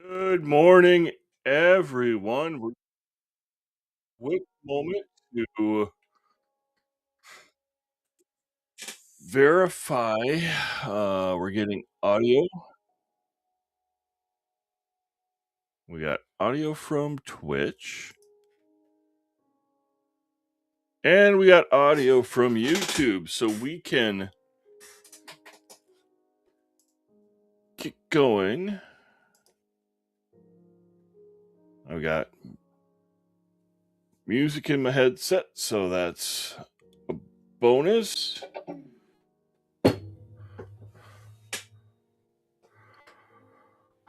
Good morning, everyone. We're quick moment to verify we're getting audio. We got audio from Twitch, and we got audio from YouTube, so we can get going. I've got music in my headset, so that's a bonus.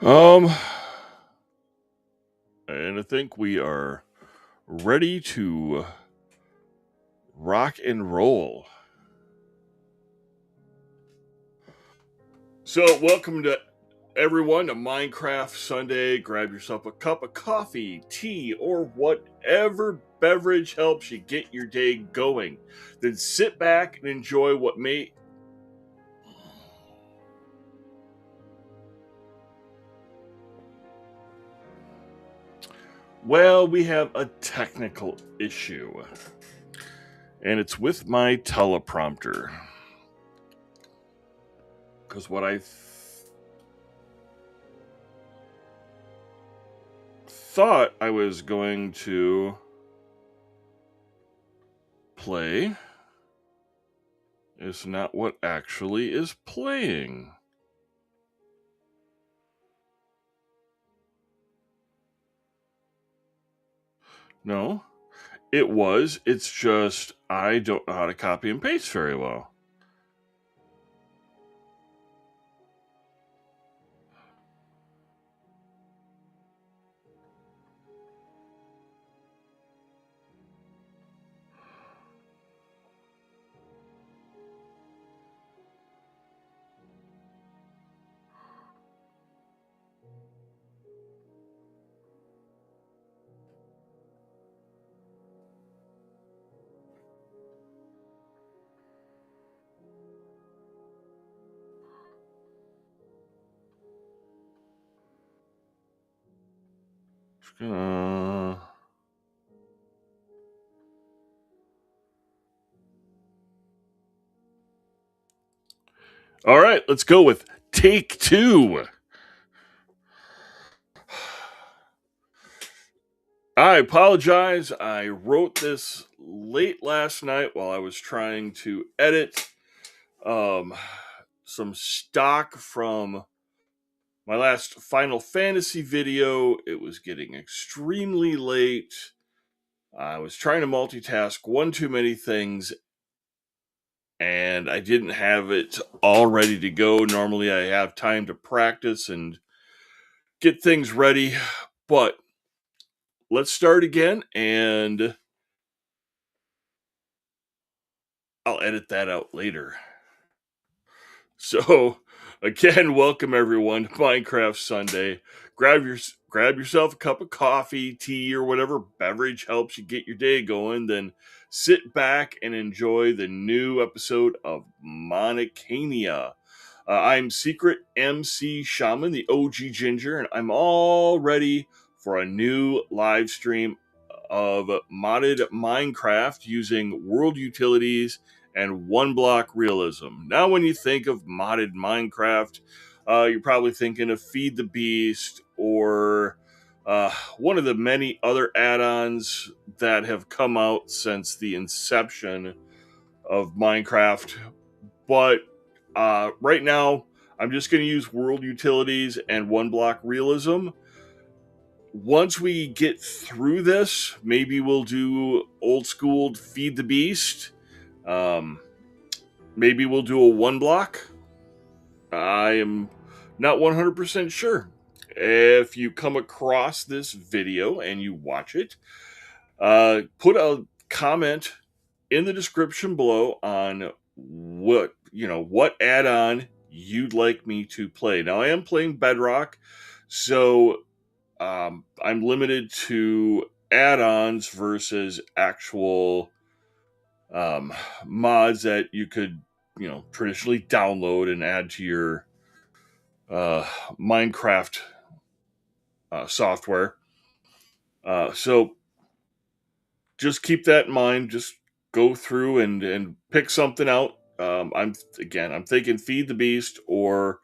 Um, and I think we are ready to rock and roll. So, welcome to everyone to Minecraft Sunday. Grab yourself a cup of coffee, tea, or whatever beverage helps you get your day going. Then sit back and enjoy what may. Well, we have a technical issue, and it's with my teleprompter. Because what I thought I was going to play is not what actually is playing. No, it was. It's just I don't know how to copy and paste very well. Just gonna. All right, let's go with take two. I apologize. I wrote this late last night while I was trying to edit um, some stock from my last Final Fantasy video. It was getting extremely late. I was trying to multitask one too many things, and I didn't have it all ready to go. Normally, I have time to practice and get things ready, but let's start again, and I'll edit that out later. So, again, welcome everyone to Minecraft Sunday. Grab yourself a cup of coffee, tea, or whatever beverage helps you get your day going. Then sit back and enjoy the new episode of Monicania. I'm Secret MC Shaman, the OG Ginger, and I'm all ready for a new live stream of modded Minecraft using world utilities and one block realism. Now, when you think of modded Minecraft, you're probably thinking of Feed the Beast or one of the many other add ons that have come out since the inception of Minecraft. But right now, I'm just going to use world utilities and one block realism. Once we get through this, maybe we'll do old school Feed the Beast. Um, Maybe we'll do a one block. I am not 100% sure. If you come across this video and you watch it, put a comment in the description below on what add-on you'd like me to play. Now I am playing Bedrock, so I'm limited to add-ons versus actual mods that you could, traditionally download and add to your Minecraft software. So just keep that in mind. Just go through and pick something out. I'm thinking Feed the Beast or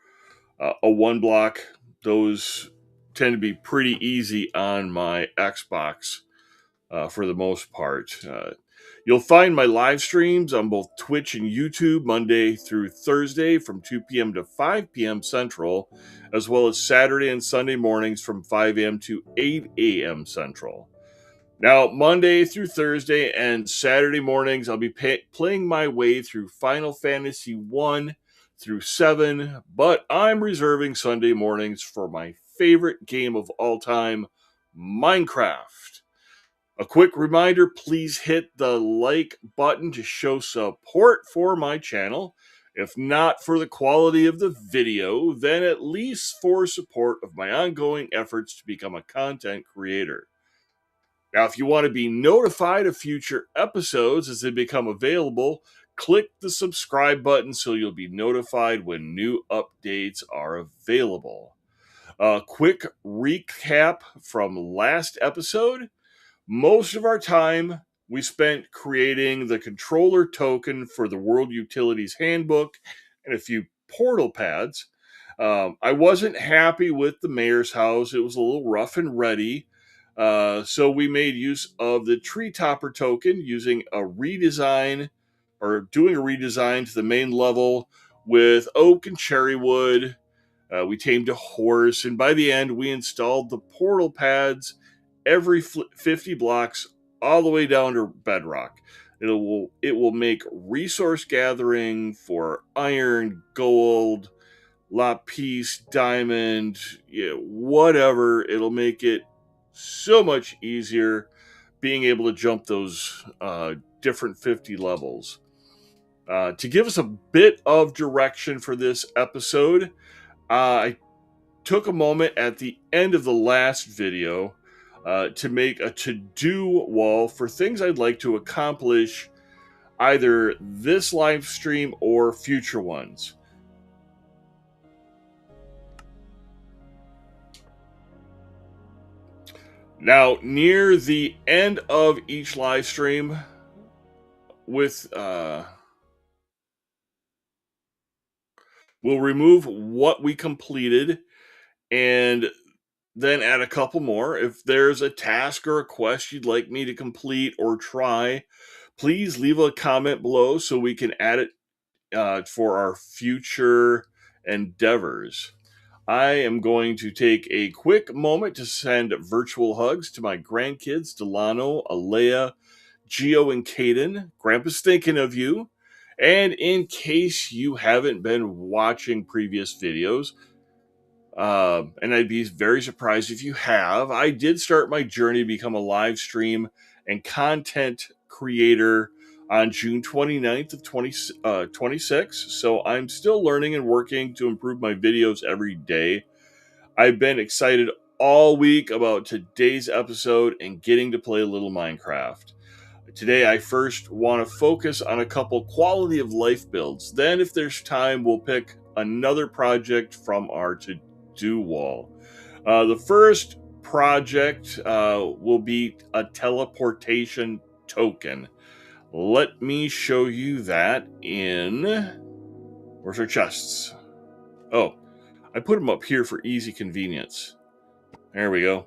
a one block. Those tend to be pretty easy on my Xbox for the most part. You'll find my live streams on both Twitch and YouTube Monday through Thursday from 2 p.m. to 5 p.m. Central, as well as Saturday and Sunday mornings from 5 a.m. to 8 a.m. Central. Now, Monday through Thursday and Saturday mornings, I'll be playing my way through Final Fantasy 1 through 7, but I'm reserving Sunday mornings for my favorite game of all time, Minecraft. A quick reminder, please hit the like button to show support for my channel. If not for the quality of the video, then at least for support of my ongoing efforts to become a content creator. Now, if you want to be notified of future episodes as they become available, click the subscribe button so you'll be notified when new updates are available. A quick recap from last episode. Most of our time we spent creating the controller token for the World Utilities Handbook and a few portal pads. I wasn't happy with the mayor's house. It was a little rough and ready. So we made use of the tree topper token using a redesign or doing a redesign to the main level with oak and cherry wood. We tamed a horse, and by the end, we installed the portal pads every 50 blocks all the way down to bedrock. It will make resource gathering for iron, gold, lapis, diamond, whatever. It'll make it so much easier being able to jump those different 50 levels. To give us a bit of direction for this episode, I took a moment at the end of the last video to make a to-do wall for things I'd like to accomplish either this live stream or future ones. Now, near the end of each live stream, we'll remove what we completed and then add a couple more. If there's a task or a quest you'd like me to complete or try, please leave a comment below so we can add it for our future endeavors. I am going to take a quick moment to send virtual hugs to my grandkids, Delano, Alea, Geo, and Caden. Grandpa's thinking of you. And in case you haven't been watching previous videos, and I'd be very surprised if you have, I did start my journey to become a live stream and content creator on June 29th of 2026. So I'm still learning and working to improve my videos every day. I've been excited all week about today's episode and getting to play a little Minecraft. Today, I first want to focus on a couple quality of life builds. Then, if there's time, we'll pick another project from our to-do wall. The first project will be a teleportation token. Let me show you that in... Where's our chests? Oh, I put them up here for easy convenience. There we go.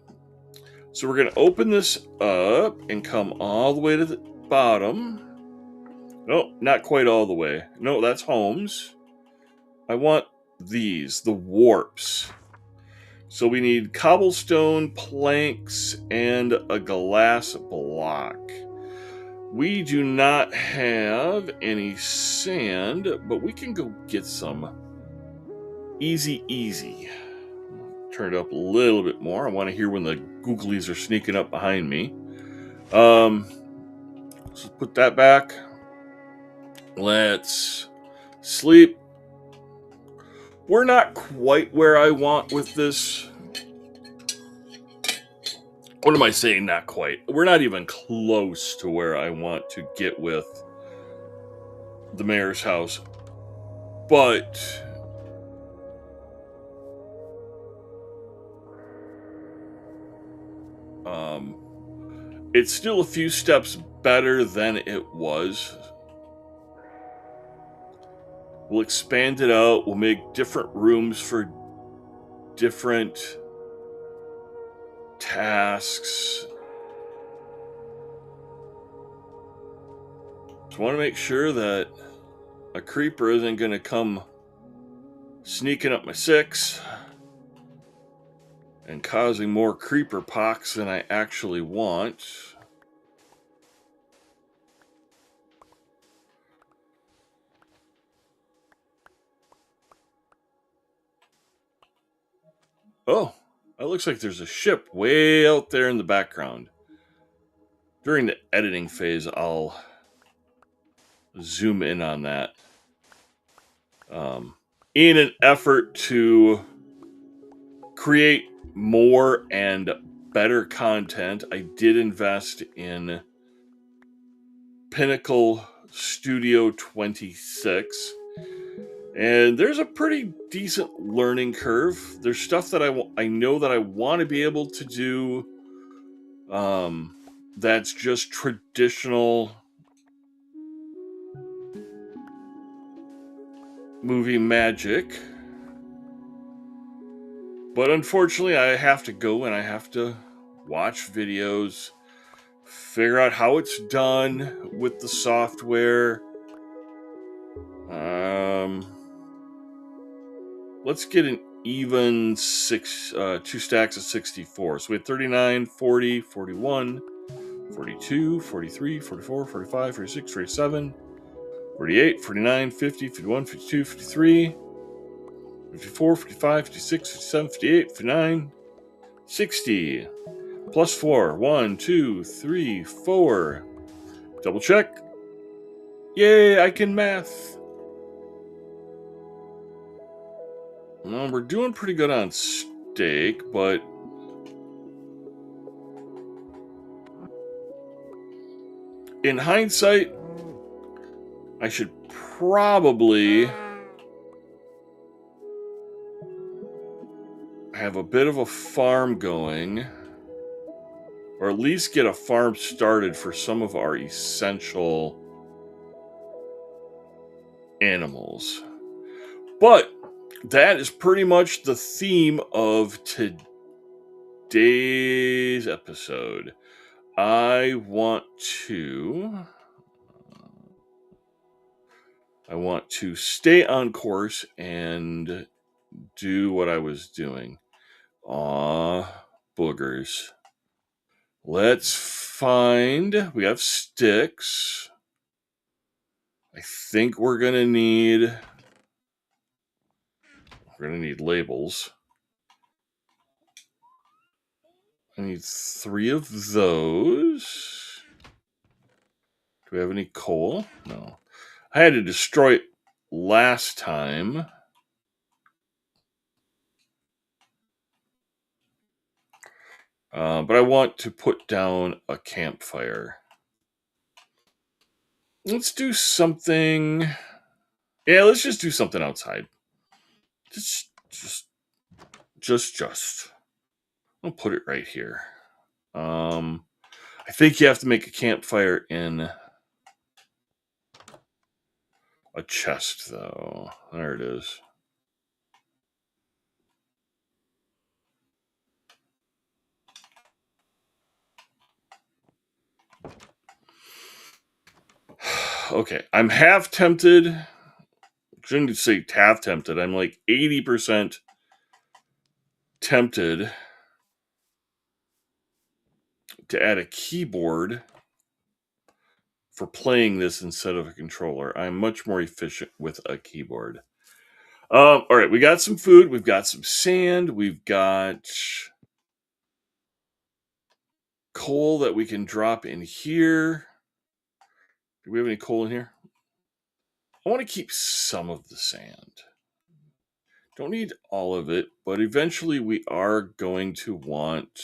So we're going to open this up and come all the way to the bottom. No, not quite all the way. No, that's homes. I want these, the warps. So we need cobblestone, planks, and a glass block. We do not have any sand, but we can go get some. Easy, easy. Turn it up a little bit more. I want to hear when the googlies are sneaking up behind me. Let's put that back. Let's sleep. We're not quite where I want with this. What am I saying? Not quite. We're not even close to where I want to get with the mayor's house. But it's still a few steps better than it was. We'll expand it out. We'll make different rooms for different tasks. Just want to make sure that a creeper isn't going to come sneaking up my 6 and causing more creeper pox than I actually want. Oh, it looks like there's a ship way out there in the background. During the editing phase, I'll zoom in on that. In an effort to create more and better content, I did invest in Pinnacle Studio 26. And there's a pretty decent learning curve. There's stuff that I know that I want to be able to do that's just traditional movie magic. But unfortunately, I have to go and I have to watch videos, figure out how it's done with the software. Let's get an even 2 stacks of 64. So we had 39, 40, 41, 42, 43, 44, 45, 46, 47, 48, 49, 50, 51, 52, 53, 54, 55, 56, 57, 58, 59, 60. Plus 4. 1, 2, 3, 4. Double check. Yay, I can math. Well, we're doing pretty good on steak, but in hindsight, I should probably have a bit of a farm going, or at least get a farm started for some of our essential animals. But that is pretty much the theme of today's episode. I want to stay on course and do what I was doing. Aw, boogers. Let's find... We have sticks. I think we're going to need... We're going to need labels. I need 3 of those. Do we have any coal? No. I had to destroy it last time. But I want to put down a campfire. Let's do something... Yeah, let's just do something outside. Just. I'll put it right here. I think you have to make a campfire in a chest, though. There it is. Okay, I'm half tempted. I shouldn't say half tempted. I'm like 80% tempted to add a keyboard for playing this instead of a controller. I'm much more efficient with a keyboard. All right, we got some food. We've got some sand. We've got coal that we can drop in here. Do we have any coal in here? I want to keep some of the sand. Don't need all of it, but eventually we are going to want...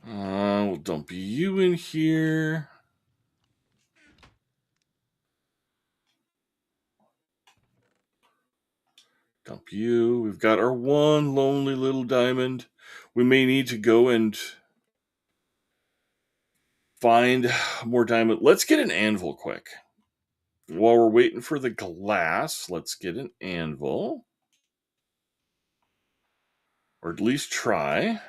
we'll dump you in here. Dump you. We've got our one lonely little diamond. We may need to go and find more diamond. Let's get an anvil quick. While we're waiting for the glass, let's get an anvil. Or at least try.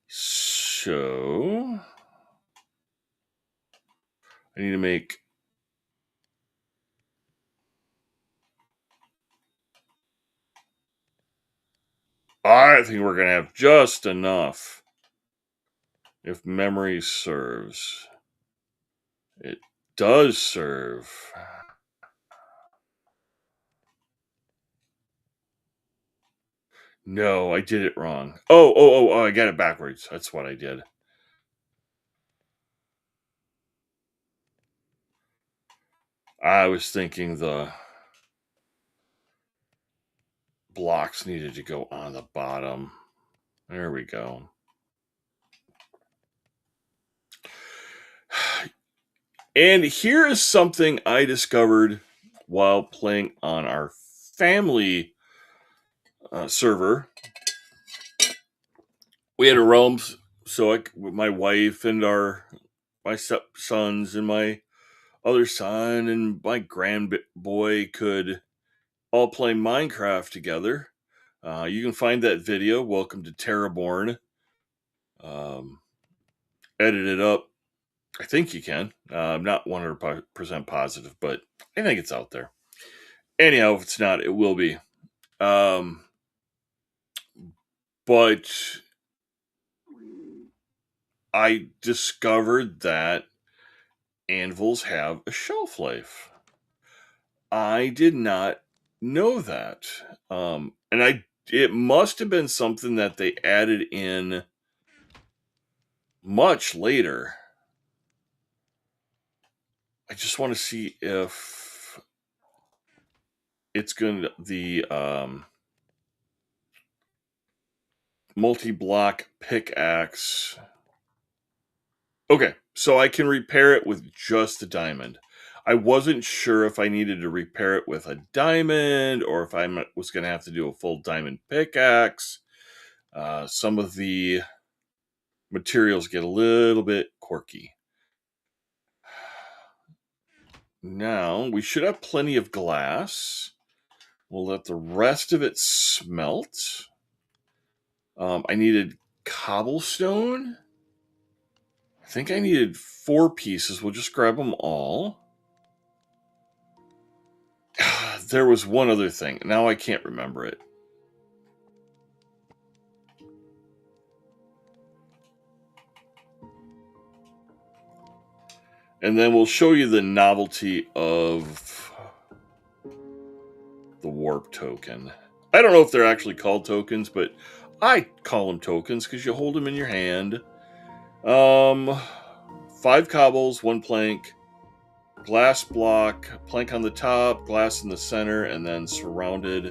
So I need to make I think we're going to have just enough. If memory serves. It does serve. No, I did it wrong. Oh, I got it backwards. That's what I did. I was thinking the blocks needed to go on the bottom. There we go. And here is something I discovered while playing on our family server. We had a realm, so my wife and my stepsons and my other son and my grandboy could all play Minecraft together. You can find that video. Welcome to Terraborn. Edit it up. I think you can. I'm not 100% positive, but I think it's out there. Anyhow, if it's not, it will be. But I discovered that anvils have a shelf life. I did not know that. And it must have been something that they added in much later. I just want to see if it's going to the multi-block pickaxe. Okay, so I can repair it with just a diamond. I wasn't sure if I needed to repair it with a diamond or if I was going to have to do a full diamond pickaxe. Some of the materials get a little bit quirky. Now, we should have plenty of glass. We'll let the rest of it smelt. I needed cobblestone. I think I needed 4 pieces. We'll just grab them all. There was one other thing. Now I can't remember it. And then we'll show you the novelty of the warp token. I don't know if they're actually called tokens, but I call them tokens because you hold them in your hand. 5 cobbles, 1 plank, glass block, plank on the top, glass in the center, and then surrounded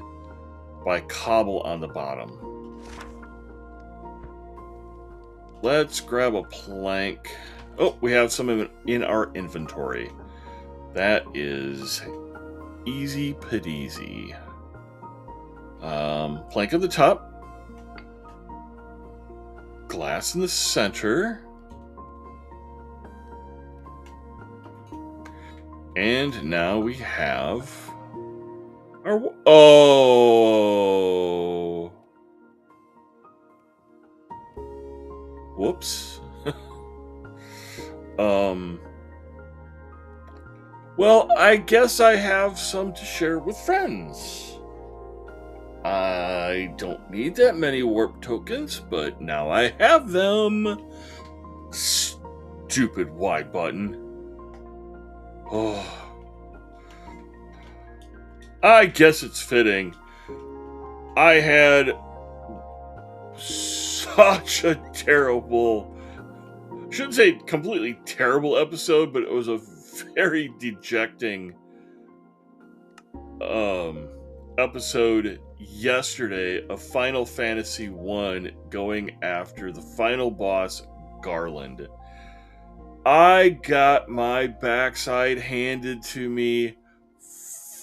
by cobble on the bottom. Let's grab a plank. Oh, we have some in our inventory. That is easy peasy. Plank at the top. Glass in the center. And now we have our... Oh! Whoops. Well, I guess I have some to share with friends. I don't need that many warp tokens, but now I have them. Stupid Y button. Oh. I guess it's fitting. I had such a terrible, shouldn't say completely terrible episode, but it was a very dejecting episode yesterday of Final Fantasy 1 going after the final boss, Garland. I got my backside handed to me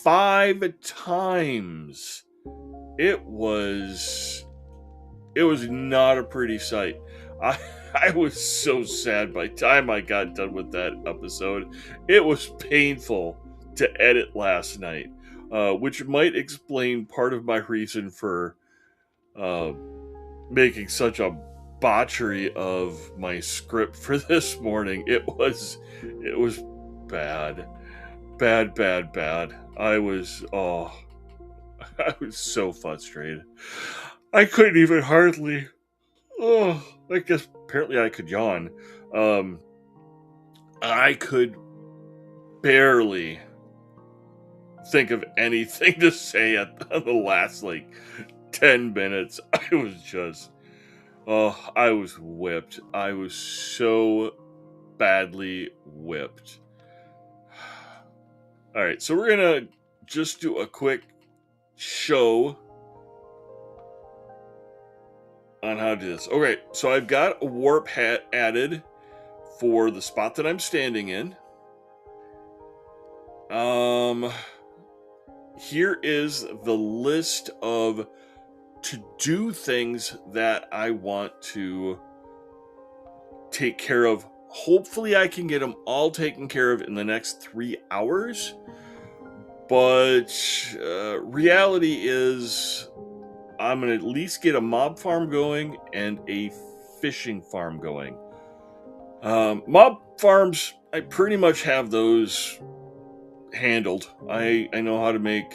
5 times. It was It was not a pretty sight. I I was so sad by the time I got done with that episode. It was painful to edit last night, which might explain part of my reason for uh, making such a botchery of my script for this morning. It was bad, bad, bad, bad. I was I was so frustrated. I couldn't even hardly. Oh, I guess apparently I could yawn. Um, I could barely think of anything to say at the last like 10 minutes. I was just, oh, I was whipped. I was so badly whipped. All right, so we're gonna just do a quick show on how to do this. Okay, so I've got a warp hat added for the spot that I'm standing in. Here is the list of to-do things that I want to take care of. Hopefully I can get them all taken care of in the next 3 hours. But reality is I'm going to at least get a mob farm going and a fishing farm going. Mob farms, I pretty much have those handled. I know how to make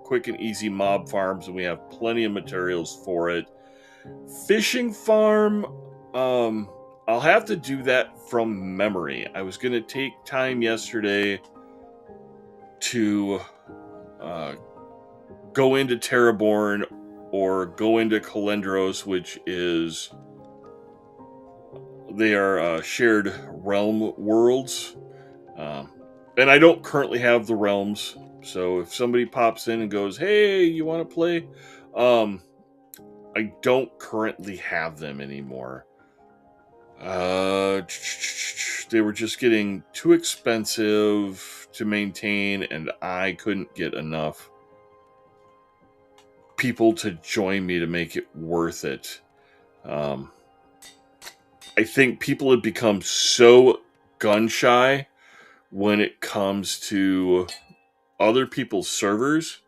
quick and easy mob farms, and we have plenty of materials for it. Fishing farm, I'll have to do that from memory. I was going to take time yesterday to go into Terraborn or go into Calendros, which is they are shared realm worlds. And I don't currently have the realms, so if somebody pops in and goes, "Hey, you want to play?" I don't currently have them anymore. They were just getting too expensive to maintain, and I couldn't get enough people to join me to make it worth it. I think people have become so gun shy when it comes to other people's servers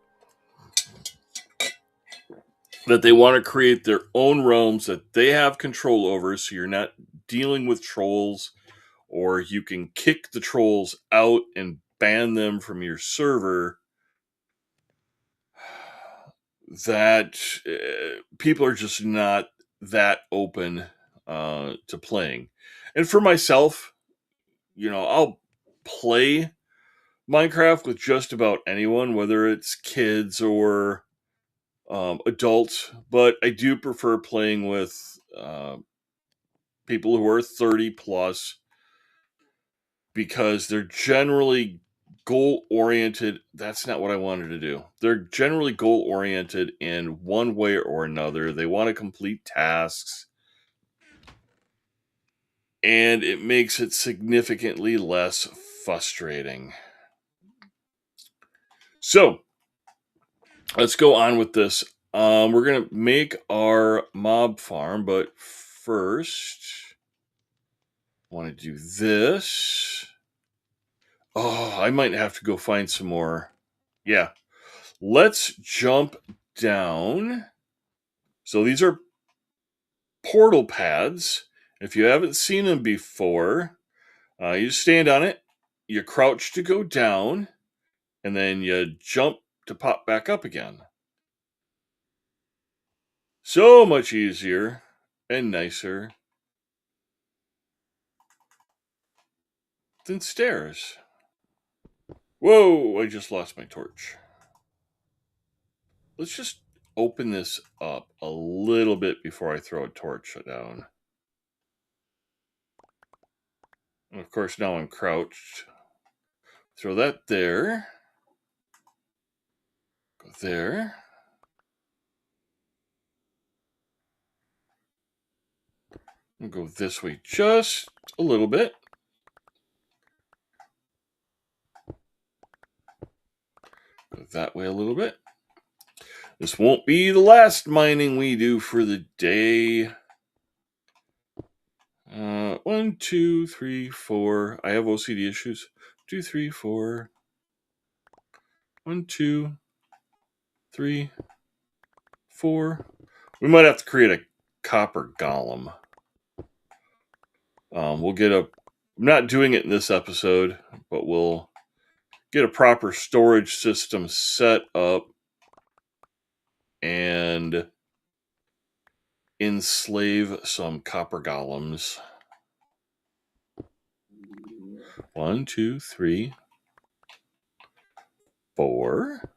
that they want to create their own realms that they have control over, so you're not dealing with trolls, or you can kick the trolls out and ban them from your server. That people are just not that open to playing. And for myself, I'll play Minecraft with just about anyone, whether it's kids or adults, but I do prefer playing with people who are 30 plus because they're generally goal oriented. That's not what I wanted to do. They're generally goal oriented in one way or another. They want to complete tasks, and it makes it significantly less frustrating. So let's go on with this. We're gonna make our mob farm, but first, I want to do this. Oh, I might have to go find some more. Yeah, let's jump down. So these are portal pads. If you haven't seen them before, you stand on it, you crouch to go down, and then you jump to pop back up again. So much easier and nicer than stairs. Whoa, I just lost my torch. Let's just open this up a little bit before I throw a torch down. And of course, now I'm crouched. Throw that there. Go there. We'll go this way just a little bit. Go that way a little bit. This won't be the last mining we do for the day. 1, 2, 3, 4. I have OCD issues. 2, 3, 4. 1, 2, 3, 4. We might have to create a copper golem. We'll get a... I'm not doing it in this episode, but we'll get a proper storage system set up and enslave some copper golems. 1, 2, 3, 4.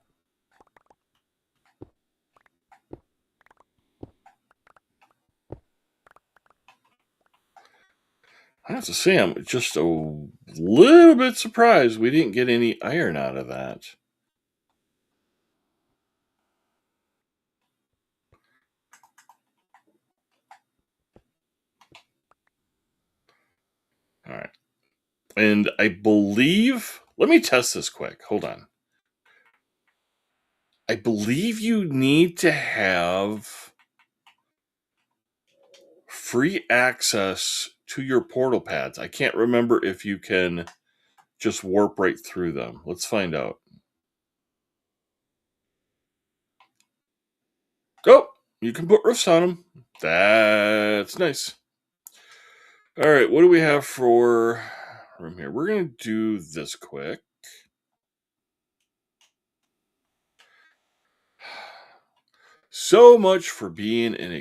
I have to say, I'm just a little bit surprised we didn't get any iron out of that. All right. And I believe... Let me test this quick. Hold on. I believe you need to have free access to your portal pads. I can't remember if you can just warp right through them. Let's find out. Oh, you can put roofs on them. That's nice. All right, what do we have for room here? We're going to do this quick. So much for being an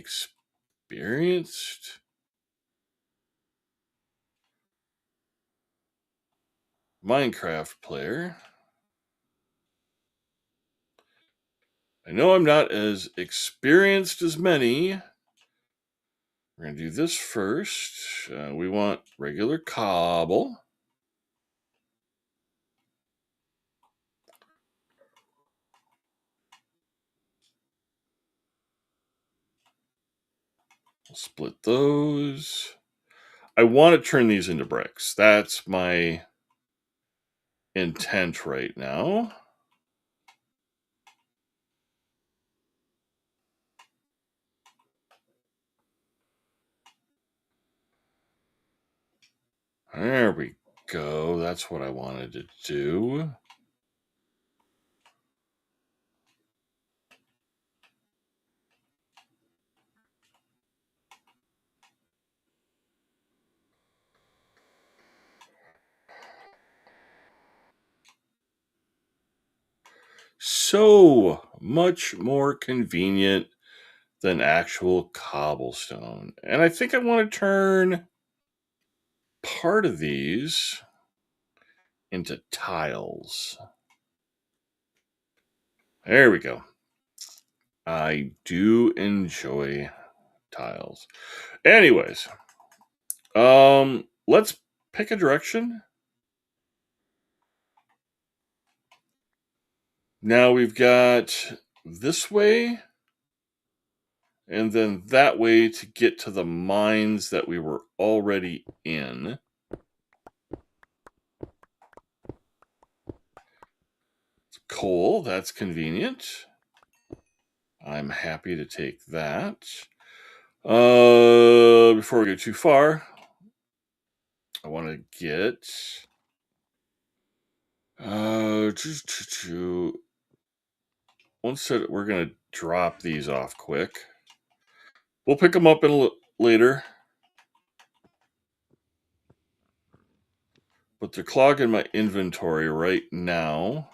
experienced Minecraft player. I know I'm not as experienced as many. We're going to do this first. We want regular cobble. We'll split those. I want to turn these into bricks. That's my intent right now. There we go. That's what I wanted to do. So much more convenient than actual cobblestone. And I think I want to turn part of these into tiles. There we go. I do enjoy tiles. Anyways, let's pick a direction. Now we've got this way and then that way to get to the mines that we were already in. Coal, that's convenient. I'm happy to take that. Before we go too far, I want to get one set. We're gonna drop these off quick. We'll pick them up later, but they're clogging my inventory right now.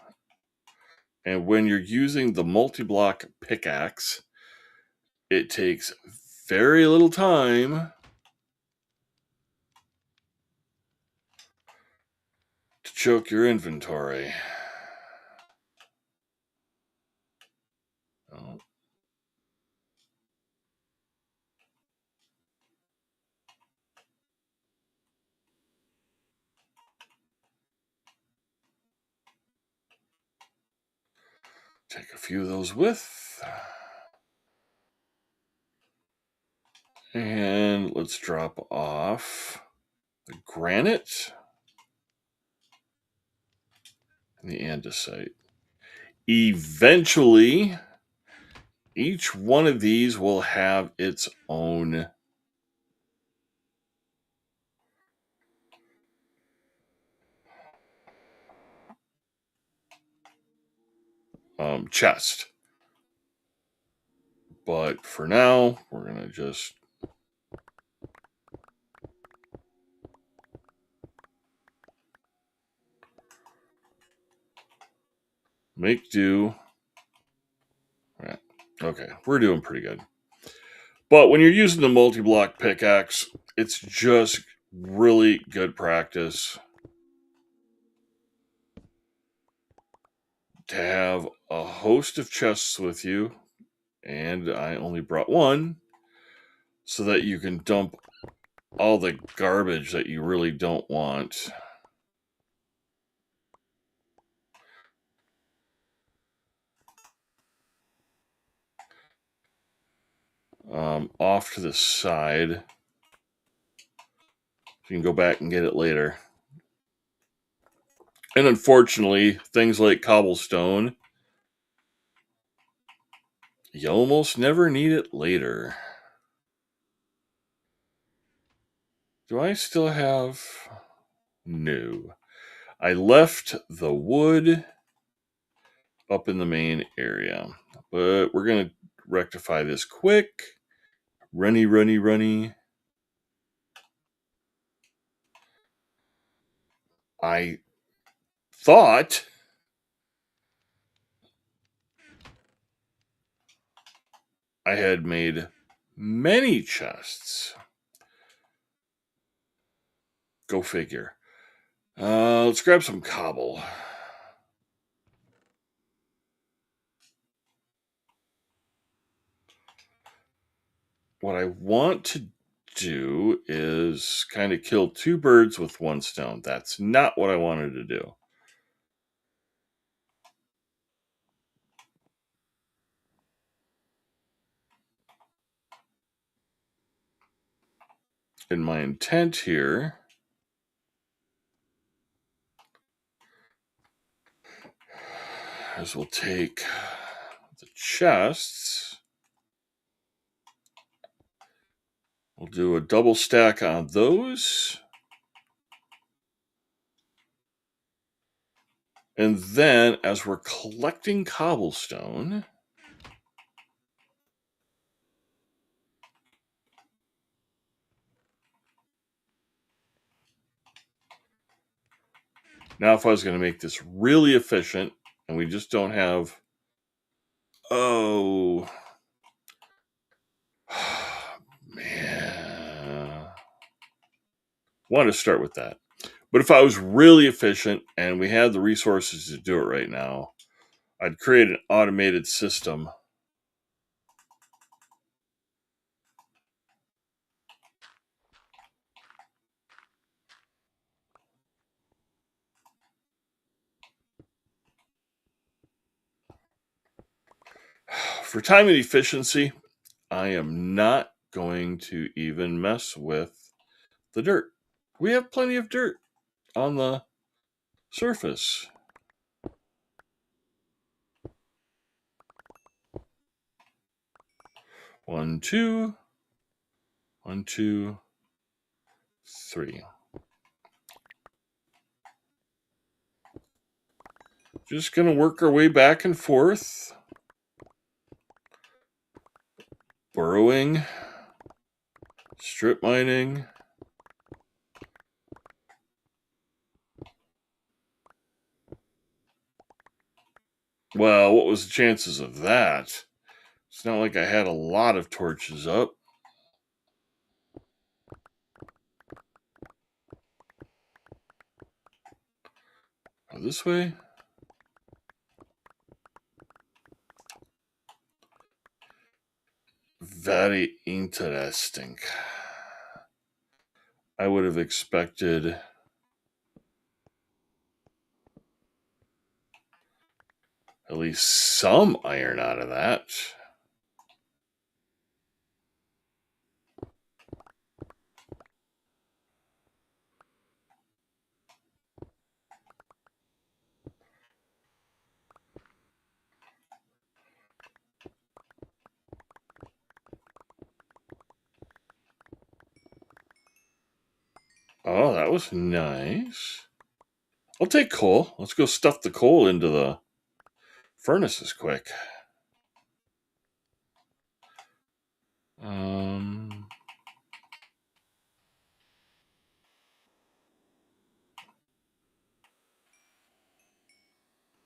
And when you're using the multi-block pickaxe, it takes very little time to choke your inventory. Oh. Take a few of those with. And let's drop off the granite and the andesite. Eventually, Each one of these will have its own chest. But for now, we're going to just make do. Right. Okay, we're doing pretty good. But when you're using the multi-block pickaxe, it's just really good practice to have a host of chests with you. And I only brought one so that you can dump all the garbage that you really don't want. Off to the side. You can go back and get it later. And unfortunately, things like cobblestone, you almost never need it later. Do I still have... No. I left the wood up in the main area. But we're going to rectify this quick. Runny. I thought I had made many chests. Go figure. Let's grab some cobble. What I want to do is kind of kill two birds with one stone. That's not what I wanted to do. And my intent here is we'll take the chests. We'll do a double stack on those. And then as we're collecting cobblestone, now if I was going to make this really efficient, and we just don't have... Oh... Man... Want to start with that. But if I was really efficient and we had the resources to do it right now, I'd create an automated system. For time and efficiency, I am not going to even mess with the dirt. We have plenty of dirt on the surface. One, two, 3. Just going to work our way back and forth. Burrowing. Strip mining. Well, what was the chances of that? It's not like I had a lot of torches up. This way? Very interesting. I would have expected at least some iron out of that. Oh, that was nice. I'll take coal. Let's go stuff the coal into the furnaces quick.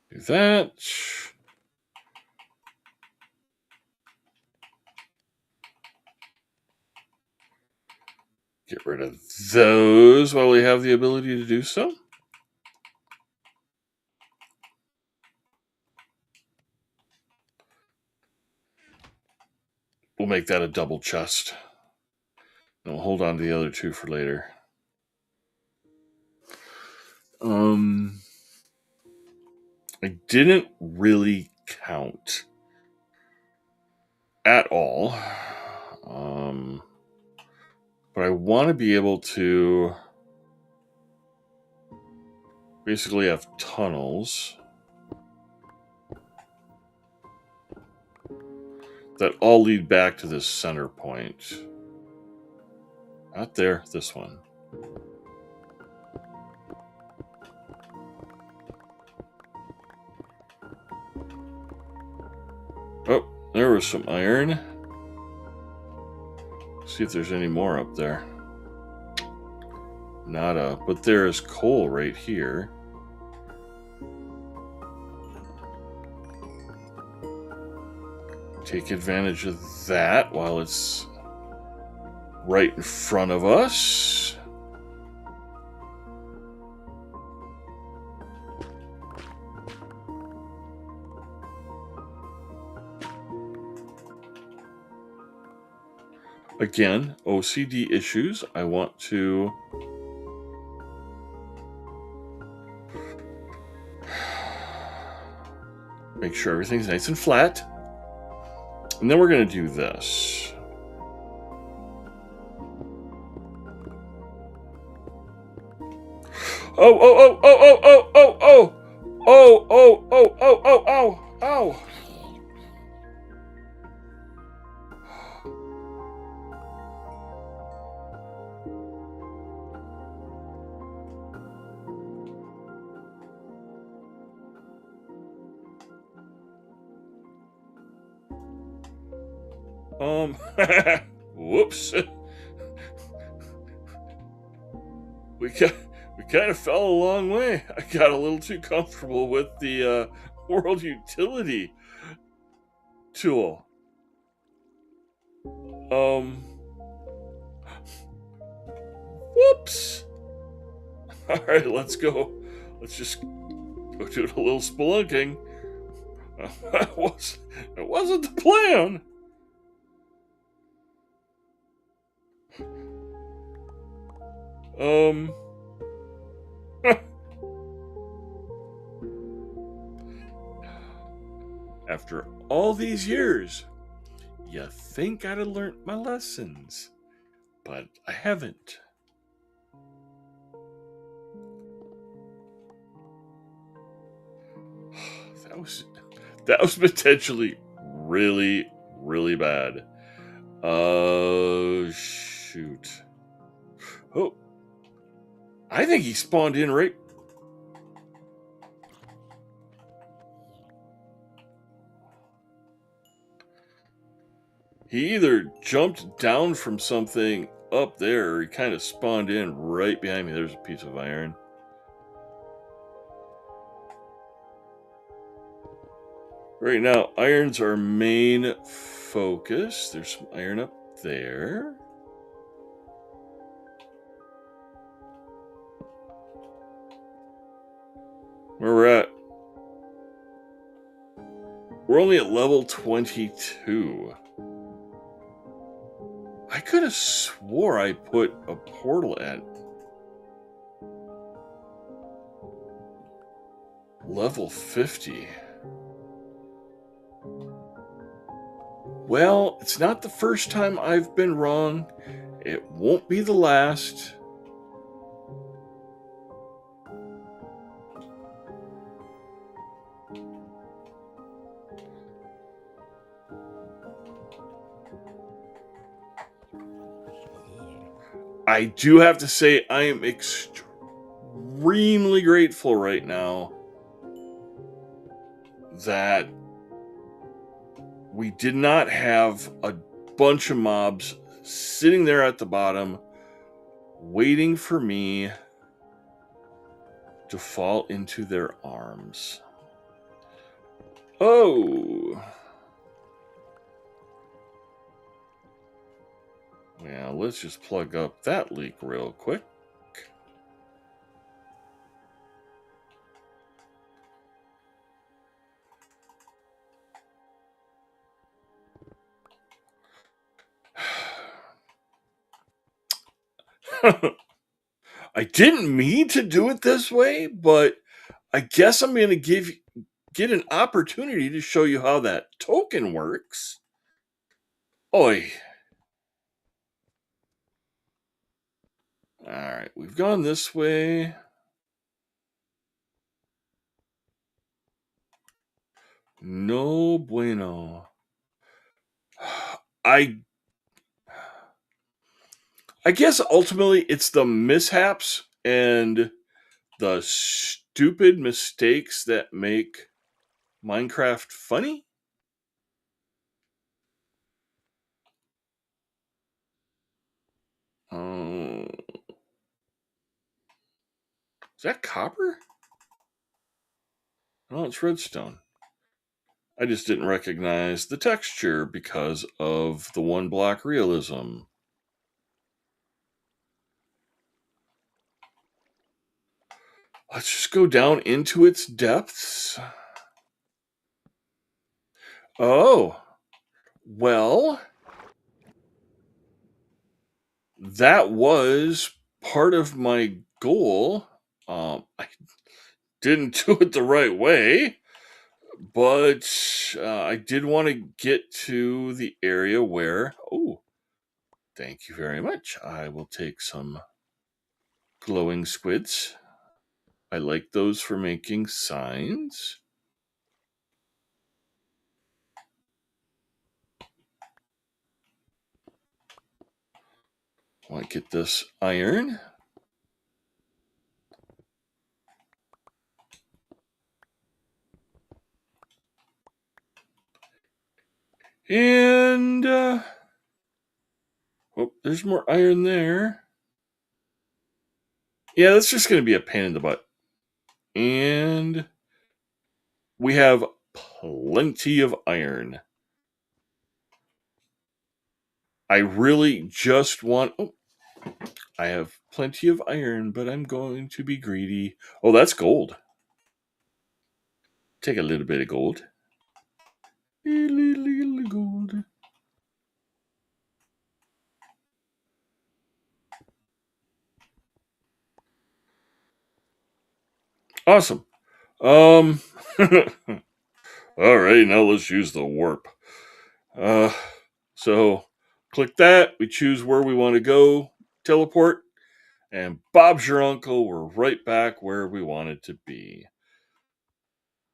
Do that. Get rid of those while we have the ability to do so. We'll make that a double chest. And we'll hold on to the other two for later. I didn't really count at all. But I want to be able to basically have tunnels that all lead back to this center point. Not there, this one. Oh, there was some iron. See if there's any more up there. Nada, but there is coal right here. Take advantage of that while it's right in front of us. Again, OCD issues. I want to make sure everything's nice and flat. And then we're going to do this. Oh, oh, oh, oh, oh, oh, oh, oh, oh, oh, oh, oh, oh, ow, ow. Whoops. We kind of fell a long way. I got a little too comfortable with the world utility tool. Whoops. All right, let's go. Let's just go do a little spelunking. That wasn't the plan. After all these years, you think I'd have learned my lessons, but I haven't. That was potentially really, really bad. Oh, shoot. Oh, I think he spawned in right. He either jumped down from something up there or he kind of spawned in right behind me. There's a piece of iron. Right now, iron's our main focus. There's some iron up there. Where we're at? We're only at level 22. I could have swore I put a portal at level 50. Well, it's not the first time I've been wrong. It won't be the last. I do have to say I am extremely grateful right now that we did not have a bunch of mobs sitting there at the bottom waiting for me to fall into their arms. Oh. Yeah, let's just plug up that leak real quick. I didn't mean to do it this way, but I guess I'm going to get an opportunity to show you how that token works. Oi. All right, we've gone this way. No bueno. I guess ultimately it's the mishaps and the stupid mistakes that make Minecraft funny. Oh, is that copper? Oh, it's redstone. I just didn't recognize the texture because of the one block realism. Let's just go down into its depths. Oh, well, that was part of my goal. I didn't do it the right way, but I did want to get to the area where. Oh, thank you very much. I will take some glowing squids. I like those for making signs. I want to get this iron. And, oh, there's more iron there. Yeah, that's just going to be a pain in the butt. And we have plenty of iron. I really just want. Oh, I have plenty of iron, but I'm going to be greedy. Oh, that's gold. Take a little bit of gold. A little gold. Awesome. Um. All right, now let's use the warp. So click that. We choose where we want to go. Teleport. And Bob's your uncle. We're right back where we wanted to be.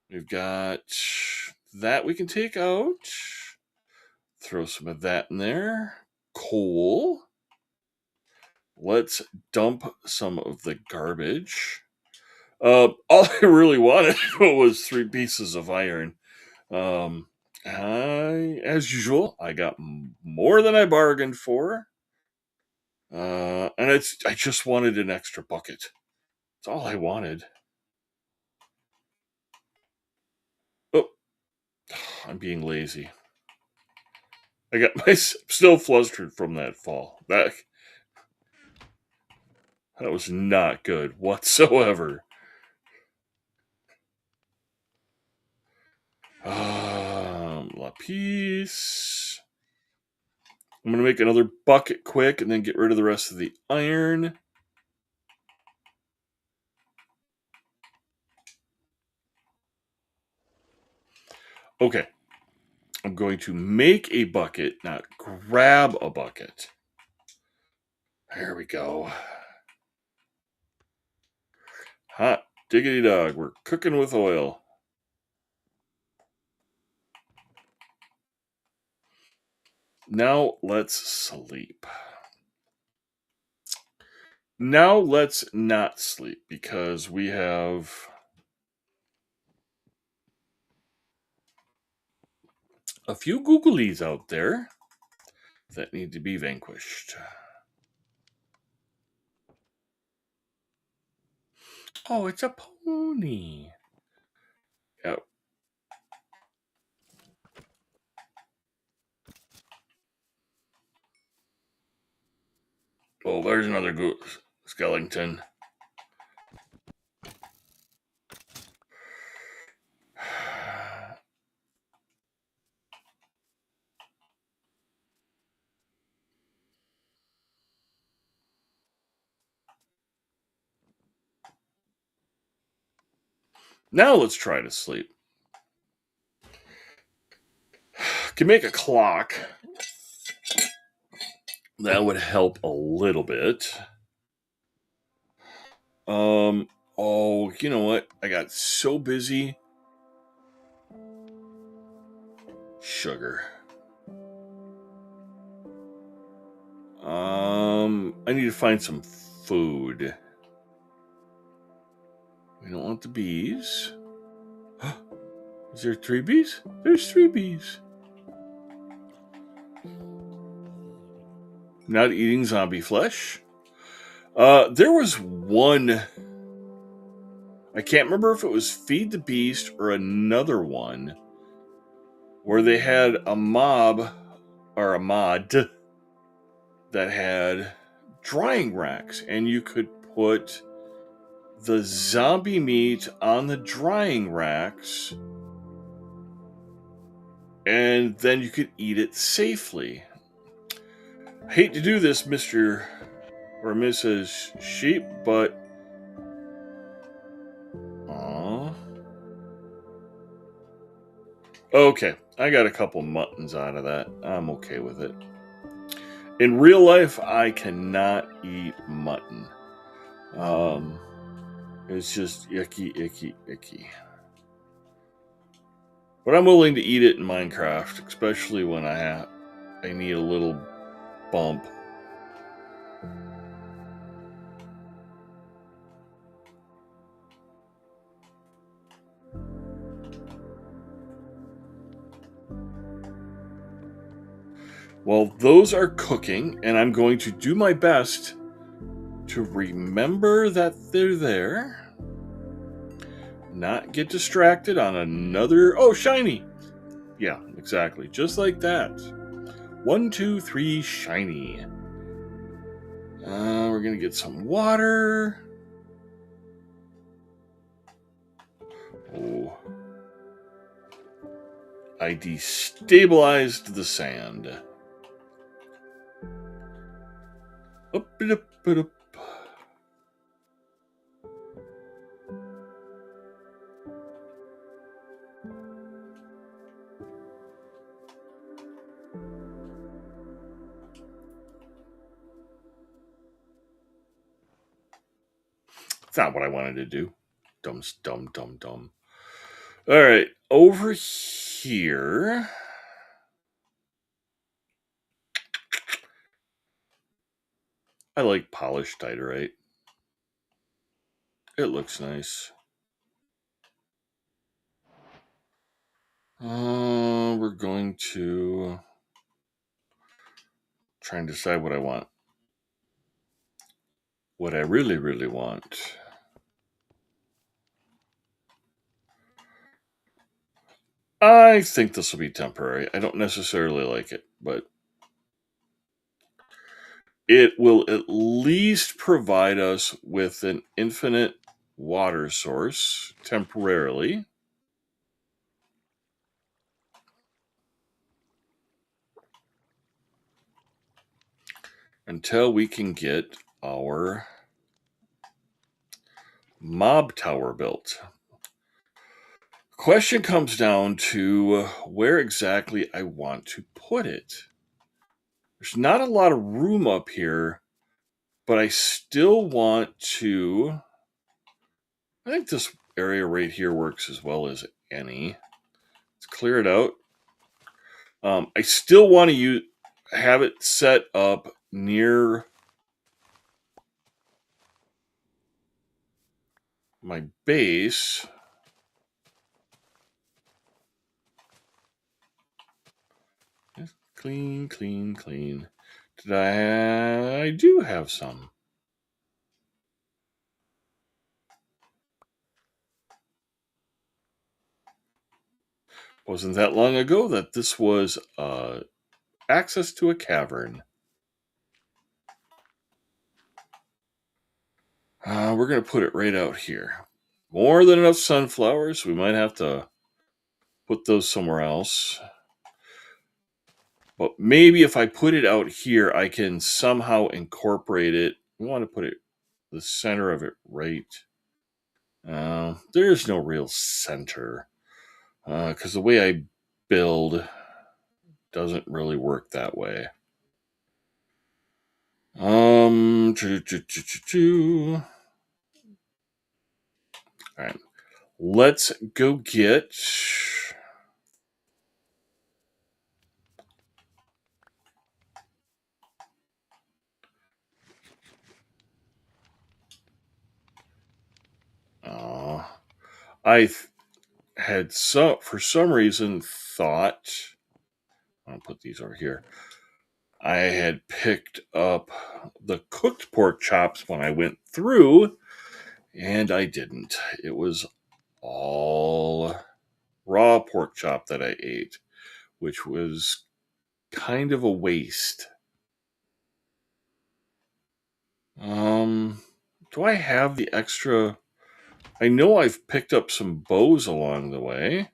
We've got that we can take out. Throw some of that in there. Coal. Let's dump some of the garbage. All I really wanted was 3 pieces of iron. As usual, I got more than I bargained for. And I just wanted an extra bucket. That's all I wanted. Oh, I'm being lazy. I got my still flustered from that fall. That was not good whatsoever. Lapis. I'm gonna make another bucket quick and then get rid of the rest of the iron. Okay. I'm going to make a bucket, not grab a bucket. There we go. Hot diggity dog. We're cooking with oil. Now let's sleep. Now let's not sleep because we have a few googlies out there that need to be vanquished. Oh, it's a pony. Yep. Oh, there's another skeleton. Now let's try to sleep. Can make a clock. That would help a little bit. Oh, you know what? I got so busy. Sugar. I need to find some food. We don't want the bees. Is there 3 bees? There's 3 bees. Not eating zombie flesh. There was one. I can't remember if it was Feed the Beast or another one where they had a mob or a mod that had drying racks, and you could put the zombie meat on the drying racks, and then you could eat it safely. I hate to do this, Mr. or Mrs. Sheep, but okay, I got a couple muttons out of that. I'm okay with it. In real life, I cannot eat mutton. It's just icky, icky, icky. But I'm willing to eat it in Minecraft, especially when I need a little bump. Well, those are cooking, and I'm going to do my best to remember that they're there. Not get distracted on another... Oh, shiny! Yeah, exactly. Just like that. 1, 2, 3, shiny. We're going to get some water. Oh. I destabilized the sand. Up it up it up. It's not what I wanted to do. Dumb. All right, over here. I like polished diorite. It looks nice. We're going to try and decide what I want. What I really, really want. I think this will be temporary. I don't necessarily like it, but it will at least provide us with an infinite water source temporarily. Until we can get our mob tower built. Question comes down to where exactly I want to put it. There's not a lot of room up here, but I still want to... I think this area right here works as well as any. Let's clear it out. I still want to have it set up near my base. Clean, clean, clean. I do have some. Wasn't that long ago that this was access to a cavern. We're going to put it right out here. More than enough sunflowers. We might have to put those somewhere else. But maybe if I put it out here, I can somehow incorporate it. We want to put it the center of it right. There's no real center. Because the way I build doesn't really work that way. All right. Let's go get... I had for some reason thought... I'll put these over here. I had picked up the cooked pork chops when I went through, and I didn't. It was all raw pork chop that I ate, which was kind of a waste. Do I have the extra? I know I've picked up some bows along the way.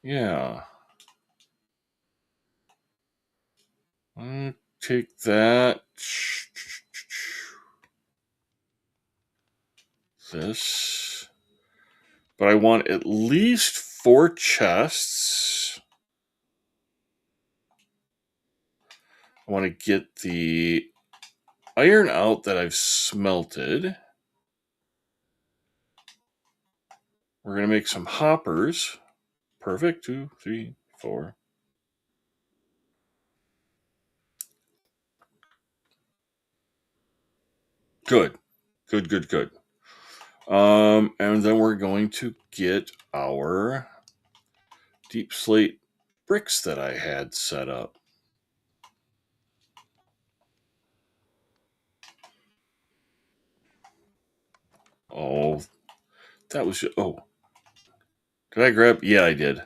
Yeah. I'll take that. This. But I want at least 4 chests. I want to get the iron out that I've smelted. We're going to make some hoppers. Perfect. 2, 3, 4. Good. Good, good, good. And then we're going to get our deep slate bricks that I had set up. Oh, that was... Oh. Did I grab... Yeah, I did.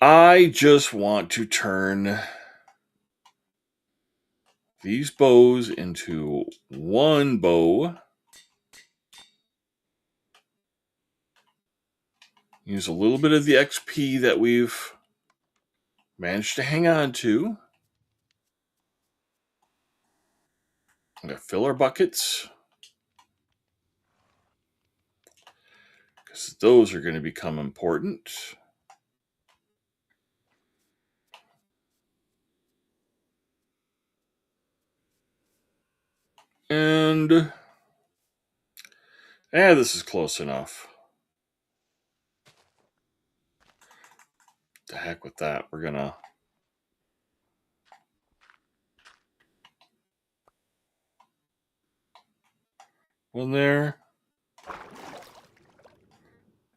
I just want to turn these bows into one bow. Use a little bit of the XP that we've managed to hang on to. I'm going to fill our buckets, because those are going to become important. And this is close enough. The heck with that. We're gonna... One there.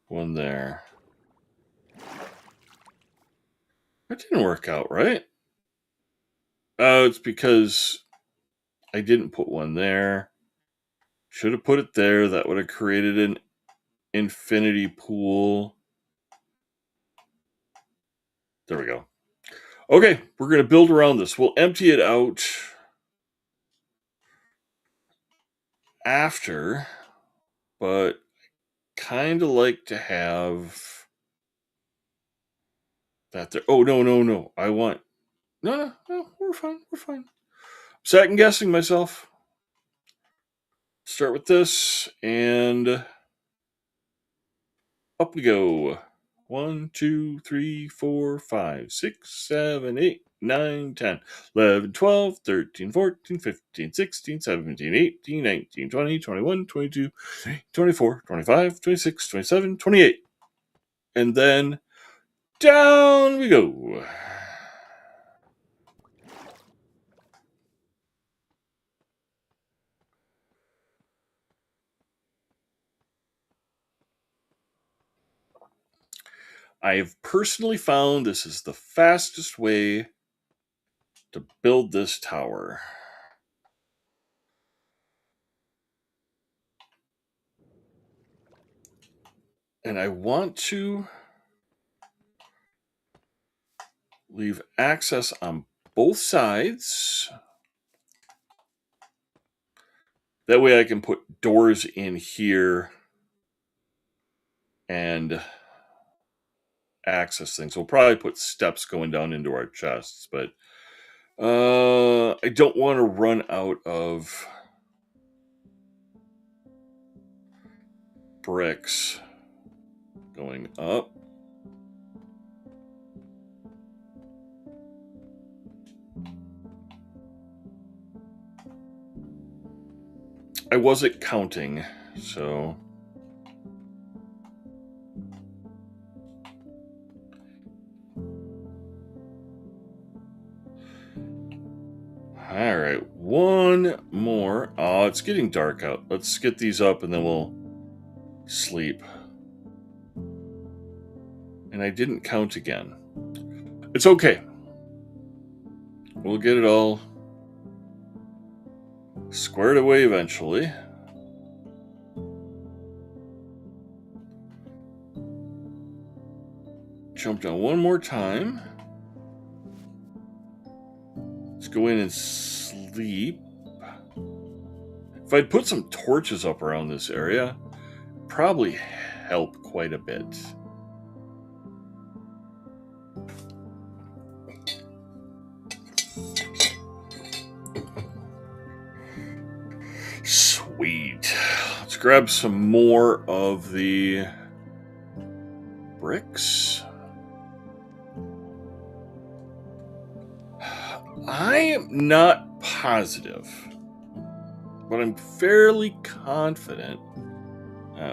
One there. That didn't work out, right? Oh, it's because I didn't put one there. Should have put it there. That would have created an infinity pool. There we go. Okay, we're going to build around this. We'll empty it out after, but kind of like to have that there. Oh, no. I want... No, we're fine. Second guessing myself. Start with this, and up we go. 1, 2, 3, 4, 5, 6, 7, 8, 9, 10, 11, 12, 13, 14, 15, 16, 17, 18, 19, 20, 21, 22, 24, 25, 26, 27, 28. And then down we go. I have personally found this is the fastest way to build this tower. And I want to leave access on both sides. That way I can put doors in here and access things. We'll probably put steps going down into our chests, but I don't want to run out of bricks going up. I wasn't counting, so all right, one more. Oh, it's getting dark out. Let's get these up and then we'll sleep. And I didn't count again. It's okay. We'll get it all squared away eventually. Jump down one more time. Let's go in and sleep. If I'd put some torches up around this area, probably help quite a bit. Sweet. Let's grab some more of the bricks. I am not positive, but I'm fairly confident.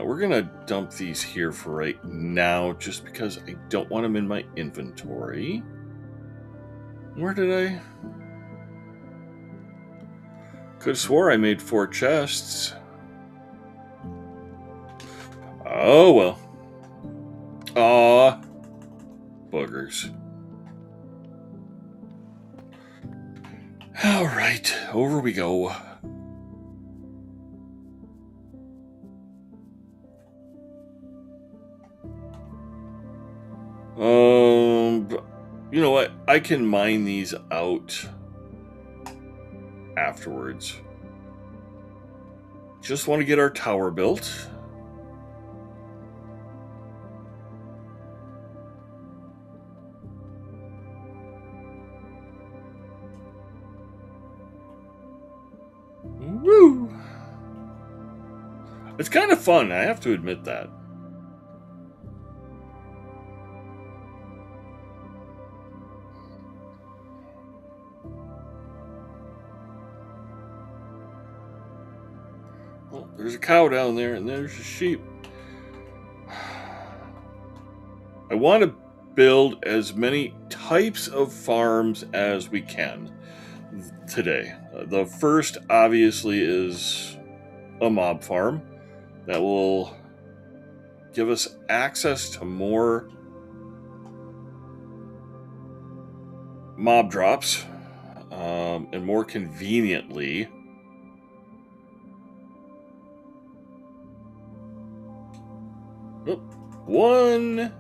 We're going to dump these here for right now just because I don't want them in my inventory. Where did I? Could have swore I made 4 chests. Oh, well. Aw. Buggers. All right, over we go. You know what? I can mine these out afterwards. Just want to get our tower built. Woo! It's kind of fun, I have to admit that. Well, there's a cow down there, and there's a sheep. I want to build as many types of farms as we can today. The first, obviously, is a mob farm that will give us access to more mob drops and more conveniently. Oop, one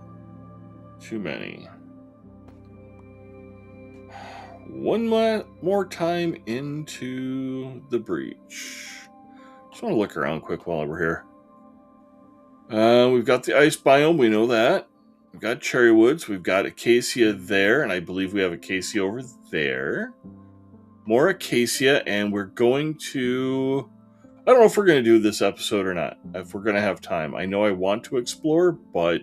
too many. One more time into the breach. Just want to look around quick while we're here. We've got the ice biome, we know that. We've got cherry woods, we've got acacia there, and I believe we have acacia over there. More acacia, and we're going to... I don't know if we're going to do this episode or not, if we're going to have time. I know I want to explore, but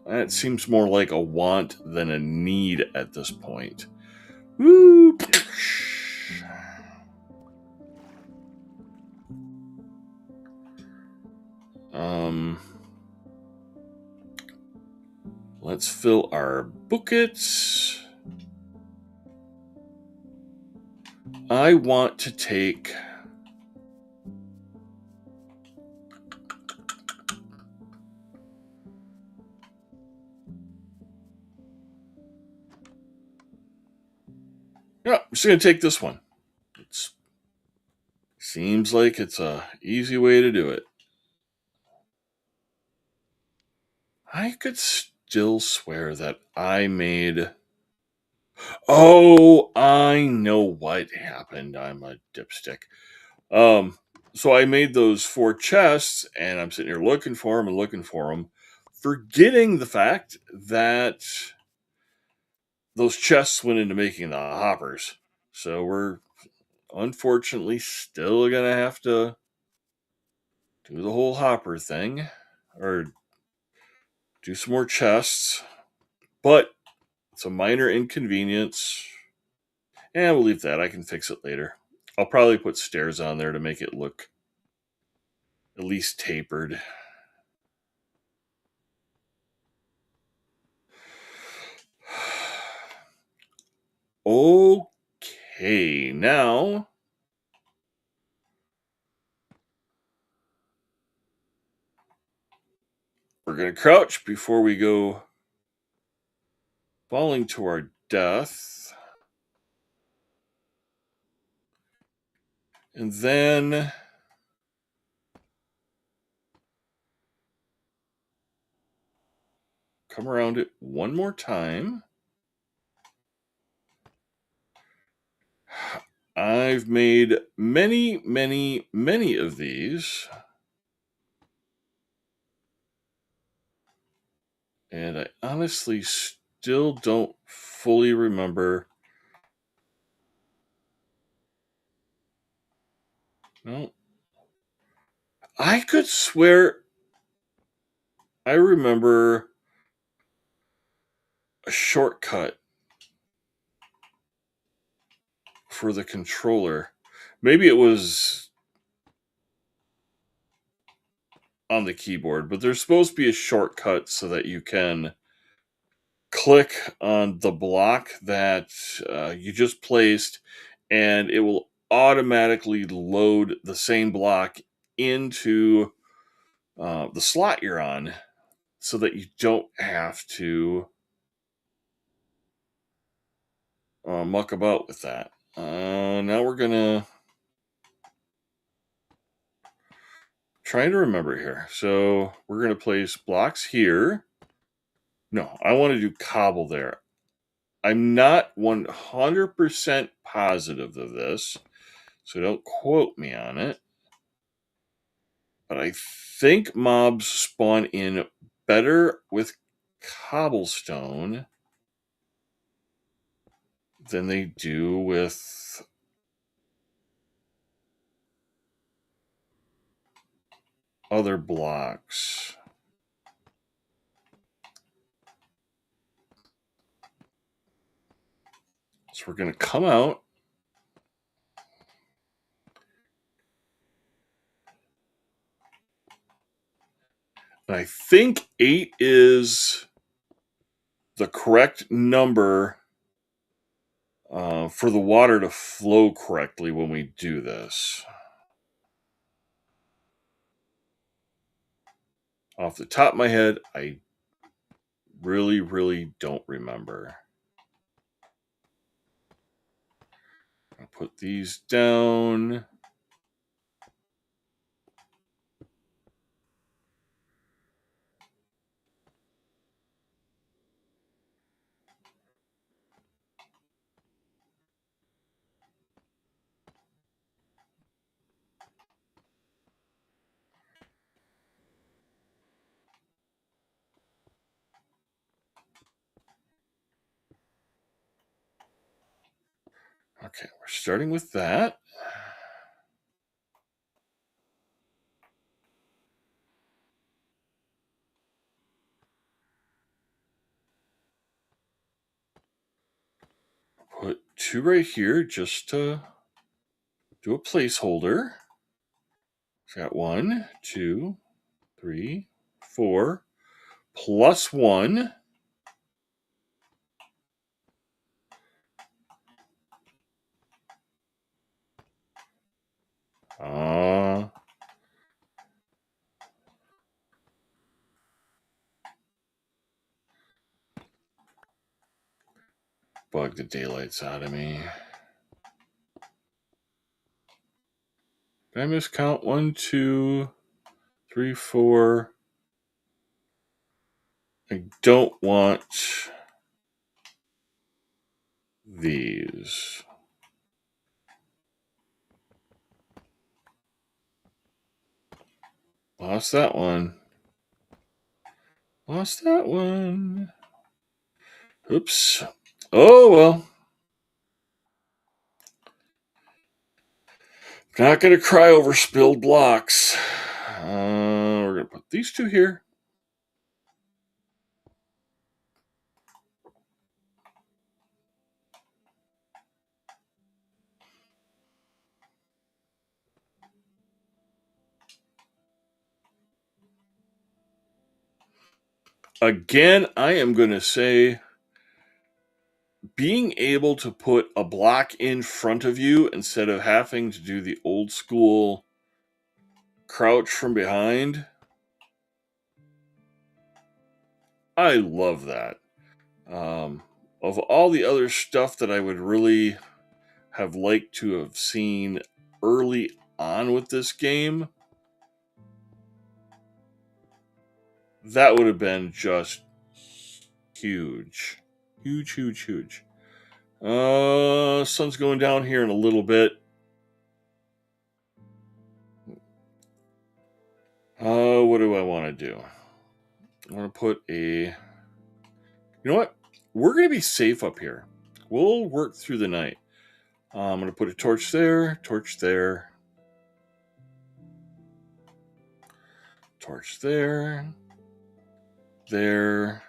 it seems more like a want than a need at this point. Woo! Let's fill our buckets. I want to take Yeah, I'm just going to take this one. It seems like it's a easy way to do it. I could still swear that I made. Oh, I know what happened. I'm a dipstick. Um, so I made those 4 chests, and I'm sitting here looking for them and looking for them, forgetting the fact that those chests went into making the hoppers. So we're unfortunately still gonna have to do the whole hopper thing, or do some more chests. But it's a minor inconvenience, and we'll leave that. I can fix it later. I'll probably put stairs on there to make it look at least tapered. Okay, now we're going to crouch before we go falling to our death. And then come around it one more time. I've made many, many, many of these. And I honestly still don't fully remember. No. I could swear I remember a shortcut for the controller. Maybe it was on the keyboard, but there's supposed to be a shortcut so that you can click on the block that you just placed, and it will automatically load the same block into the slot you're on so that you don't have to muck about with that. Now we're going to try to remember here. So we're going to place blocks here. No, I want to do cobble there. I'm not 100% positive of this, so don't quote me on it. But I think mobs spawn in better with cobblestone than they do with other blocks. So we're going to come out. And I think 8 is the correct number for the water to flow correctly when we do this. Off the top of my head, I really, really don't remember. I'll put these down. Okay, we're starting with that. Put 2 right here just to do a placeholder. Got 1, 2, 3, 4, plus 1. Bug the daylights out of me. Did I miscount? 1, 2, 3, 4. I don't want these. Lost that one. Lost that one. Oops. Oh, well. Not going to cry over spilled blocks. We're going to put these two here. Again, I am going to say being able to put a block in front of you instead of having to do the old school crouch from behind. I love that. Of all the other stuff that I would really have liked to have seen early on with this game, that would have been just huge. Huge, huge, huge. Sun's going down here in a little bit. What do I want to do? I want to put a... You know what? We're going to be safe up here. We'll work through the night. I'm going to put a torch there, torch there, torch there, there.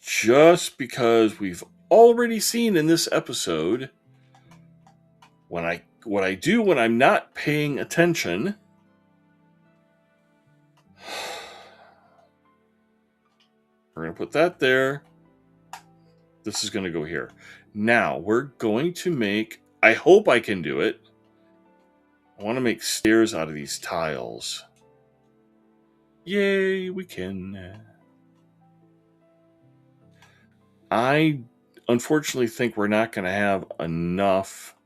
Just because we've already seen in this episode what I do when I'm not paying attention. We're going to put that there. This is going to go here. Now, we're going to make... I hope I can do it. I want to make stairs out of these tiles. Yay, we can. I unfortunately think we're not going to have enough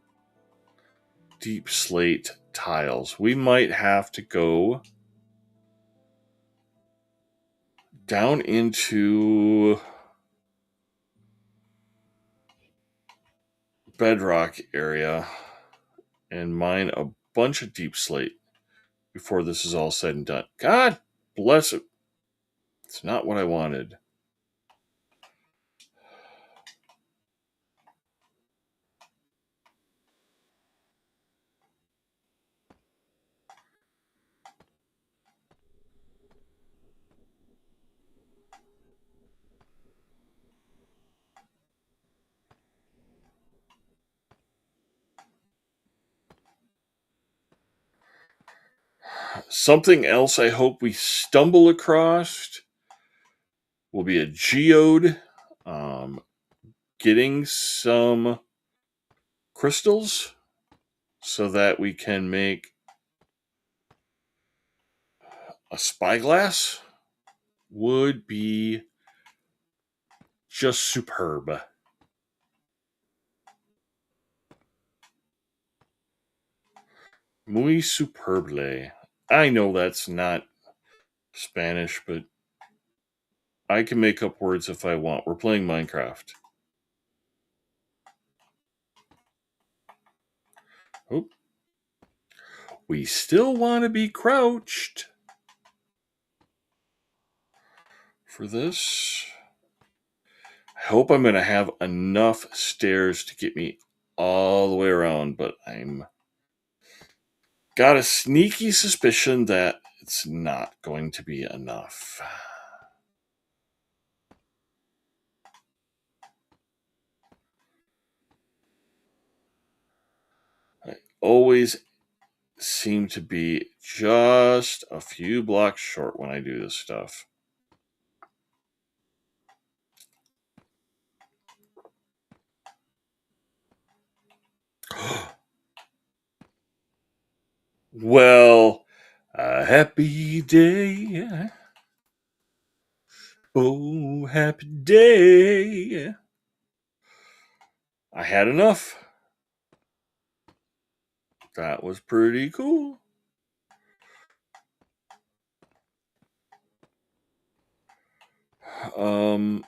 deep slate tiles. We might have to go down into bedrock area and mine a bunch of deep slate before this is all said and done. God bless it. It's not what I wanted. Something else I hope we stumble across will be a geode. Getting some crystals so that we can make a spyglass would be just superb. Muy superble. I know that's not Spanish, but I can make up words if I want. We're playing Minecraft. Oh. We still want to be crouched for this. I hope I'm going to have enough stairs to get me all the way around, but I'm got a sneaky suspicion that it's not going to be enough. I always seem to be just a few blocks short when I do this stuff. Well, a happy day. Oh, happy day. I had enough. That was pretty cool.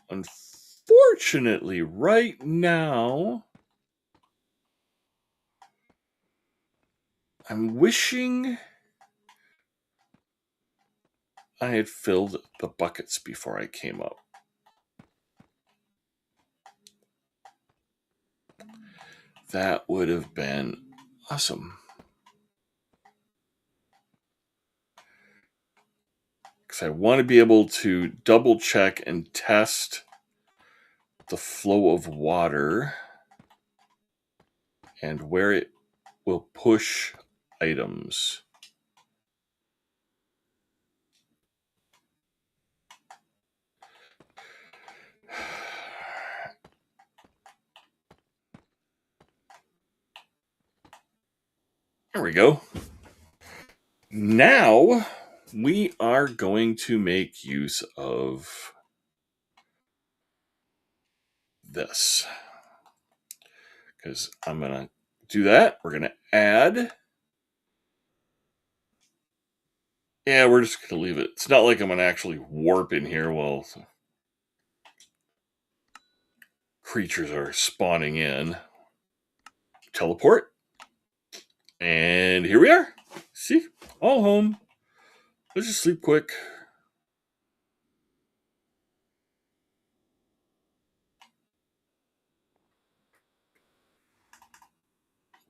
Unfortunately, right now, I'm wishing I had filled the buckets before I came up. That would have been awesome. Because I want to be able to double check and test the flow of water and where it will push items. There we go. Now we are going to make use of this. Because I'm going to do that. We're going to add. Yeah, we're just going to leave it. It's not like I'm going to actually warp in here while creatures are spawning in. Teleport. And here we are. See? All home. Let's just sleep quick.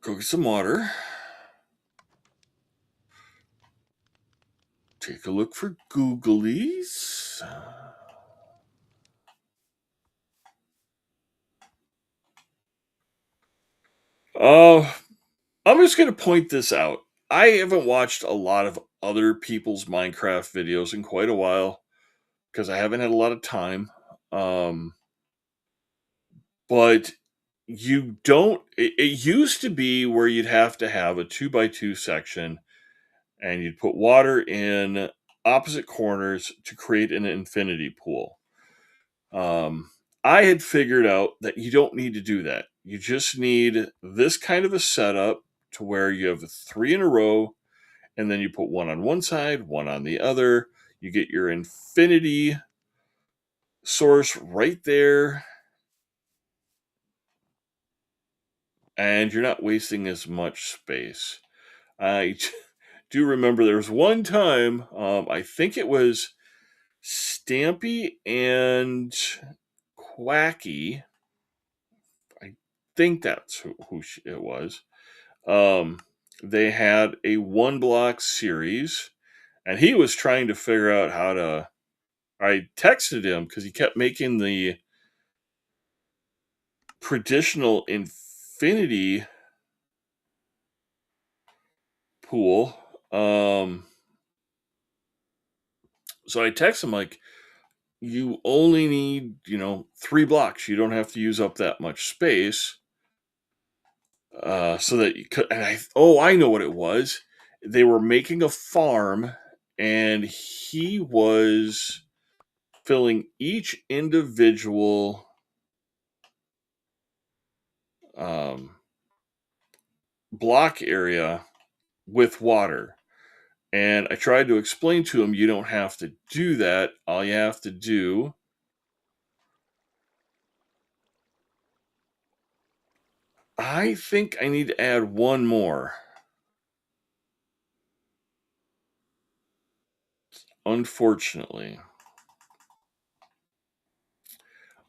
Go get some water. Take a look for googlies. I'm just going to point this out. I haven't watched a lot of other people's Minecraft videos in quite a while because I haven't had a lot of time. But you don't. It used to be where you'd have to have a 2x2 section and you'd put water in opposite corners to create an infinity pool. I had figured out that you don't need to do that. You just need this kind of a setup to where you have 3 in a row, and then you put one on one side, one on the other. You get your infinity source right there, and you're not wasting as much space. I do remember there was one time, I think it was Stampy and Quacky. I think that's who it was. Um, they had a 1 block series, and he was trying to figure out how to. I texted him because he kept making the traditional infinity pool. So I text him like, you only need 3 blocks. You don't have to use up that much space. So that you could, and I know what it was. They were making a farm, and he was filling each individual um, block area with water. And I tried to explain to him, you don't have to do that. All you have to do. I think I need to add one more. Unfortunately.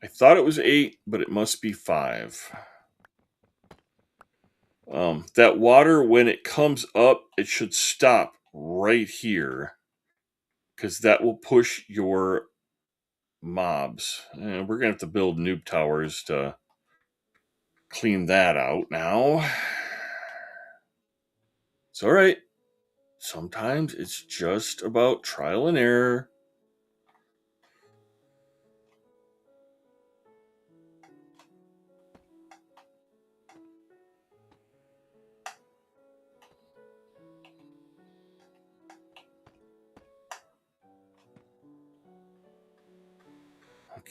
I thought it was 8, but it must be 5. That water, when it comes up, it should stop right here because that will push your mobs. And we're going to have to build noob towers to clean that out now. It's all right. Sometimes it's just about trial and error.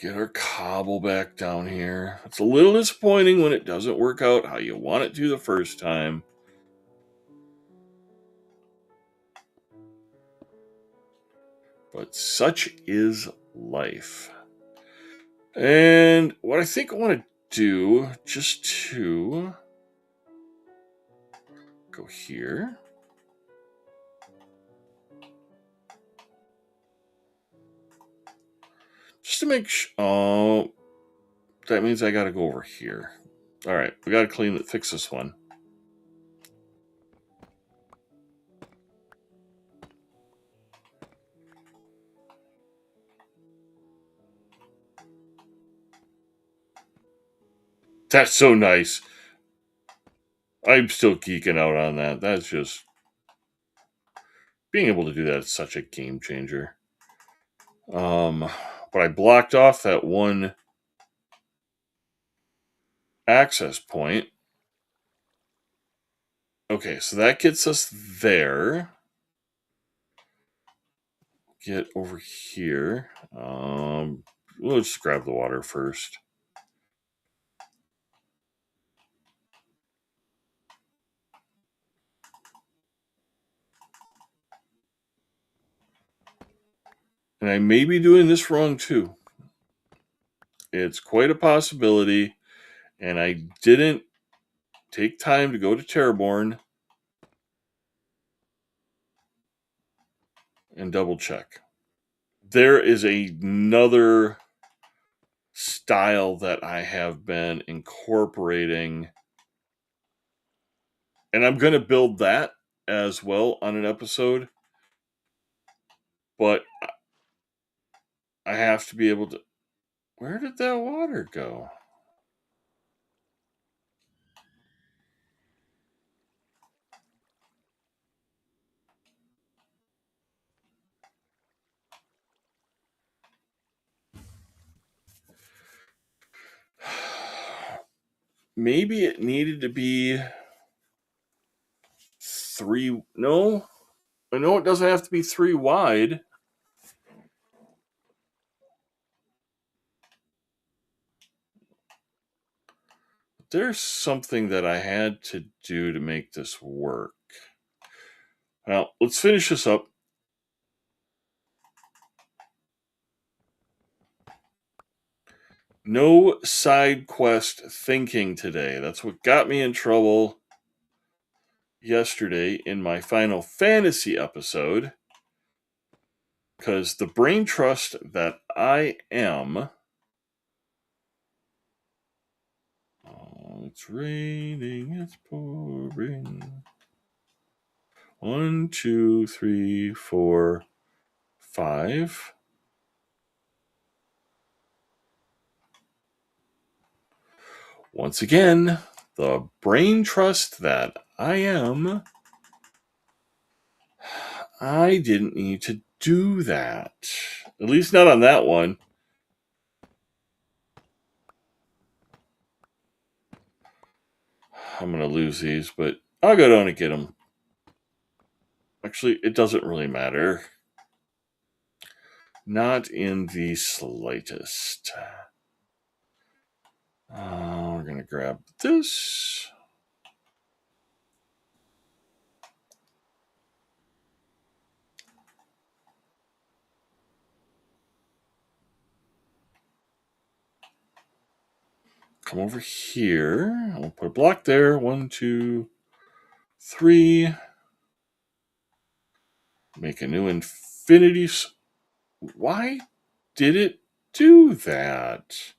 Get our cobble back down here. It's a little disappointing when it doesn't work out how you want it to the first time. But such is life. And what I think I want to do, just to go here. Just to make sure. Oh, that means I got to go over here. All right, we got to fix this one. That's so nice. I'm still geeking out on that. That's just being able to do that is such a game changer. But I blocked off that one access point. Okay, so that gets us there. Get over here. We'll just grab the water first. And I may be doing this wrong too. It's quite a possibility. And I didn't take time to go to Terraborn and double check. There is another style that I have been incorporating. And I'm going to build that as well on an episode. But I have to be able to... Where did that water go? Maybe it needed to be 3... No. I know it doesn't have to be 3 wide. There's something that I had to do to make this work. Now, let's finish this up. No side quest thinking today. That's what got me in trouble yesterday in my Final Fantasy episode. Because the brain trust that I am... Oh, it's raining, it's pouring. 1, 2, 3, 4, 5. Once again, the brain trust that I am... I didn't need to do that. At least not on that one. I'm going to lose these, but I'll go down and get them. Actually, it doesn't really matter. Not in the slightest. We're going to grab this. Come over here. I'll put a block there. 1, 2, 3. Make a new infinity. Why did it do that?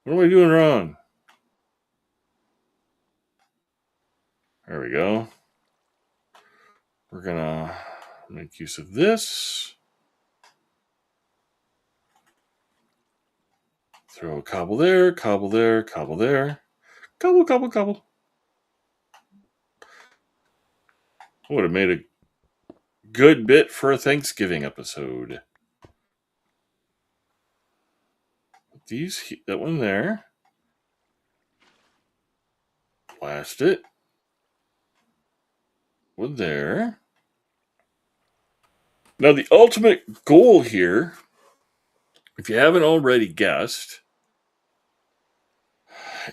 What am I doing wrong? There we go. We're going to make use of this. Throw a cobble there, cobble there, cobble there. Cobble, cobble, cobble. Would have made a good bit for a Thanksgiving episode. That one there. Blast it. One there. Now the ultimate goal here, if you haven't already guessed,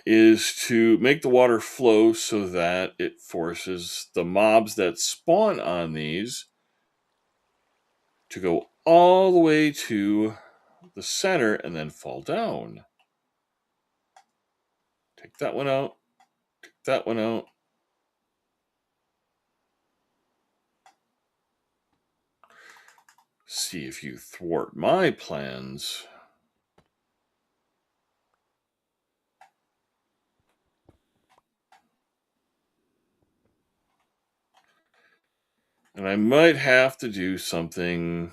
is to make the water flow so that it forces the mobs that spawn on these to go all the way to the center and then fall down. Take that one out. Take that one out. See if you thwart my plans. And I might have to do something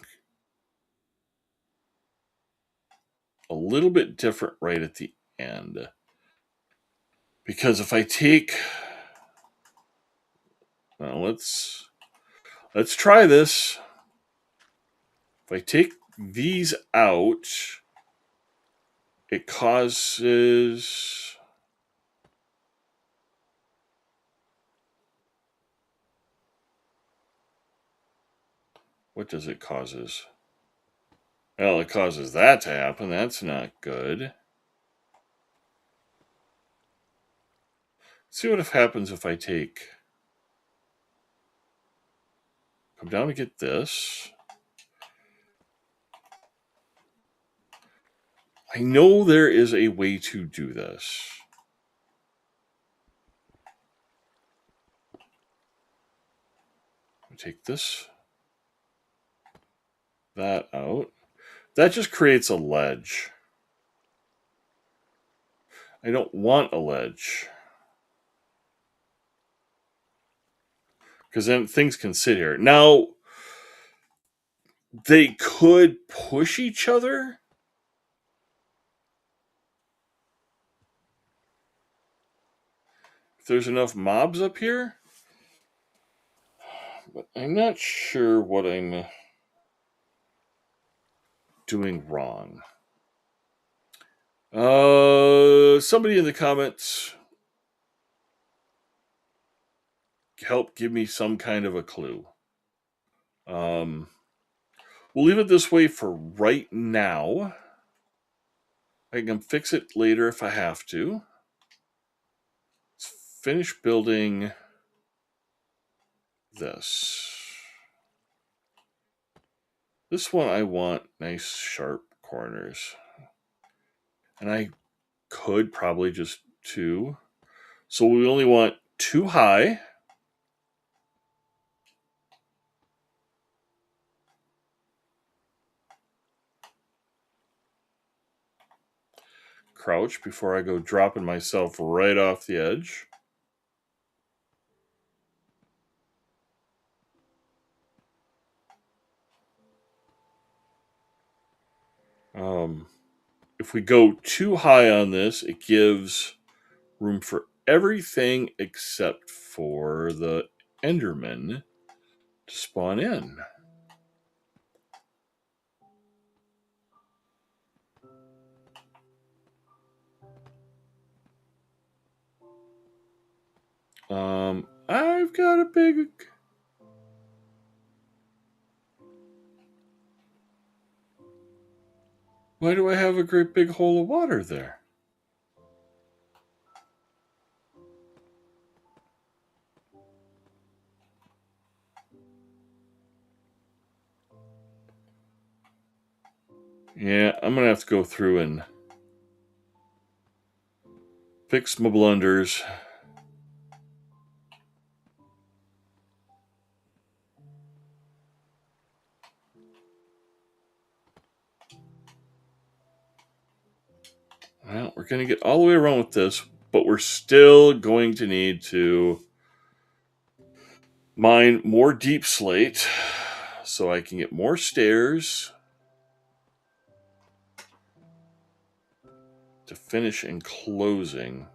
a little bit different right at the end. Because if I take... Well, let's try this. If I take these out, it causes... What does it causes? Well, it causes that to happen. That's not good. Let's see what happens if I take... Come down to get this. I know there is a way to do this. Take this, that out. That just creates a ledge. I don't want a ledge. Because then things can sit here. Now, they could push each other. If there's enough mobs up here. But I'm not sure what I'm doing wrong. Somebody in the comments help give me some kind of a clue. We'll leave it this way for right now. I can fix it later if I have to. Let's finish building this. This one I want nice sharp corners. And I could probably just 2. So we only want 2 high. Crouch before I go dropping myself right off the edge. If we go too high on this, it gives room for everything except for the Enderman to spawn in. I've got a big... Why do I have a great big hole of water there? Yeah, I'm going to have to go through and fix my blunders. Well, we're going to get all the way around with this, but we're still going to need to mine more deep slate so I can get more stairs to finish enclosing.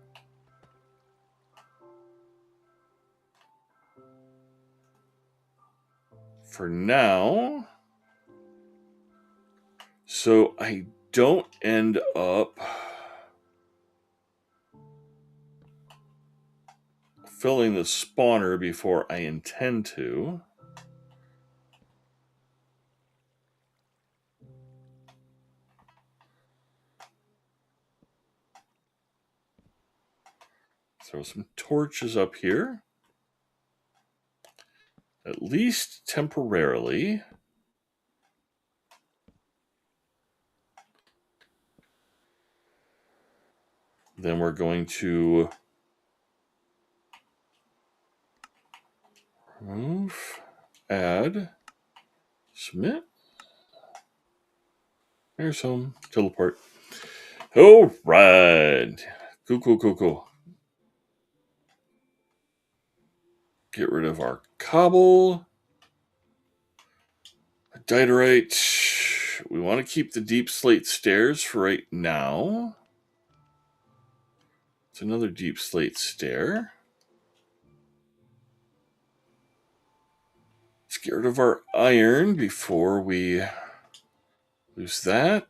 For now, so I don't end up filling the spawner before I intend to. Throw some torches up here. At least temporarily. Then we're going to remove, add, submit. There's some teleport. All right. Cool. Get rid of our cobble. Diderite. We want to keep the deep slate stairs for right now. It's another deep slate stair. Let's get rid of our iron before we lose that.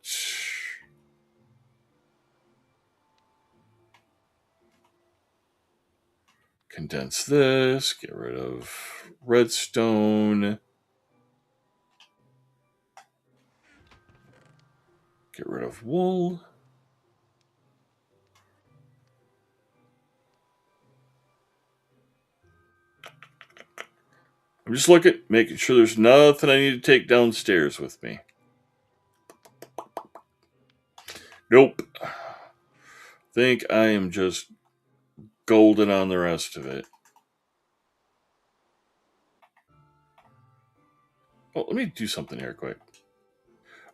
Condense this. Get rid of redstone. Get rid of wool. I'm just looking, making sure there's nothing I need to take downstairs with me. Nope. Think I am just golden on the rest of it. Oh, let me do something here quick.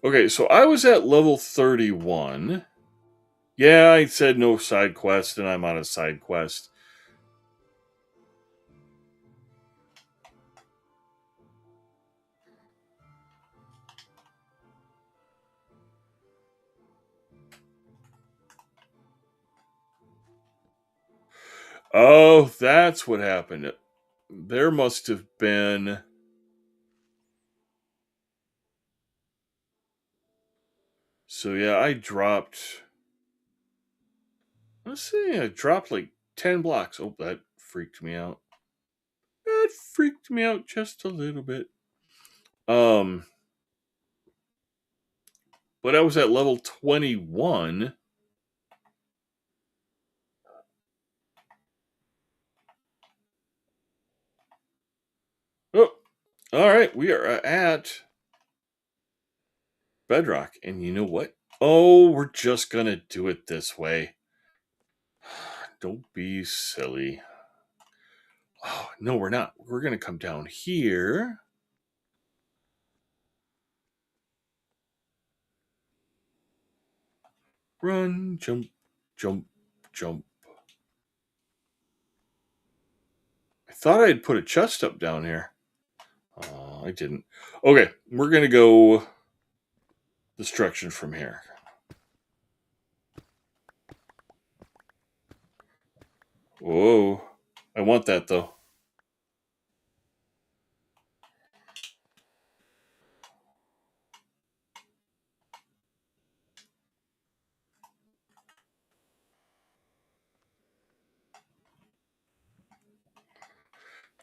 Okay, so I was at level 31. Yeah, I said no side quest, and I'm on a side quest. Oh, that's what happened. There must have been... So yeah, I dropped... Let's see, I dropped like 10 blocks. Oh, that freaked me out. That freaked me out just a little bit. But I was at level 21. Oh, all right. We are at bedrock. And you know what? Oh, we're just going to do it this way. Don't be silly. Oh, no, we're not. We're going to come down here. Run, jump, jump, jump. I thought I had put a chest up down here. I didn't. Okay, we're going to go this direction from here. Whoa. I want that, though.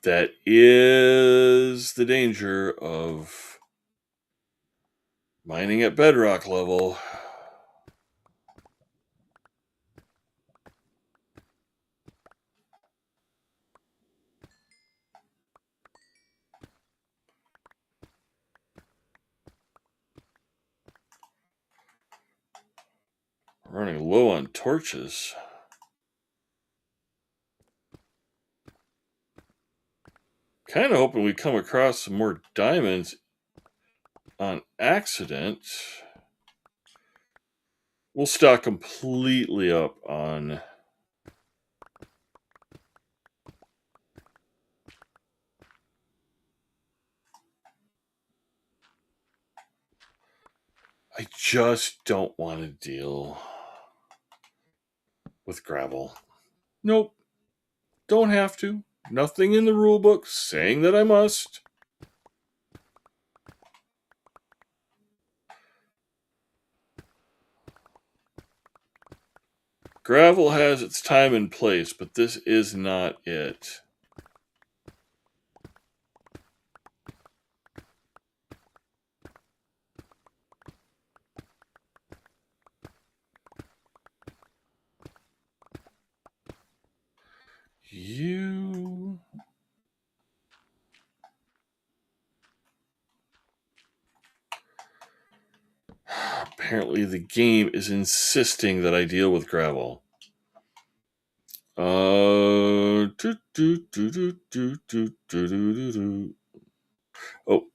That is the danger of mining at bedrock level. Running low on torches. Kind of hoping we come across some more diamonds on accident. We'll stock completely up on... I just don't want to deal with gravel. Nope. Don't have to. Nothing in the rulebook saying that I must. Gravel has its time and place, but this is not it. you. Apparently the game is insisting that I deal with gravel. Oh,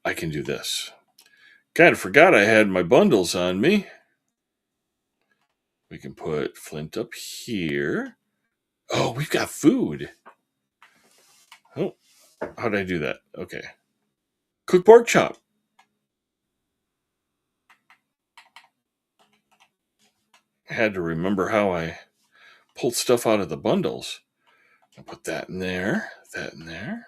I can do this. Kind of forgot I had my bundles on me. We can put flint up here. Oh, we've got food. Oh, how did I do that? Okay. Cook pork chop. I had to remember how I pulled stuff out of the bundles. I'll put that in there, that in there.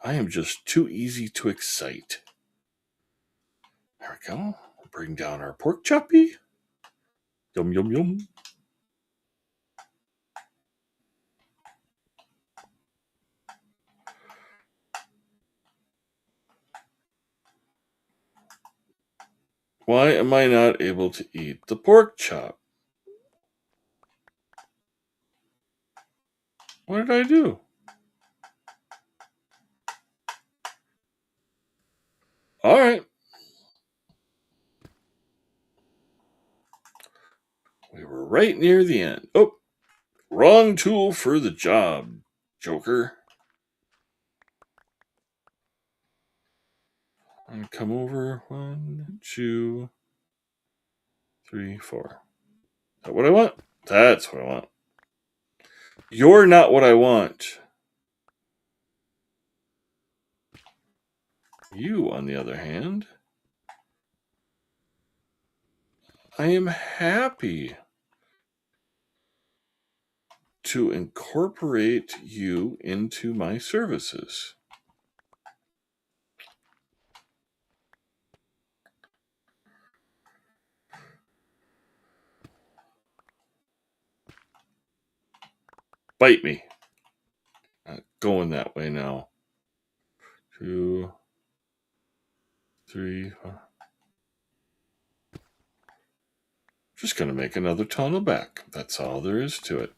I am just too easy to excite. There we go. Bring down our pork choppy. Yum, yum, yum. Why am I not able to eat the pork chop? What did I do? All right. We were right near the end. Oh, wrong tool for the job, Joker. And come over. 1, 2, 3, 4. Is that what I want? That's what I want. You're not what I want. You, on the other hand, I am happy to incorporate you into my services. Bite me. Not going that way now. 2, 3, 4. Just going to make another tunnel back. That's all there is to it.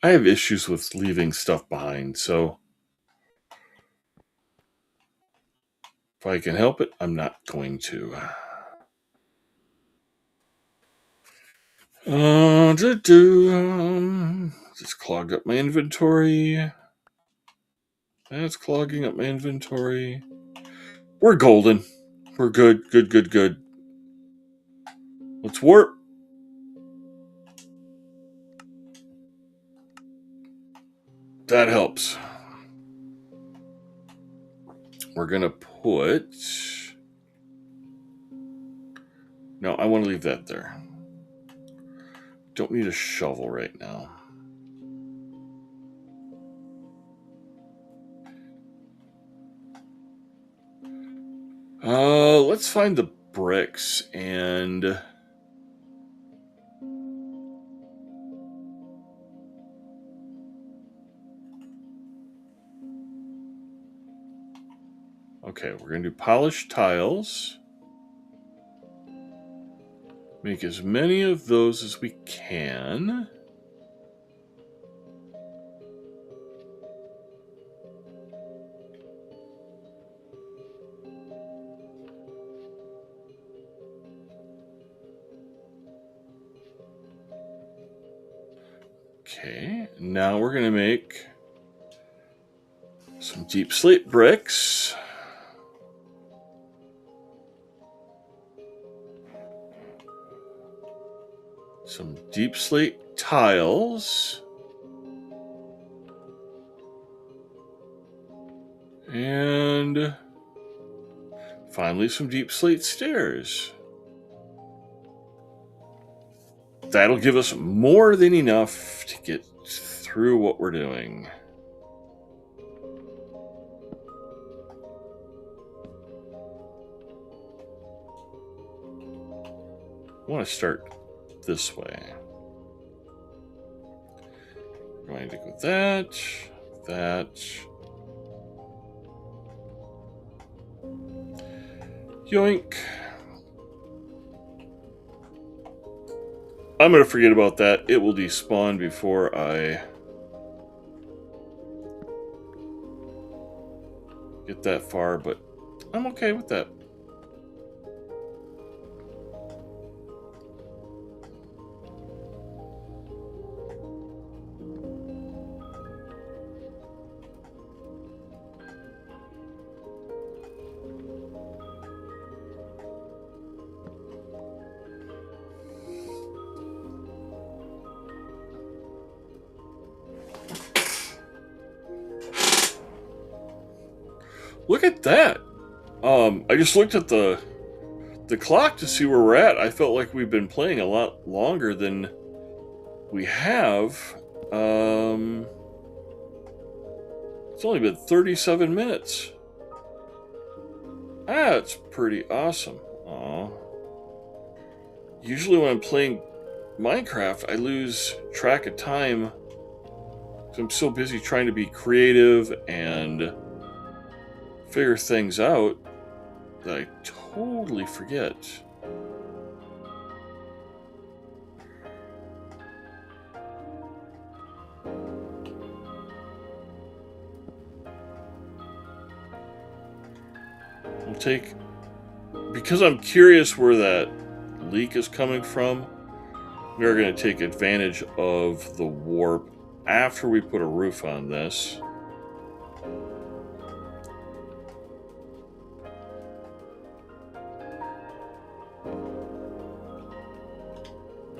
I have issues with leaving stuff behind, so if I can help it, I'm not going to. Just clogged up my inventory. That's clogging up my inventory. We're golden. We're good, good, good, good. Let's warp. That helps. We're going to put... No, I want to leave that there. Don't need a shovel right now. Let's find the bricks and... Okay, we're going to do polished tiles. Make as many of those as we can. Okay, now we're going to make some deep slate bricks. Some deep slate tiles. And finally some deep slate stairs. That'll give us more than enough to get through what we're doing. I want to start this way. I'm going to go that, that. Yoink. I'm going to forget about that. It will despawn before I get that far, but I'm okay with that. Look at that. I just looked at the clock to see where we're at. I felt like we've been playing a lot longer than we have. It's only been 37 minutes. That's pretty awesome. Aw. Usually when I'm playing Minecraft, I lose track of time because I'm so busy trying to be creative and figure things out that I totally forget. We'll take, because I'm curious where that leak is coming from, we are going to take advantage of the warp after we put a roof on this.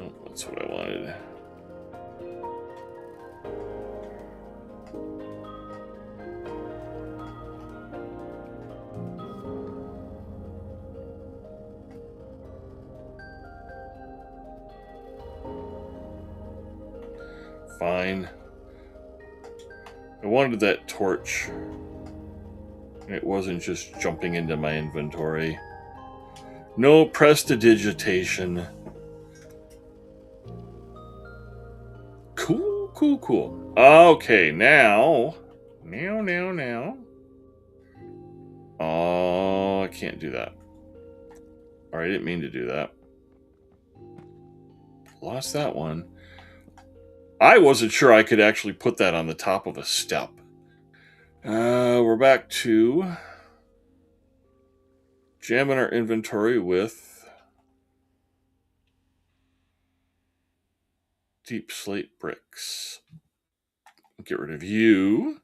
Oh, that's what I wanted. Fine. I wanted that torch. It wasn't just jumping into my inventory. No prestidigitation. Cool, cool, cool. Okay, now. Oh, I can't do that. All right, I didn't mean to do that. Lost that one. I wasn't sure I could actually put that on the top of a step. We're back to jamming our inventory with deep slate bricks. Get rid of you.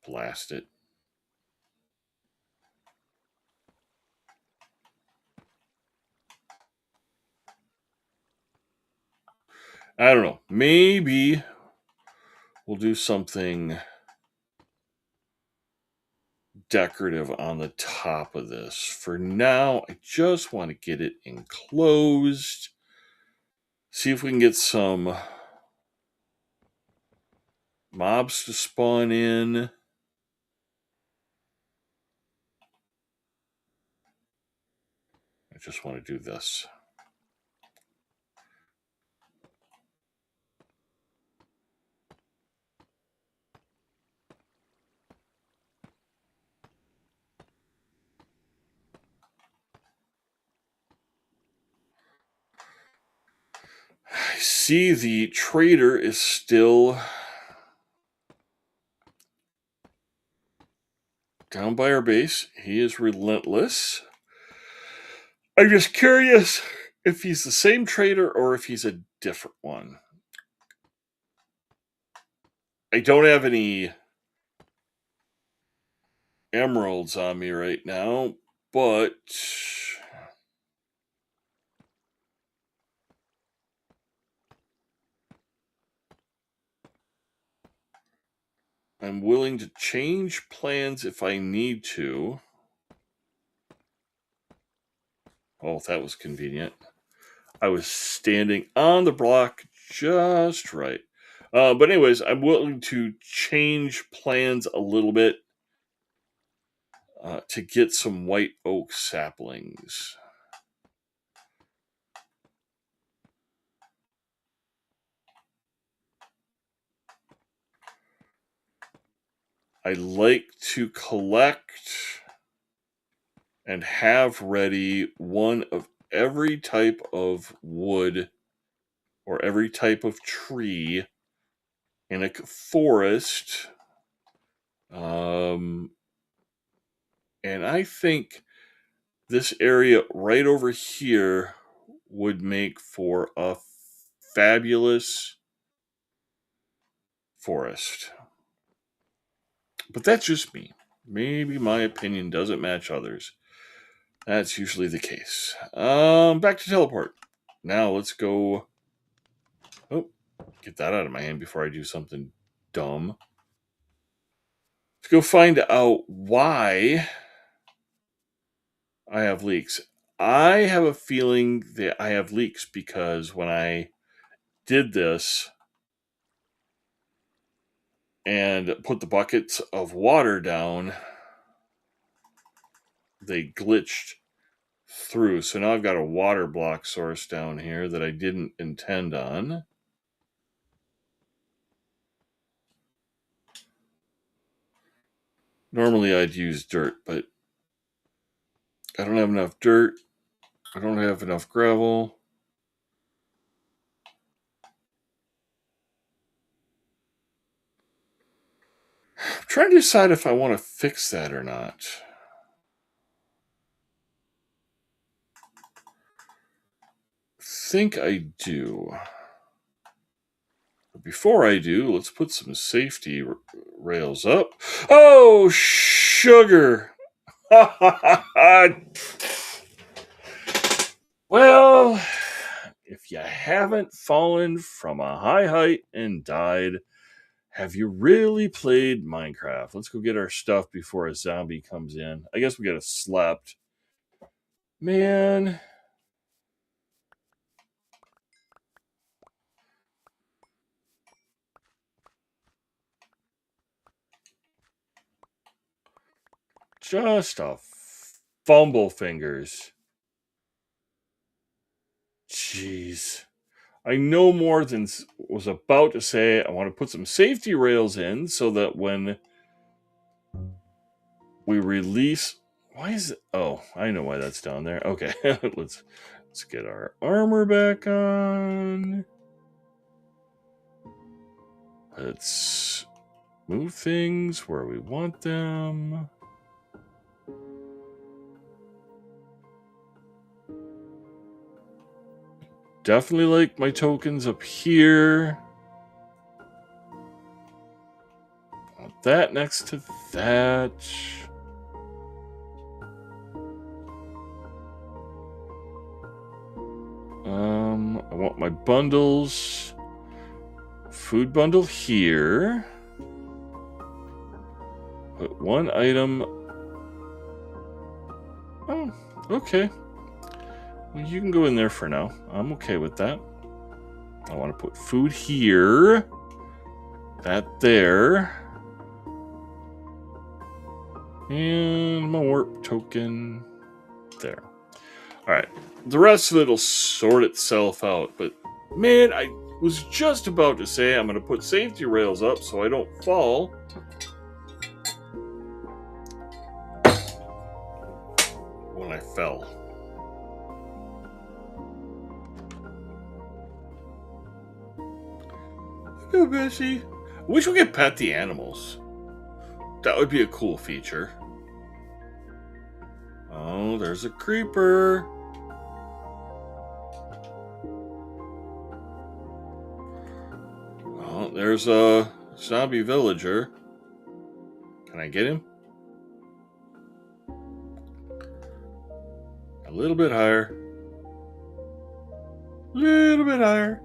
Blast it. I don't know. Maybe we'll do something decorative on the top of this. For now, I just want to get it enclosed. See if we can get some mobs to spawn in. I just want to do this. I see the trader is still down by our base. He is relentless. I'm just curious if he's the same trader or if he's a different one. I don't have any emeralds on me right now, but I'm willing to change plans if I need to. Oh, that was convenient. I was standing on the block just right. But anyways, I'm willing to change plans a little bit to get some white oak saplings. I like to collect and have ready one of every type of wood or every type of tree in a forest. And I think this area right over here would make for a fabulous forest. But that's just me. Maybe my opinion doesn't match others. That's usually the case. Back to teleport. Now let's go. Oh, get that out of my hand before I do something dumb. Let's go find out why I have leaks. I have a feeling that I have leaks because when I did this and put the buckets of water down, they glitched through. So now I've got a water block source down here that I didn't intend on. Normally I'd use dirt, but I don't have enough dirt. I don't have enough gravel. I'm trying to decide if I want to fix that or not. Think I do. But before I do, let's put some safety rails up. Oh, sugar! Well, if you haven't fallen from a high height and died, have you really played Minecraft? Let's go get our stuff before a zombie comes in. I guess we gotta slept. Man. Just a fumble fingers. Jeez. I know more than was about to say. I want to put some safety rails in so that when we release... Why is it... Oh, I know why that's down there. Okay, let's get our armor back on. Let's move things where we want them. Definitely like my tokens up here. Want that next to that. I want my bundles. Food bundle here. Put one item. Oh, okay. Well, you can go in there for now. I'm okay with that. I want to put food here. That there. And my warp token there. Alright. The rest of it will sort itself out. But, man, I was just about to say I'm going to put safety rails up so I don't fall. When I fell. Go, Bessie. I wish we could pet the animals. That would be a cool feature. Oh, there's a creeper. Oh, there's a zombie villager. Can I get him? A little bit higher. Little bit higher.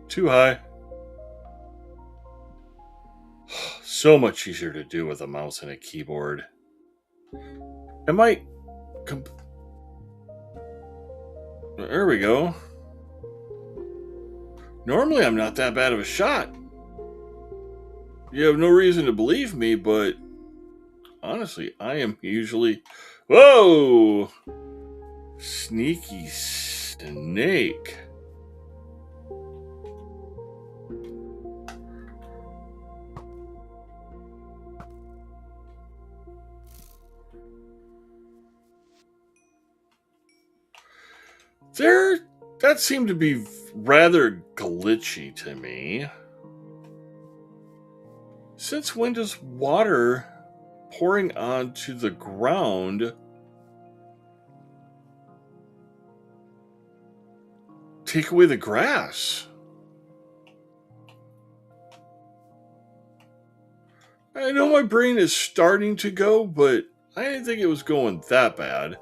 Too high. So much easier to do with a mouse and a keyboard. Am I... There we go. Normally I'm not that bad of a shot. You have no reason to believe me, but... Honestly, I am usually... Whoa! Sneaky snake. That seemed to be rather glitchy to me. Since when does water pouring onto the ground take away the grass? I know my brain is starting to go, but I didn't think it was going that bad.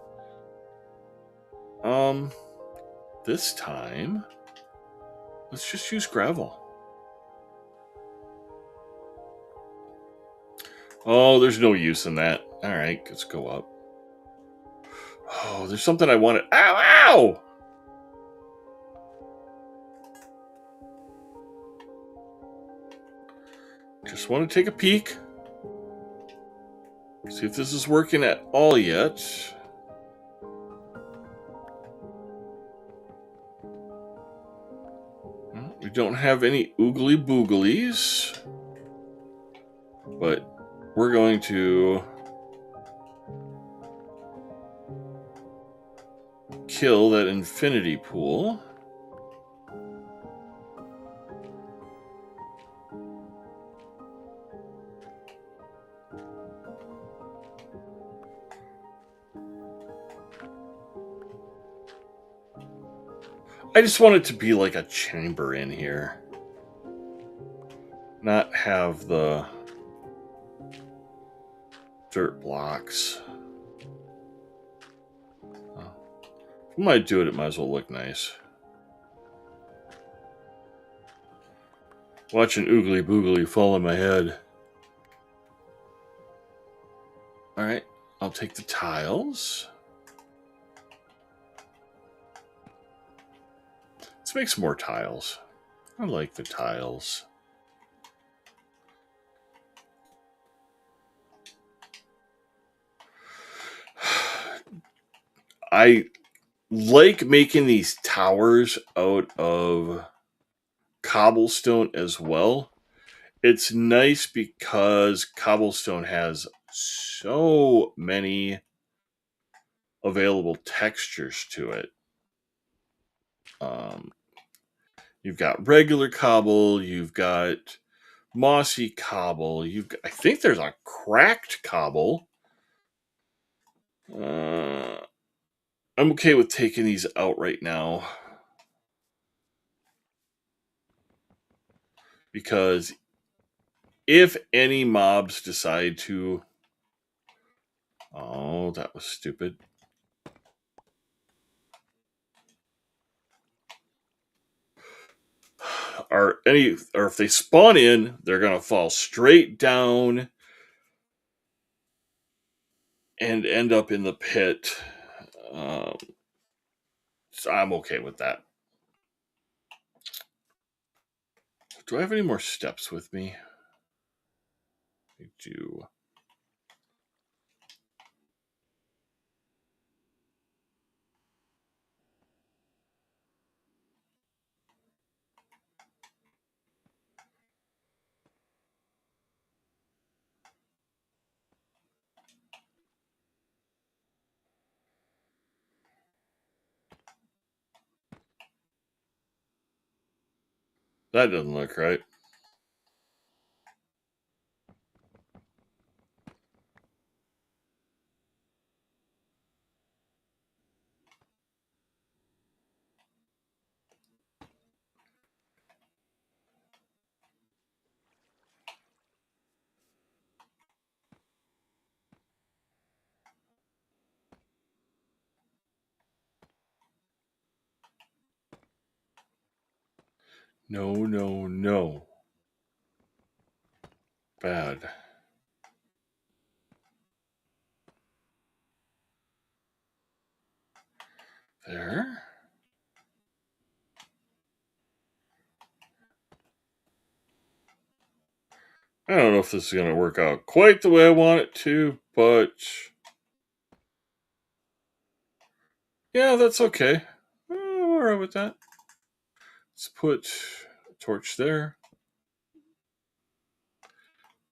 This time, let's just use gravel. Oh, there's no use in that. Alright, let's go up. Oh, there's something I wanted. Ow, ow! Just want to take a peek. See if this is working at all yet. Well, we don't have any oogly booglies. But we're going to kill that infinity pool. I just want it to be like a chamber in here. Not have the dirt blocks. Oh. If I might do it, it might as well look nice. Watch an oogly boogly fall on my head. Alright, I'll take the tiles. Let's make some more tiles. I like the tiles. I like making these towers out of cobblestone as well. It's nice because cobblestone has so many available textures to it. You've got regular cobble, you've got mossy cobble, I think there's a cracked cobble. I'm okay with taking these out right now because if any mobs decide to... Oh, that was stupid. Or if they spawn in, they're gonna fall straight down and end up in the pit. So I'm okay with that. Do I have any more steps with me? I do. That doesn't look right. No, no, no. Bad. There. I don't know if this is going to work out quite the way I want it to, but yeah, that's okay. I'm alright with that. Let's put a torch there.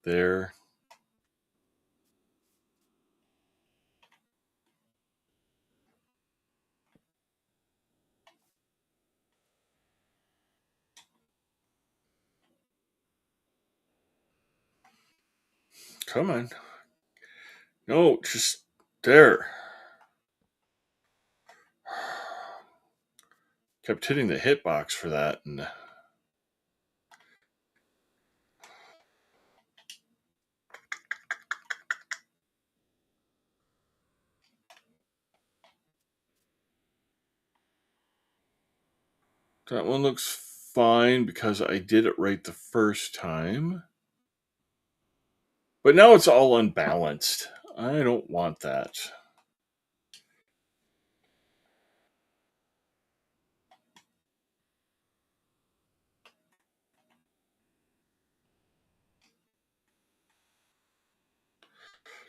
There. Come on. No, just there. Kept hitting the hitbox for that, and that one looks fine because I did it right the first time. But now it's all unbalanced. I don't want that.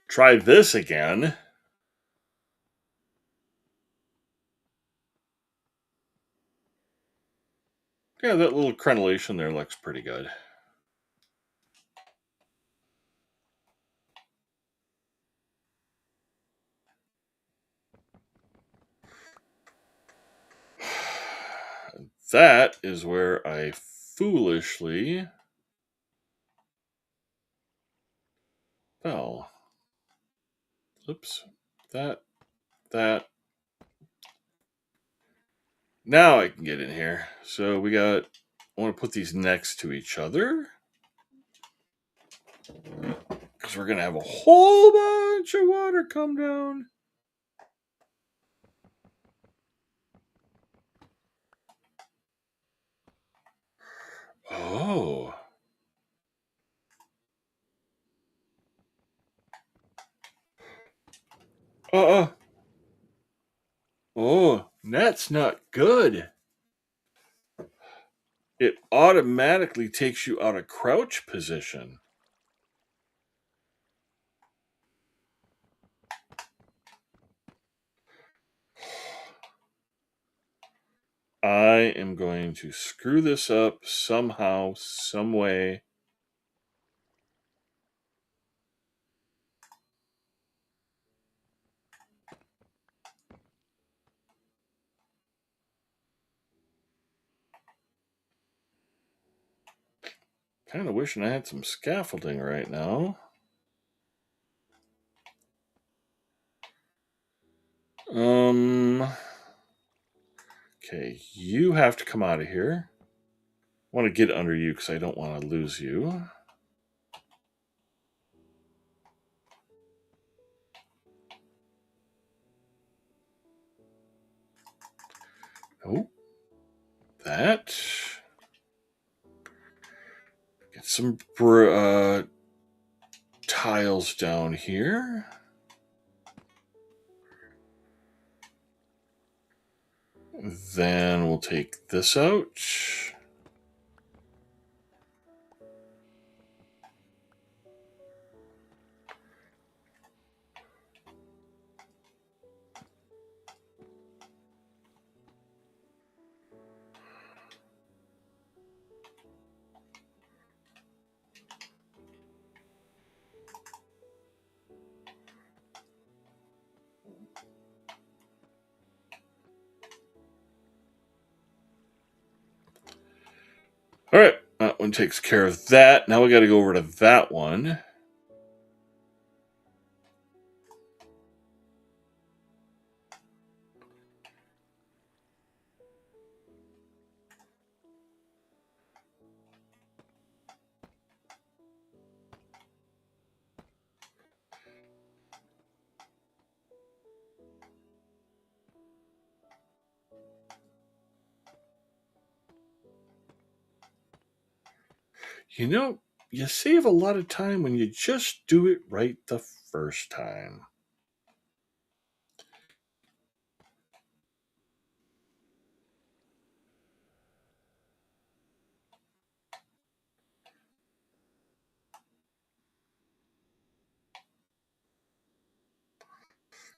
Try this again. Yeah, that little crenellation there looks pretty good. That is where I foolishly fell. Oops. That. Now I can get in here. So we got, I want to put these next to each other, because we're going to have a whole bunch of water come down. Oh. Oh, that's not good. It automatically takes you out of crouch position. I am going to screw this up somehow, some way. Kind of wishing I had some scaffolding right now. Okay, you have to come out of here. I want to get under you because I don't want to lose you. Nope. That. Get some tiles down here. Then we'll take this out. All right, that one takes care of that. Now we got to go over to that one. You know, you save a lot of time when you just do it right the first time.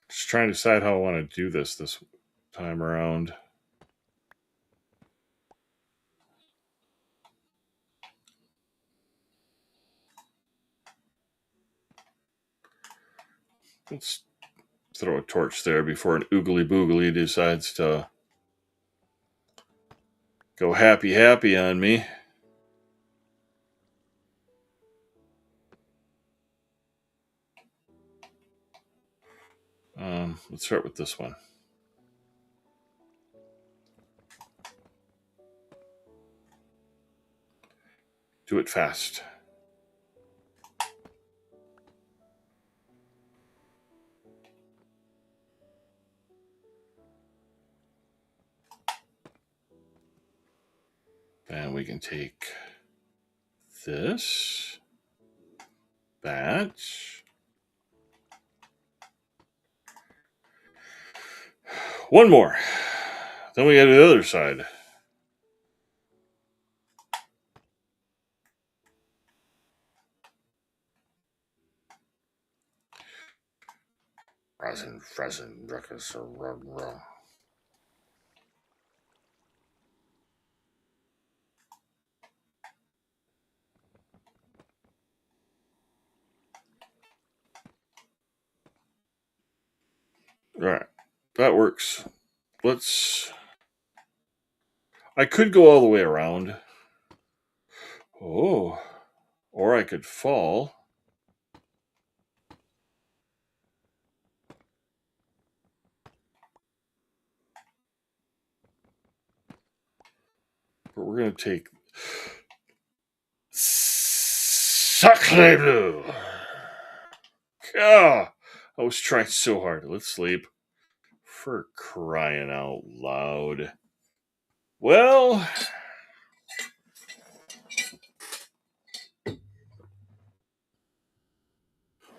Just trying to decide how I want to do this time around. Let's throw a torch there before an oogly boogly decides to go happy on me. Let's start with this one. Do it fast. And we can take this batch. One more. Then we got to the other side. Resin, ruckus, All right, that works. I could go all the way around. Oh, or I could fall. But we're going to take Sacre Bleu. Ah, I was trying so hard. Let's sleep. For crying out loud. Well,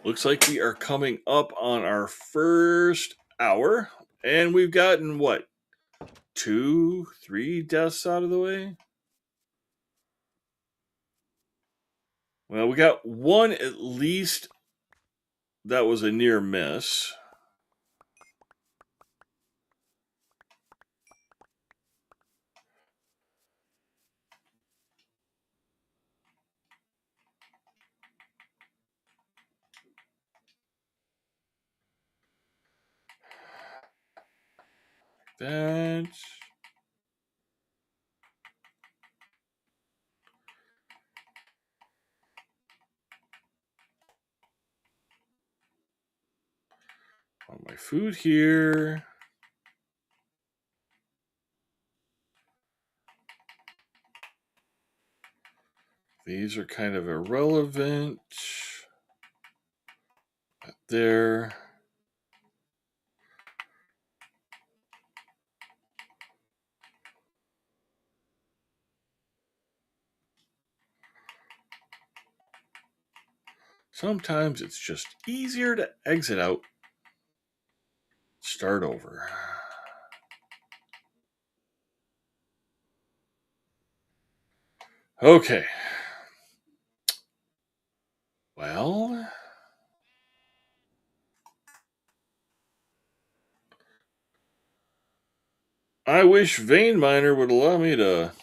looks like we are coming up on our first hour. And we've gotten, what, 2, 3 deaths out of the way? Well, we got one at least that was a near miss. That. On my food here. These are kind of irrelevant. There. Sometimes it's just easier to exit out. Start over. Okay. Well, I wish Vein Miner would allow me to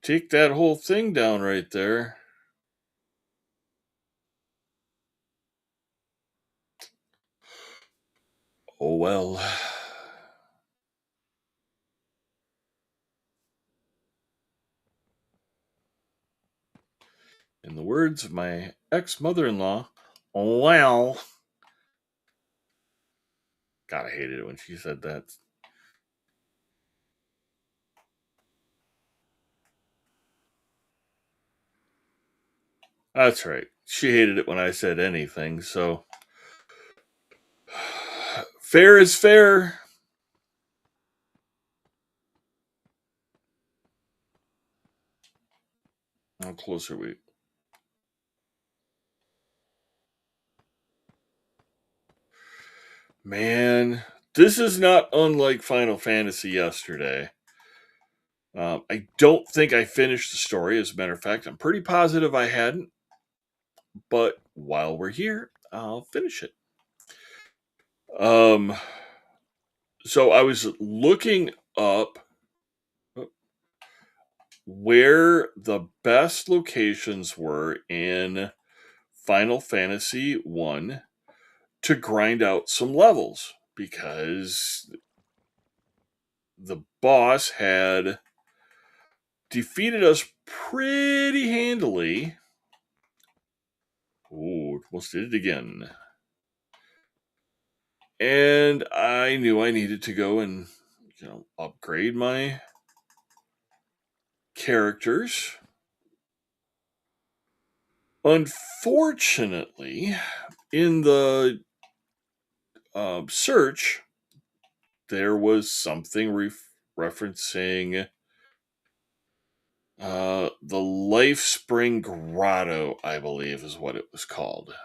take that whole thing down right there. Oh well. In the words of my ex-mother-in-law, oh well. God, I hated it when she said that. That's right. She hated it when I said anything, so fair is fair. How close are we? Man, this is not unlike Final Fantasy yesterday. I don't think I finished the story. As a matter of fact, I'm pretty positive I hadn't. But while we're here, I'll finish it. Um, so I was looking up where the best locations were in Final Fantasy 1 to grind out some levels because the boss had defeated us pretty handily. Ooh, almost did it again. And I knew I needed to go and, upgrade my characters. Unfortunately, in the search, there was something referencing the Life Spring Grotto, I believe is what it was called.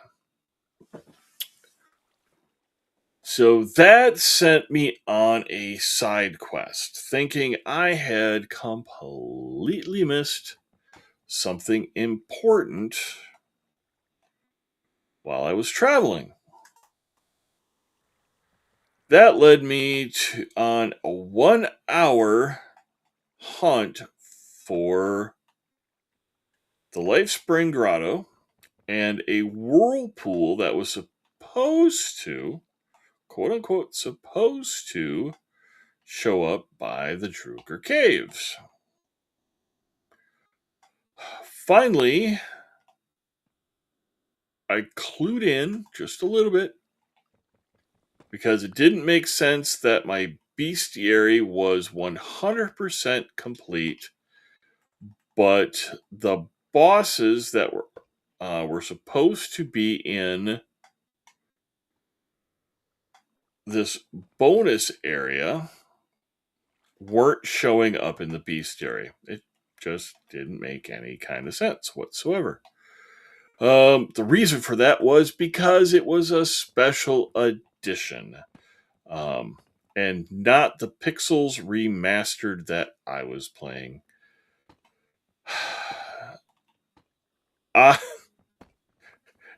So that sent me on a side quest, thinking I had completely missed something important while I was traveling. That led me on a 1 hour hunt for the Life Spring Grotto and a whirlpool that was supposed to, quote unquote, supposed to show up by the Druger Caves. Finally, I clued in just a little bit because it didn't make sense that my bestiary was 100% complete, but the bosses that were supposed to be in this bonus area weren't showing up in the bestiary. It just didn't make any kind of sense whatsoever. The reason for that was because it was a special edition, and not the Pixels remastered that I was playing.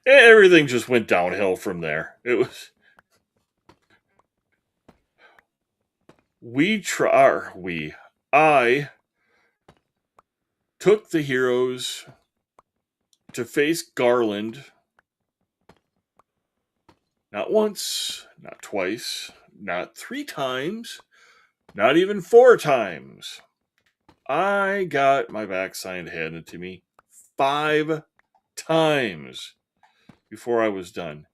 Everything just went downhill from there. It was I took the heroes to face Garland not once, not twice, not 3 times, not even 4 times. I got my backside handed to me 5 times before I was done.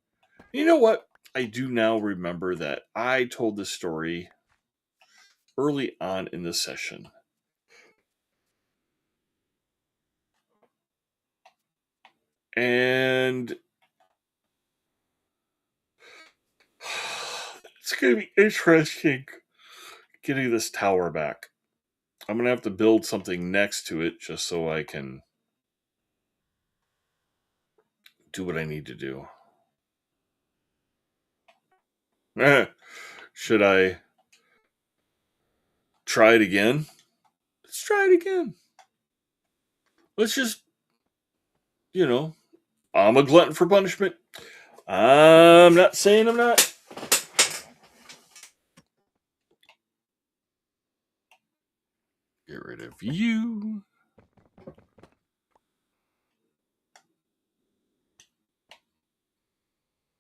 You know what? I do now remember that I told this story early on in the session. And it's going to be interesting getting this tower back. I'm going to have to build something next to it just so I can do what I need to do. Should I try it again? Let's try it again. Let's just, I'm a glutton for punishment. I'm not saying I'm not. Get rid of you.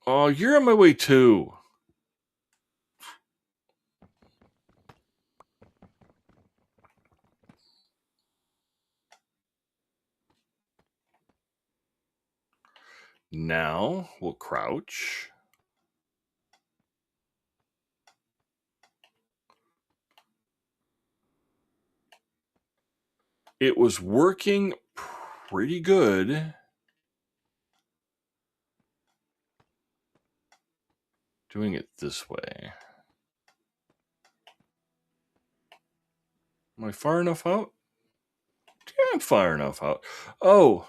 Oh, you're on my way too. Now we'll crouch. It was working pretty good. Doing it this way. Am I far enough out? Yeah, I'm far enough out. Oh.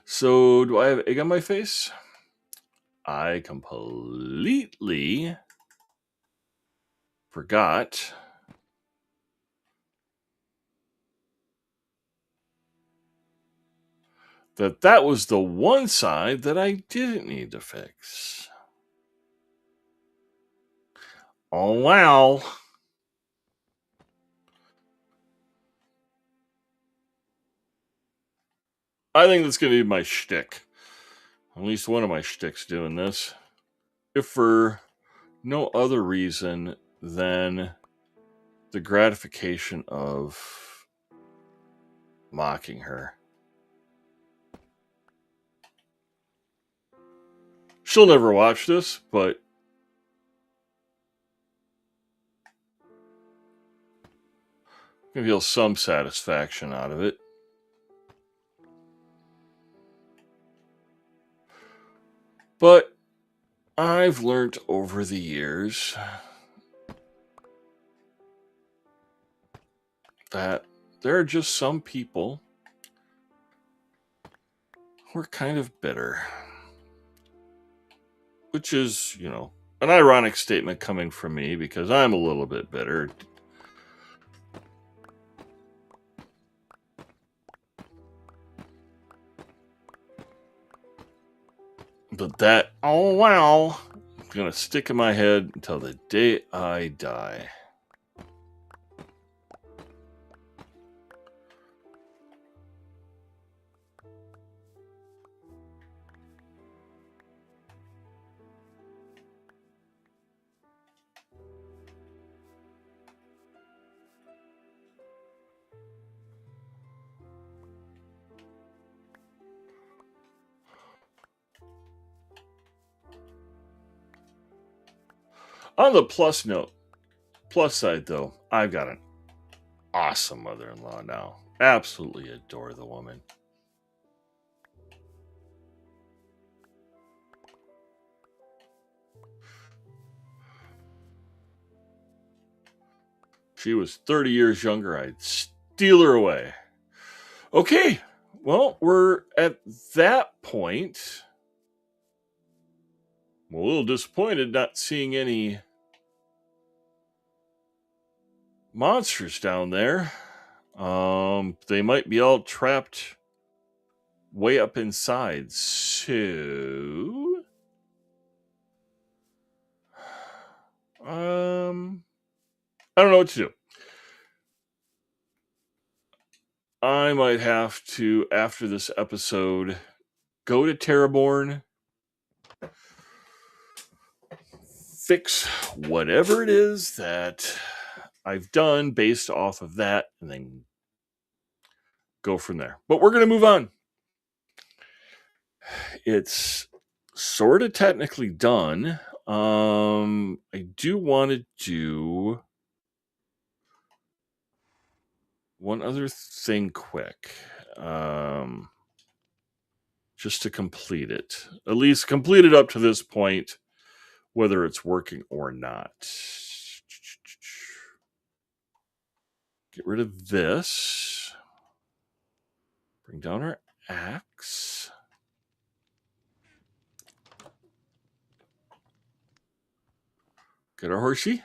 So, do I have egg on my face? I completely forgot that was the one side that I didn't need to fix. Oh, wow. I think that's going to be my shtick. At least one of my shticks doing this. If for no other reason than the gratification of mocking her. She'll never watch this, but I can feel some satisfaction out of it. But I've learned over the years that there are just some people who are kind of bitter. Which is, an ironic statement coming from me because I'm a little bit bitter. But that, oh wow, is going to stick in my head until the day I die. On the plus side though, I've got an awesome mother-in-law now. Absolutely adore the woman. If she was 30 years younger, I'd steal her away. Okay, well, we're at that point. I'm a little disappointed not seeing any monsters down there. They might be all trapped way up inside. So, I don't know what to do. I might have to, after this episode, go to Terraborn, fix whatever it is that I've done based off of that, and then go from there. But we're going to move on. It's sort of technically done. I do want to do one other thing quick. Just to complete it. At least complete it up to this point, whether it's working or not. Get rid of this. Bring down our axe. Get our horsey.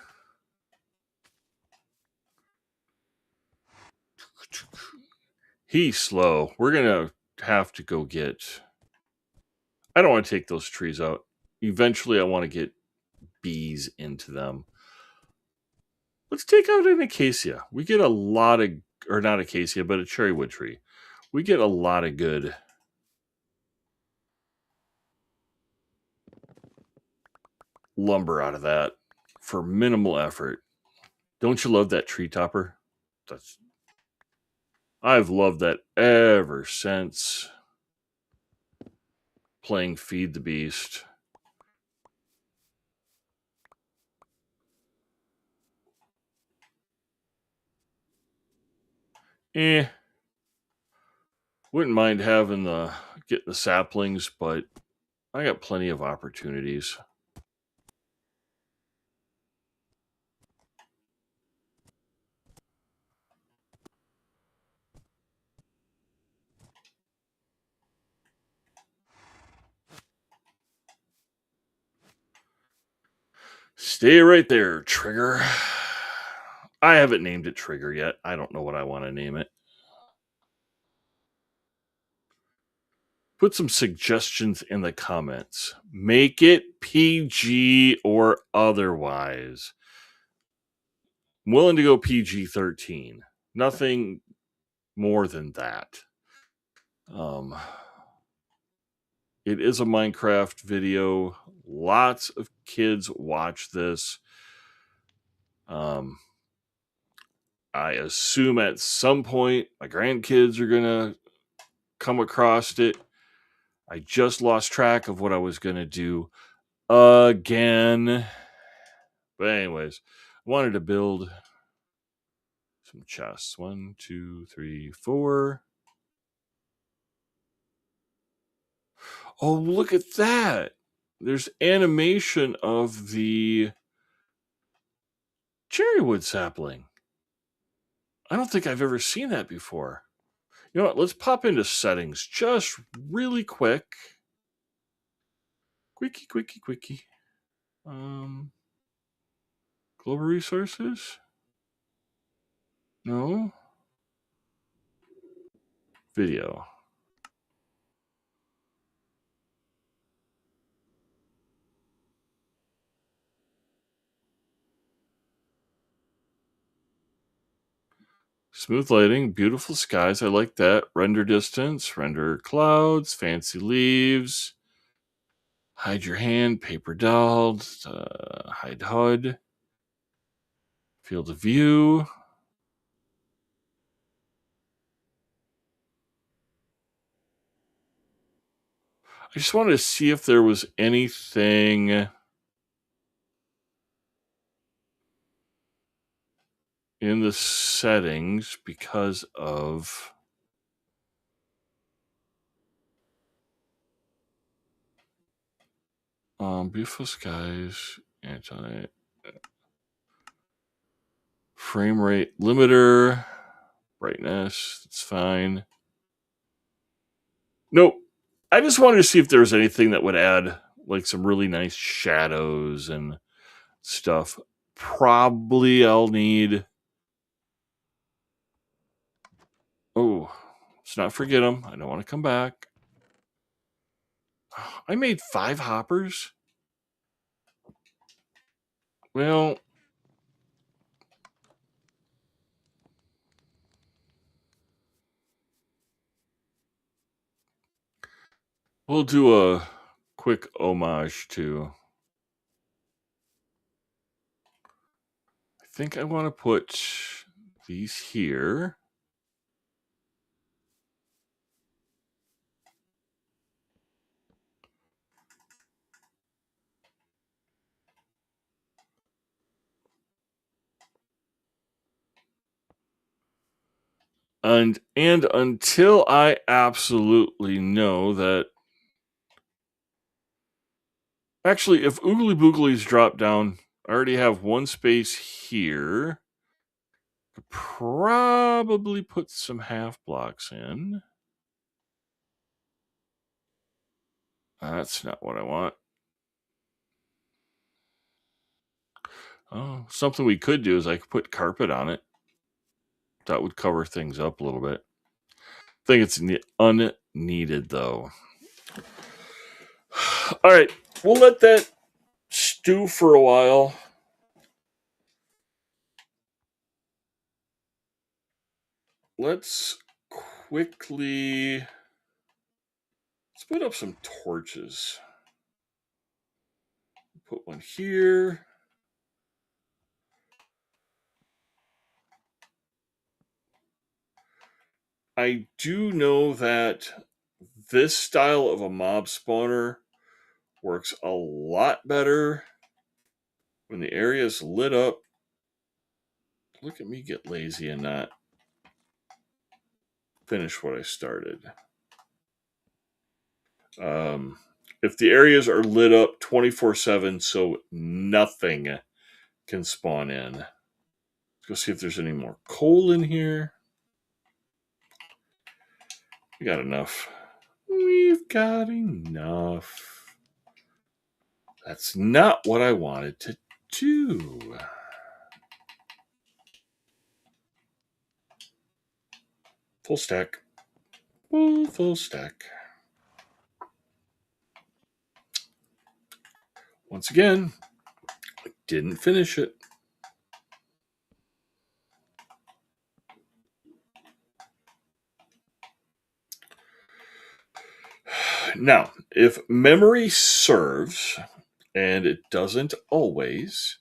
He's slow. We're going to have to go get... I don't want to take those trees out. Eventually, I want to get bees into them. Let's take out an acacia. We get a lot of... Or not acacia, but a cherry wood tree. We get a lot of good... lumber out of that for minimal effort. Don't you love that tree topper? I've loved that ever since playing Feed the Beast. Wouldn't mind having getting the saplings, but I got plenty of opportunities. Stay right there, Trigger. I haven't named it Trigger yet. I don't know what I want to name it. Put some suggestions in the comments. Make it PG or otherwise. I'm willing to go PG-13. Nothing more than that. It is a Minecraft video. Lots of kids watch this. I assume at some point my grandkids are going to come across it. I just lost track of what I was going to do again. But anyways, I wanted to build some chests. 1, 2, 3, 4. Oh, look at that. There's animation of the cherrywood sapling. I don't think I've ever seen that before. You know what? Let's pop into settings just really quick. Quickie. Global resources? No. Video. Smooth lighting, beautiful skies. I like that. Render distance, render clouds, fancy leaves. Hide your hand, paper doll, hide HUD. Field of view. I just wanted to see if there was anything in the settings because of beautiful skies, anti frame rate limiter, brightness, it's fine. Nope. I just wanted to see if there was anything that would add like some really nice shadows and stuff. Probably I'll need. Oh, let's not forget them. I don't want to come back. I made 5 hoppers. Well, we'll do a quick homage to. I think I want to put these here. And until I absolutely know that. Actually, if Oogly Booglies drop down, I already have one space here. Could probably put some half blocks in. That's not what I want. Oh, something we could do is I could put carpet on it. That would cover things up a little bit. I think it's unneeded, though. All right, we'll let that stew for a while. Let's quickly put up some torches. Put one here. I do know that this style of a mob spawner works a lot better when the area is lit up. Look at me get lazy and not finish what I started. If the areas are lit up 24/7, so nothing can spawn in. Let's go see if there's any more coal in here. We got enough. We've got enough. That's not what I wanted to do. Full stack. Full stack. Once again, I didn't finish it. Now, if memory serves, and it doesn't always,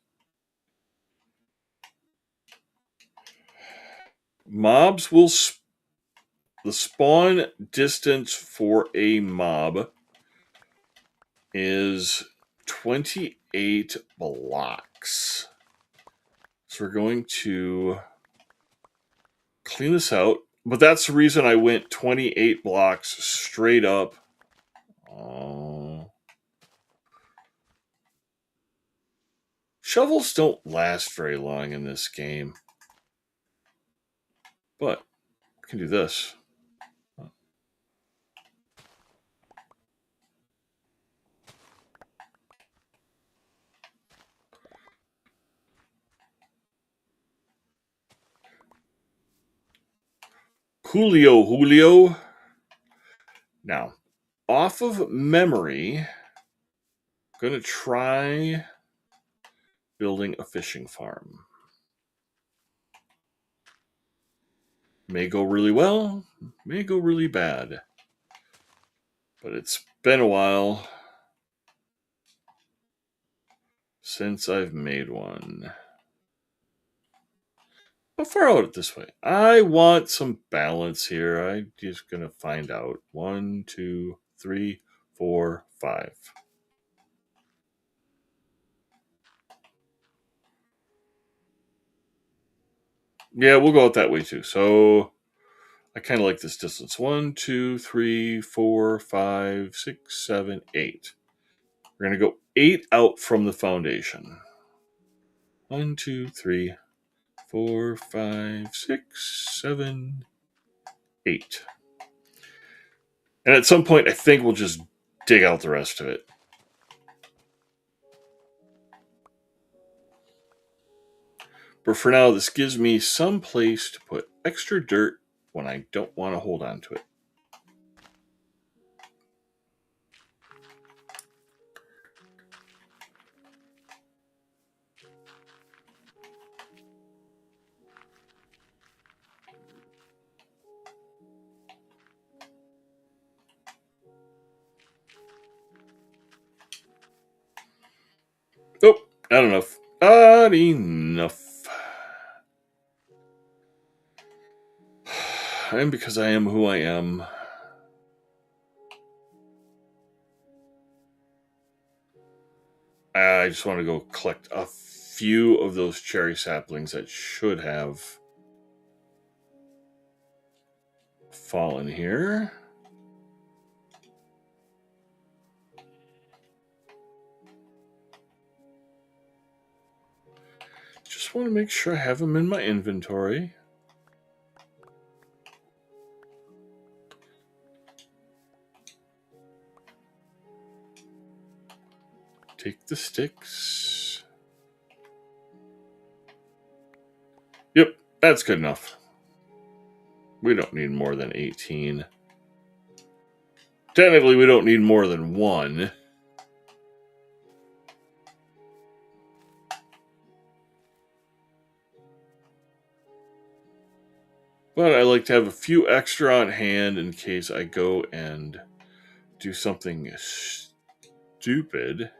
mobs will the spawn distance for a mob is 28 blocks. So we're going to clean this out. But that's the reason I went 28 blocks straight up. Oh. Shovels don't last very long in this game. But we can do this. Julio. Now, off of memory, I'm going to try building a fishing farm. May go really well, may go really bad. But it's been a while since I've made one. How far out it this way? I want some balance here. I'm just going to find out. 1, 2, 3, 4, 5. Yeah, we'll go out that way too. So I kind of like this distance. 1, 2, 3, 4, 5, 6, 7, 8. We're going to go 8 out from the foundation. 1, 2, 3, 4, 5, 6, 7, 8. And at some point, I think we'll just dig out the rest of it. But for now, this gives me some place to put extra dirt when I don't want to hold on to it. Oh, not enough. Not enough. And because I am who I am, I just want to go collect a few of those cherry saplings that should have fallen here. Just want to make sure I have them in my inventory. Take the sticks. Yep, that's good enough. We don't need more than 18. Technically, we don't need more than 1. But I like to have a few extra on hand in case I go and do something stupid.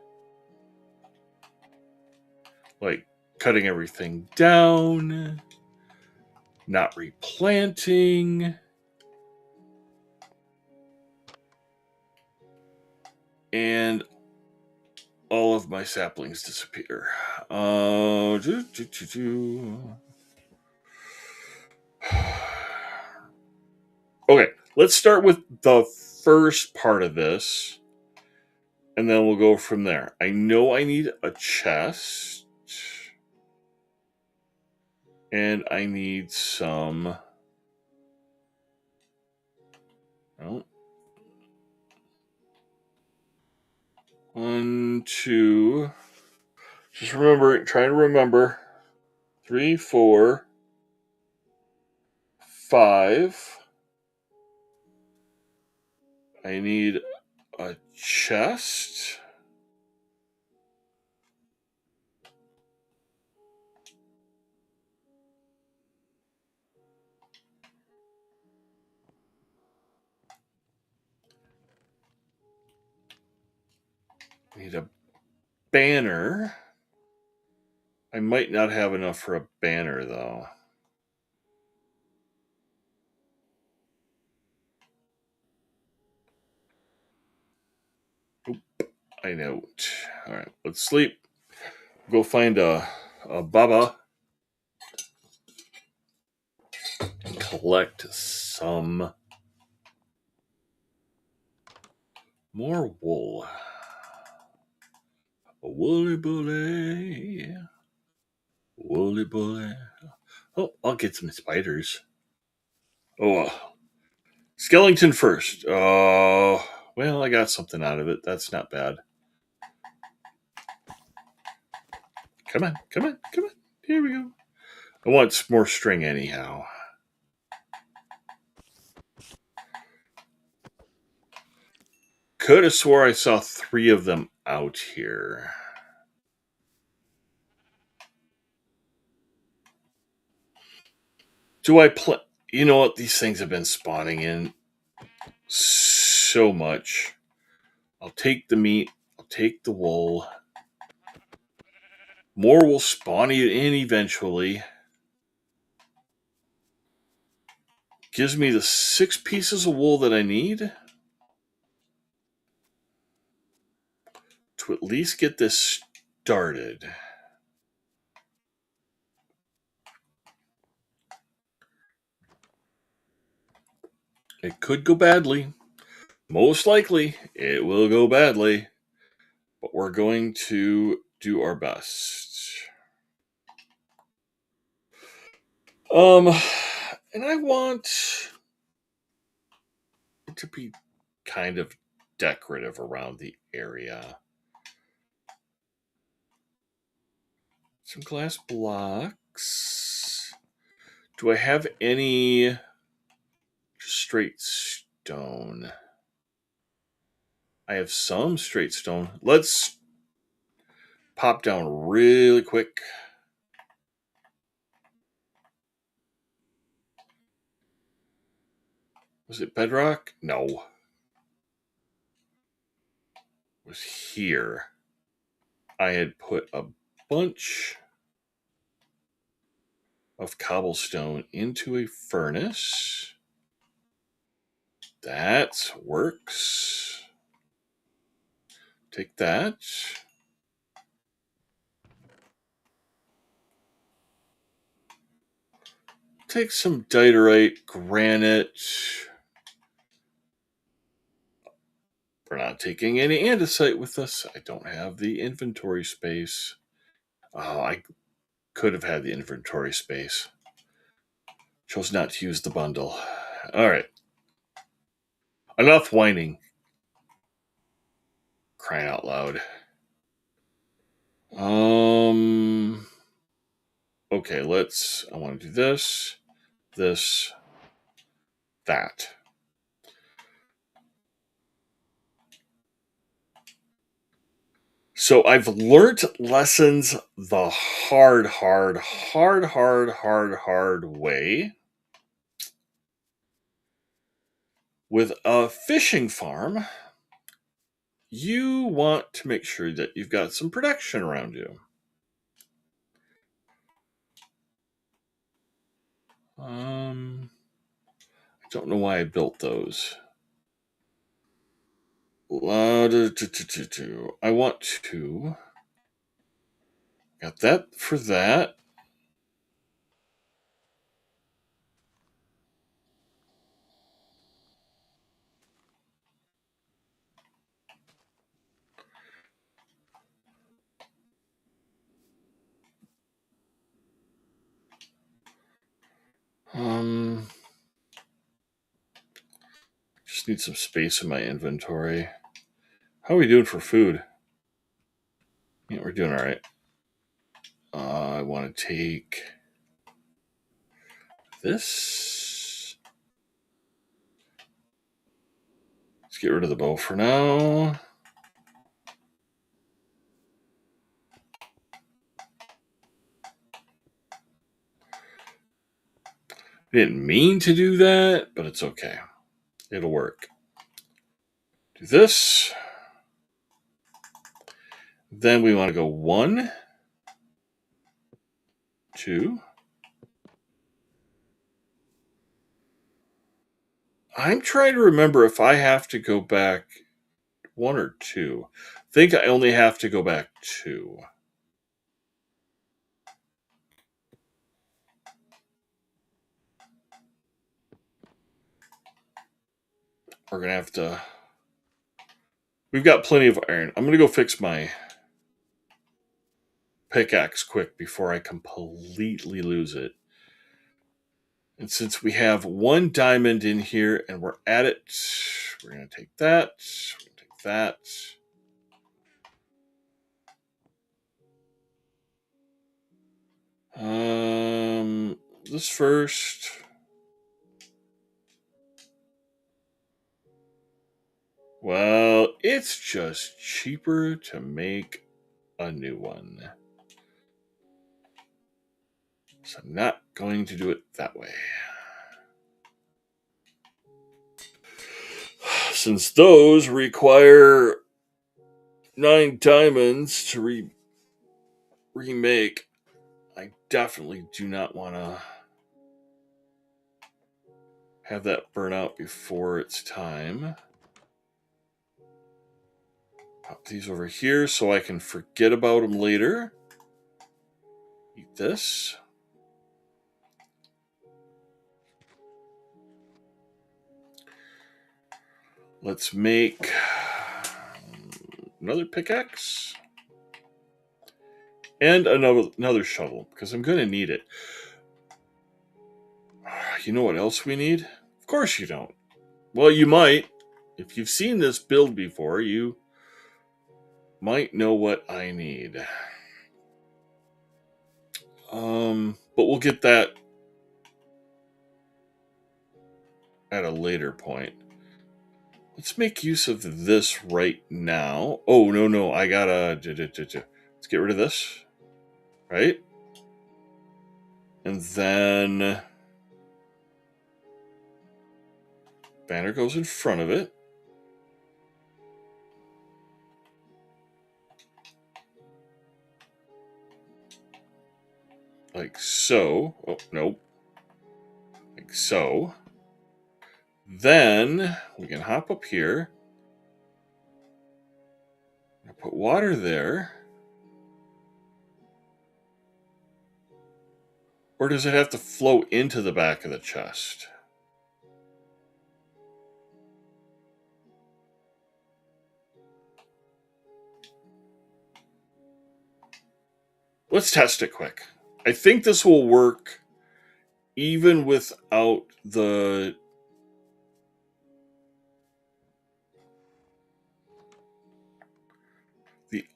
Like cutting everything down, not replanting, and all of my saplings disappear. Okay, let's start with the first part of this, and then we'll go from there. I know I need a chest, and I need some... Oh. 1, 2... Just remember, trying to remember. 3, 4, 5. I need a chest. I need a banner. I might not have enough for a banner, though. I know. All right, let's sleep. Go find a baba and collect some more wool. A woolly bully. Woolly bully. Oh, I'll get some spiders. Oh, skeleton first. Oh, well, I got something out of it. That's not bad. Come on, come on, come on. Here we go. I want more string anyhow. Could have swore I saw 3 of them out here. Do I play? You know what? These things have been spawning in so much. I'll take the meat. I'll take the wool. More will spawn in eventually. Gives me the 6 pieces of wool that I need to at least get this started. It could go badly. Most likely, it will go badly. But we're going to do our best. And I want it to be kind of decorative around the area. Some glass blocks. Do I have any straight stone? I have some straight stone. Let's pop down really quick. Was it bedrock? No. It was here. I had put a bunch of cobblestone into a furnace. That works. Take that. Take some diorite, granite. We're not taking any andesite with us. I don't have the inventory space. Oh, I could have had the inventory space. Chose not to use the bundle. All right. Enough whining. Crying out loud. Okay, I want to do this, that. So I've learned lessons the hard way. With a fishing farm, you want to make sure that you've got some protection around you. I don't know why I built those. I want to. Got that for that. Just need some space in my inventory. How are we doing for food? Yeah, we're doing all right. I want to take this. Let's get rid of the bow for now. I didn't mean to do that, but it's okay. It'll work. Do this. Then we want to go 1, 2. I'm trying to remember if I have to go back 1 or 2. think I only have to go back 2. We're going to have to... We've got plenty of iron. I'm going to go fix my pickaxe quick before I completely lose it. And since we have 1 diamond in here and we're at it, we're going to take that. We're going to take that. This first. Well, it's just cheaper to make a new one. So I'm not going to do it that way. Since those require 9 diamonds to remake, I definitely do not want to have that burn out before it's time. Pop these over here so I can forget about them later. Eat this. Let's make another pickaxe and another shovel because I'm going to need it. You know what else we need? Of course you don't. Well, you might. If you've seen this build before, you might know what I need. But we'll get that at a later point. Let's make use of this right now. Oh, no. I gotta... Let's get rid of this. Right? And then... banner goes in front of it. Like so. Oh, nope. Like so. Then we can hop up here. Put water there. Or does it have to flow into the back of the chest? Let's test it quick. I think this will work even without the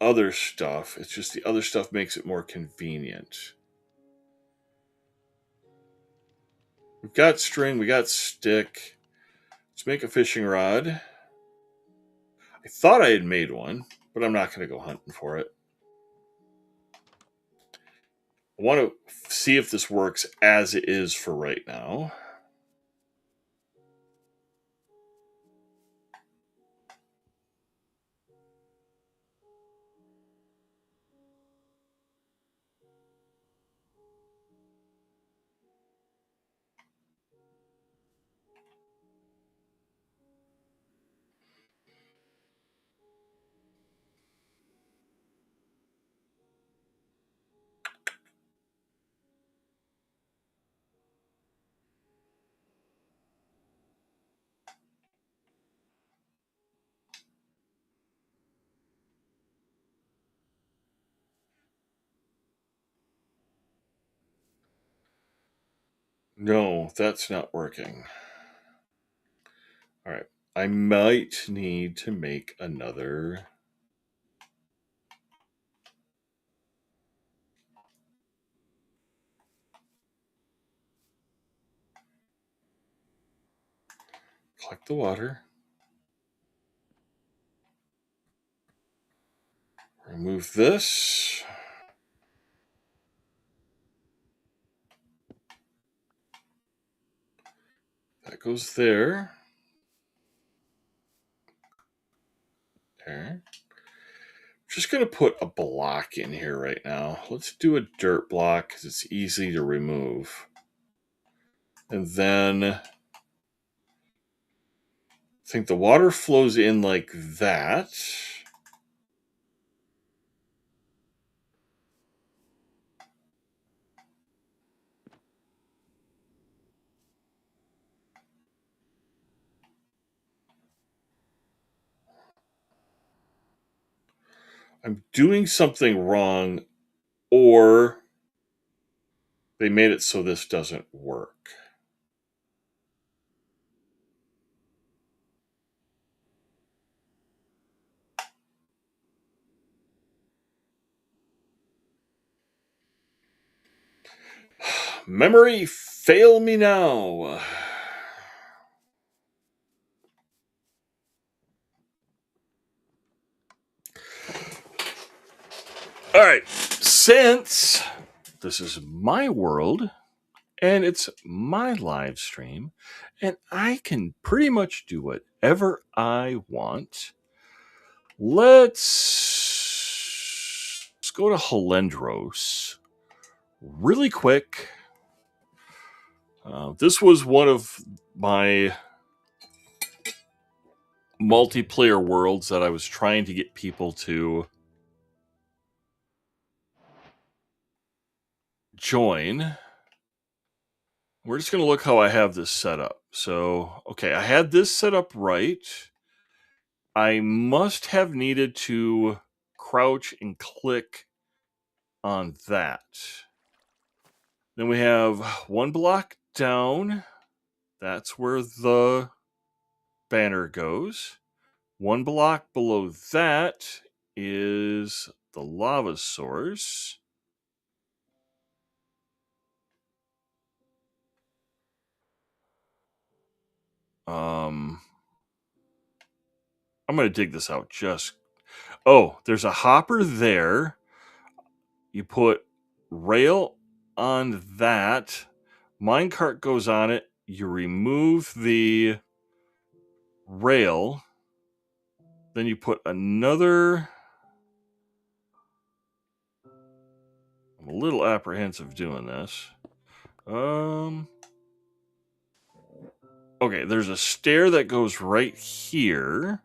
other stuff. It's just the other stuff makes it more convenient. We've got string, we got stick. Let's make a fishing rod. I thought I had made one, but I'm not going to go hunting for it. I want to see if this works as it is for right now. No, that's not working. All right. I might need to make another. Collect the water. Remove this. That goes there. There. Just going to put a block in here right now. Let's do a dirt block because it's easy to remove. And then I think the water flows in like that. I'm doing something wrong, or they made it so this doesn't work. Memory, fail me now. All right, since this is my world and it's my live stream, and I can pretty much do whatever I want, let's go to Halendros really quick. This was one of my multiplayer worlds that I was trying to get people to join. We're just going to look how I have this set up. So, okay, I had this set up right. I must have needed to crouch and click on that. Then we have one block down. That's where the banner goes. One block below that is the lava source. I'm going to dig this out just... Oh, there's a hopper there. You put rail on that. Minecart goes on it. You remove the rail. Then you put another... I'm a little apprehensive doing this. Okay, there's a stair that goes right here.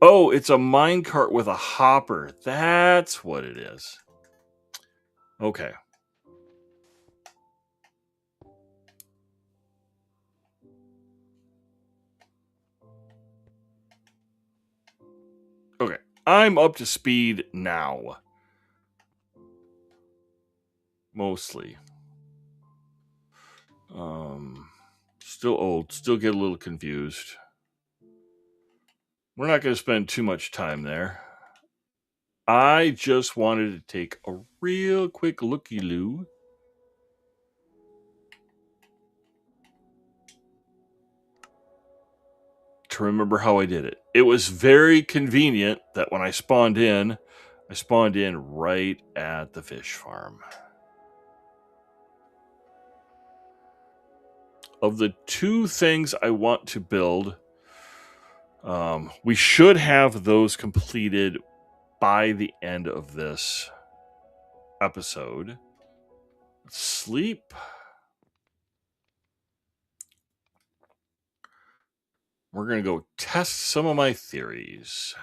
Oh, it's a minecart with a hopper. That's what it is. Okay. Okay. I'm up to speed now. Mostly. Still old. Still get a little confused. We're not going to spend too much time there. I just wanted to take a real quick looky-loo. To remember how I did it. It was very convenient that when I spawned in right at the fish farm. Of the two things I want to build, we should have those completed by the end of this episode. Sleep. We're going to go test some of my theories.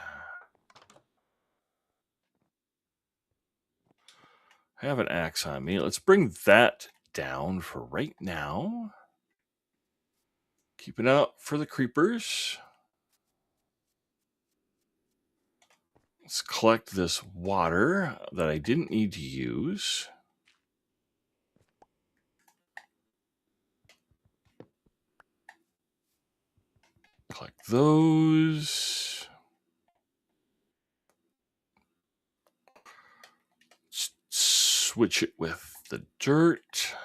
I have an axe on me. Let's bring that down for right now. Keep an eye out for the creepers. Let's collect this water that I didn't need to use. Collect those. Switch it with the dirt.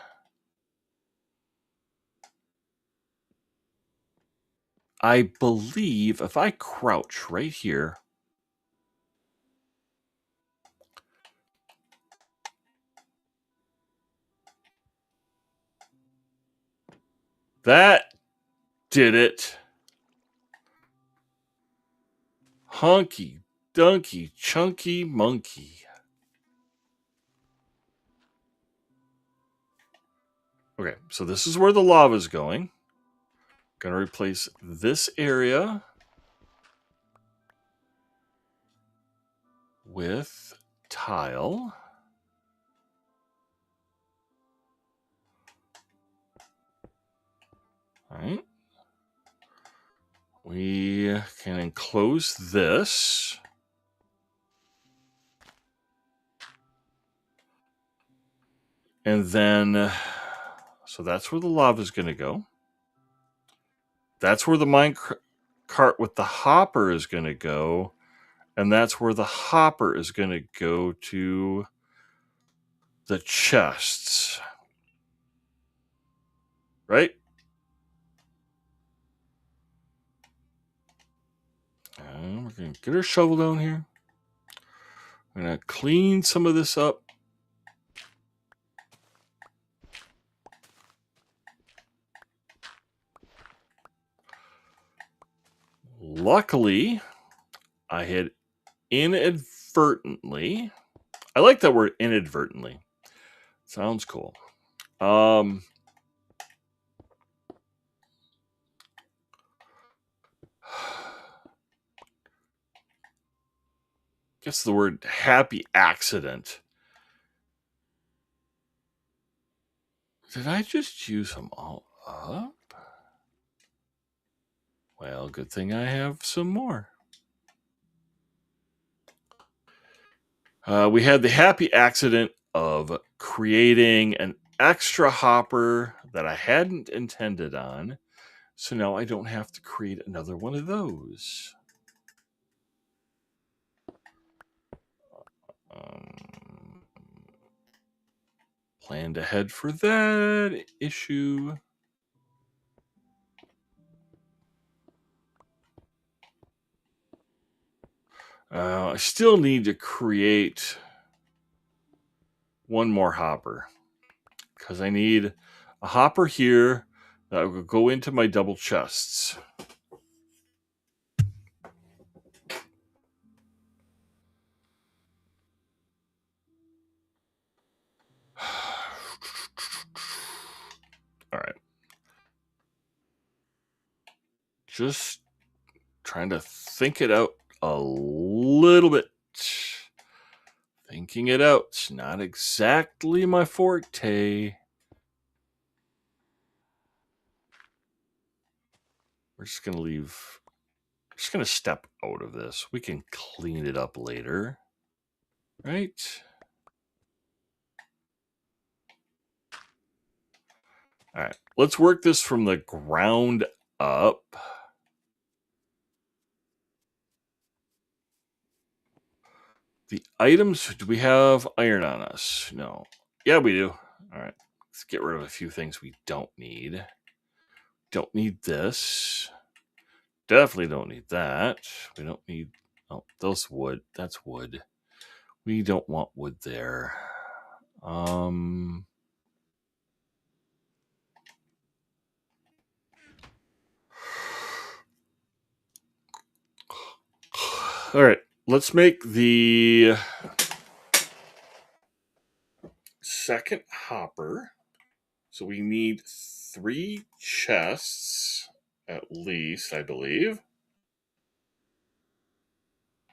I believe if I crouch right here, that did it. Hunky, dunky, chunky monkey. Okay, so this is where the lava's going. Gonna replace this area with tile. All right. we can enclose this. And then, so that's where the lava is going to go. That's where the mine cart with the hopper is going to go. And that's where the hopper is going to go to the chests. Right? We're going to get our shovel down here. I'm going to clean some of this up. Luckily, I had inadvertently, I like that word inadvertently. Sounds cool. Guess the word happy accident. Did I just use them all up? Well, good thing I have some more. We had the happy accident of creating an extra hopper that I hadn't intended on. So now I don't have to create another one of those. Planned ahead for that issue. I still need to create one more hopper because I need a hopper here that will go into my double chests. All right. Just trying to think it out a little bit. Thinking it out. It's not exactly my forte. We're just going to leave. Just going to step out of this. We can clean it up later. Right? All right. Let's work this from the ground up. The items, do we have iron on us? No. Yeah, we do. All right. Let's get rid of a few things we don't need. Don't need this. Definitely don't need that. We don't need, oh, those wood. That's wood. We don't want wood there. All right. Let's make the second hopper. So we need 3 chests at least, I believe.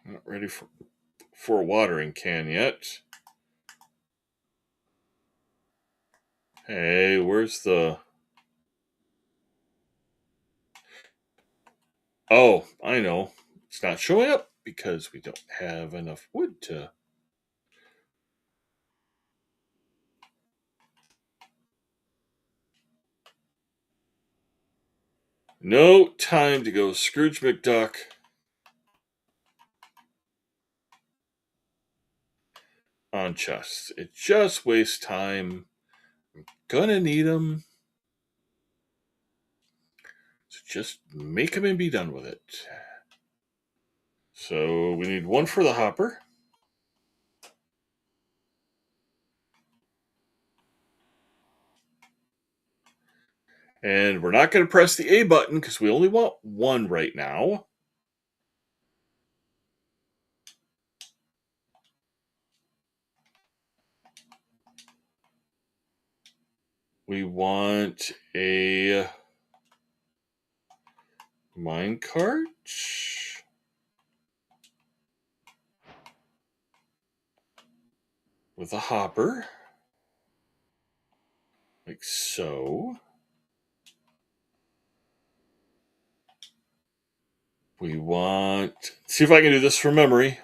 Not ready for a watering can yet. Hey, where's the... Oh, I know. It's not showing up because we don't have enough wood to... No time to go Scrooge McDuck. On chests. It just wastes time. I'm gonna need them. So just make them and be done with it. So we need 1 for the hopper. And we're not going to press the A button because we only want 1 right now. We want a minecart with a hopper, like so. We want... See if I can do this from memory.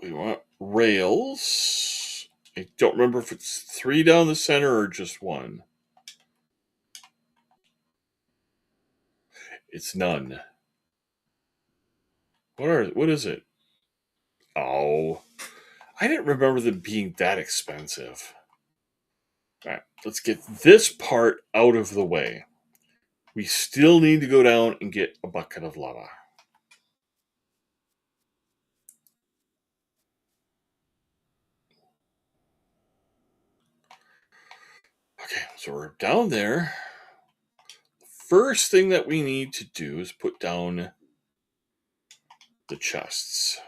We want rails. I don't remember if it's 3 down the center or just 1. It's none. What is it? Oh, I didn't remember them being that expensive. All right, let's get this part out of the way. We still need to go down and get a bucket of lava. Okay, so we're down there. First thing that we need to do is put down the chests.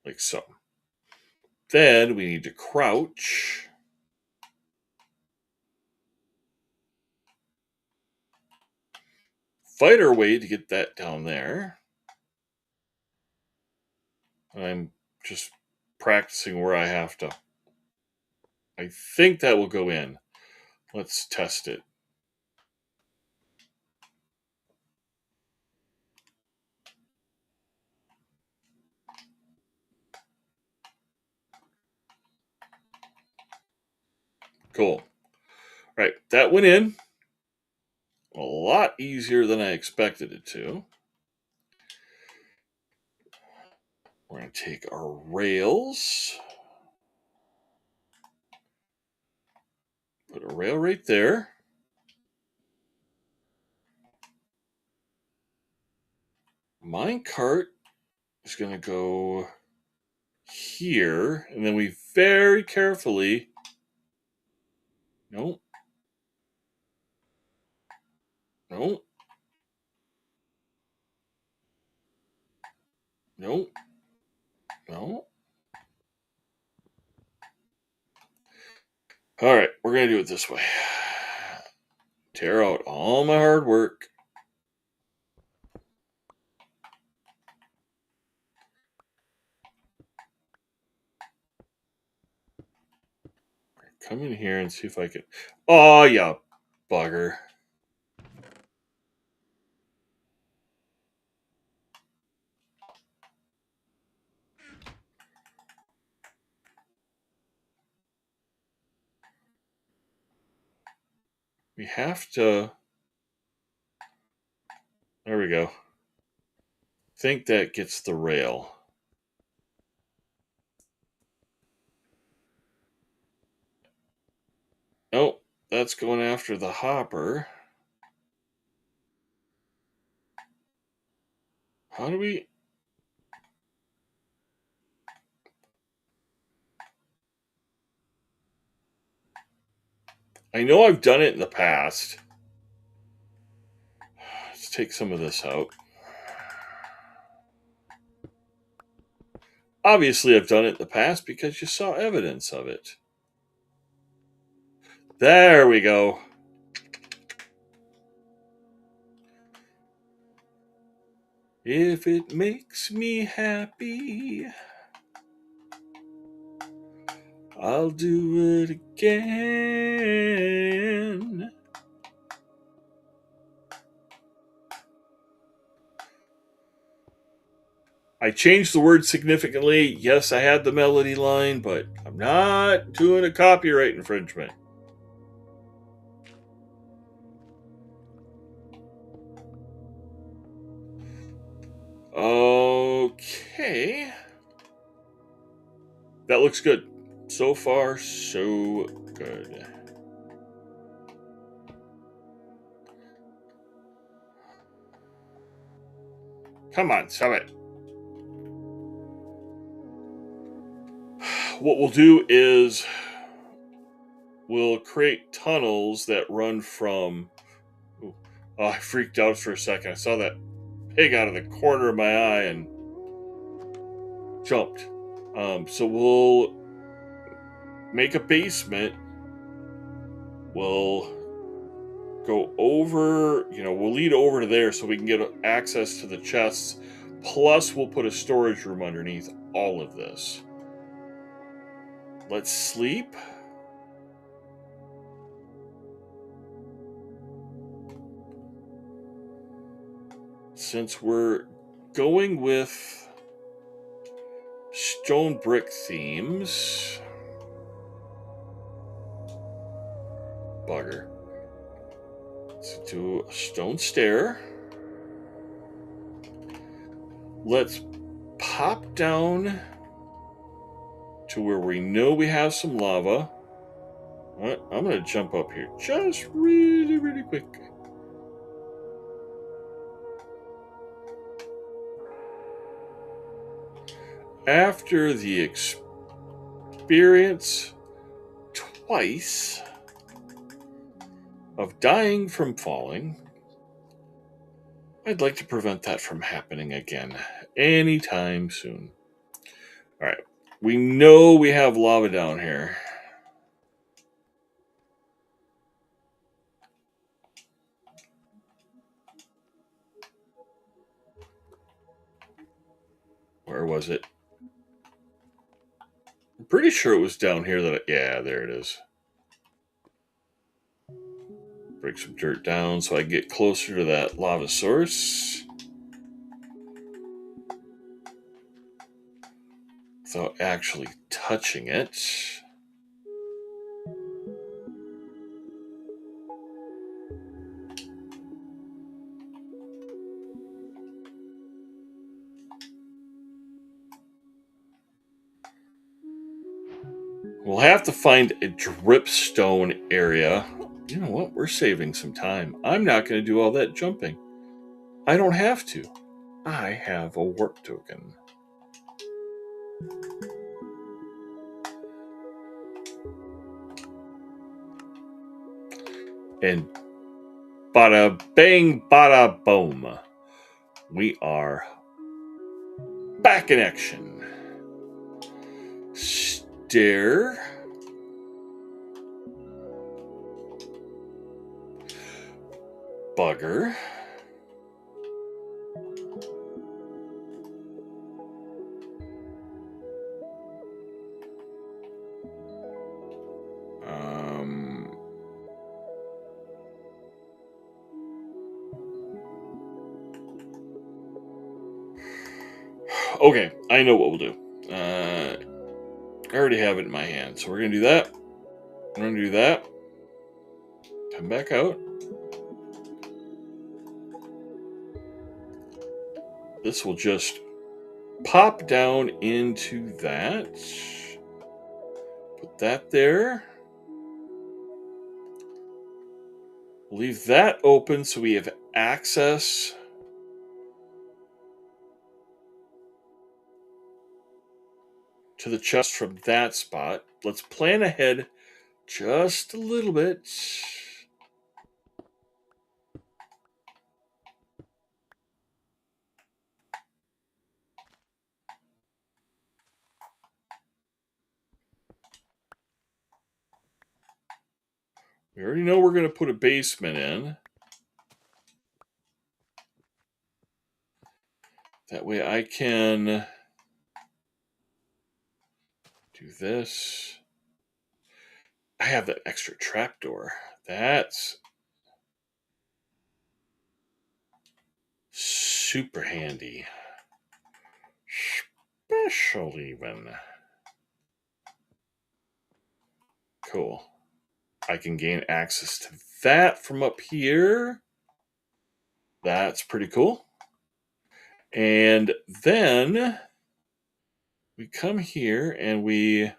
Like so. Then we need to crouch. Fight our way to get that down there. I'm just practicing where I have to. I think that will go in. Let's test it. Cool. All right, that went in. A lot easier than I expected it to. We're going to take our rails. Put a rail right there. Minecart is going to go here. And then we very carefully... Nope. Nope. Nope. No. All right, we're going to do it this way. Tear out all my hard work. Come in here and see if I can... Oh, yeah, bugger. We have to... There we go. I think that gets the rail. Oh, that's going after the hopper. How do we... I know I've done it in the past. Let's take some of this out. Obviously, I've done it in the past because you saw evidence of it. There we go. If it makes me happy, I'll do it again. I changed the word significantly. Yes, I had the melody line, but I'm not doing a copyright infringement. Okay. That looks good. So far, so good. Come on, stop it. What we'll do is we'll create tunnels that run from... Oh, I freaked out for a second. I saw that pig out of the corner of my eye and jumped. So we'll make a basement. We'll go over, we'll lead over to there so we can get access to the chests. Plus, we'll put a storage room underneath all of this. Let's sleep. since we're going with stone brick themes, bugger. Let's do a stone stair. Let's pop down to where we know we have some lava. I'm going to jump up here just really, really quick. After the experience twice of dying from falling, I'd like to prevent that from happening again anytime soon. All right, we know we have lava down here. Where was it? I'm pretty sure it was down here yeah, there it is. Break some dirt down so I get closer to that lava source without actually touching it. We'll have to find a dripstone area. You know what? We're saving some time. I'm not going to do all that jumping. I don't have to. I have a warp token. And bada bang, bada boom. We are back in action. Stair. Bugger. Okay, I know what we'll do. I already have it in my hand, so we're going to do that. We're going to do that. Come back out. This will just pop down into that. Put that there. Leave that open so we have access to the chest from that spot. Let's plan ahead just a little bit. We already know we're going to put a basement in. That way I can do this. I have that extra trapdoor. That's super handy. Special even. Cool. I can gain access to that from up here. That's pretty cool. And then we come here and we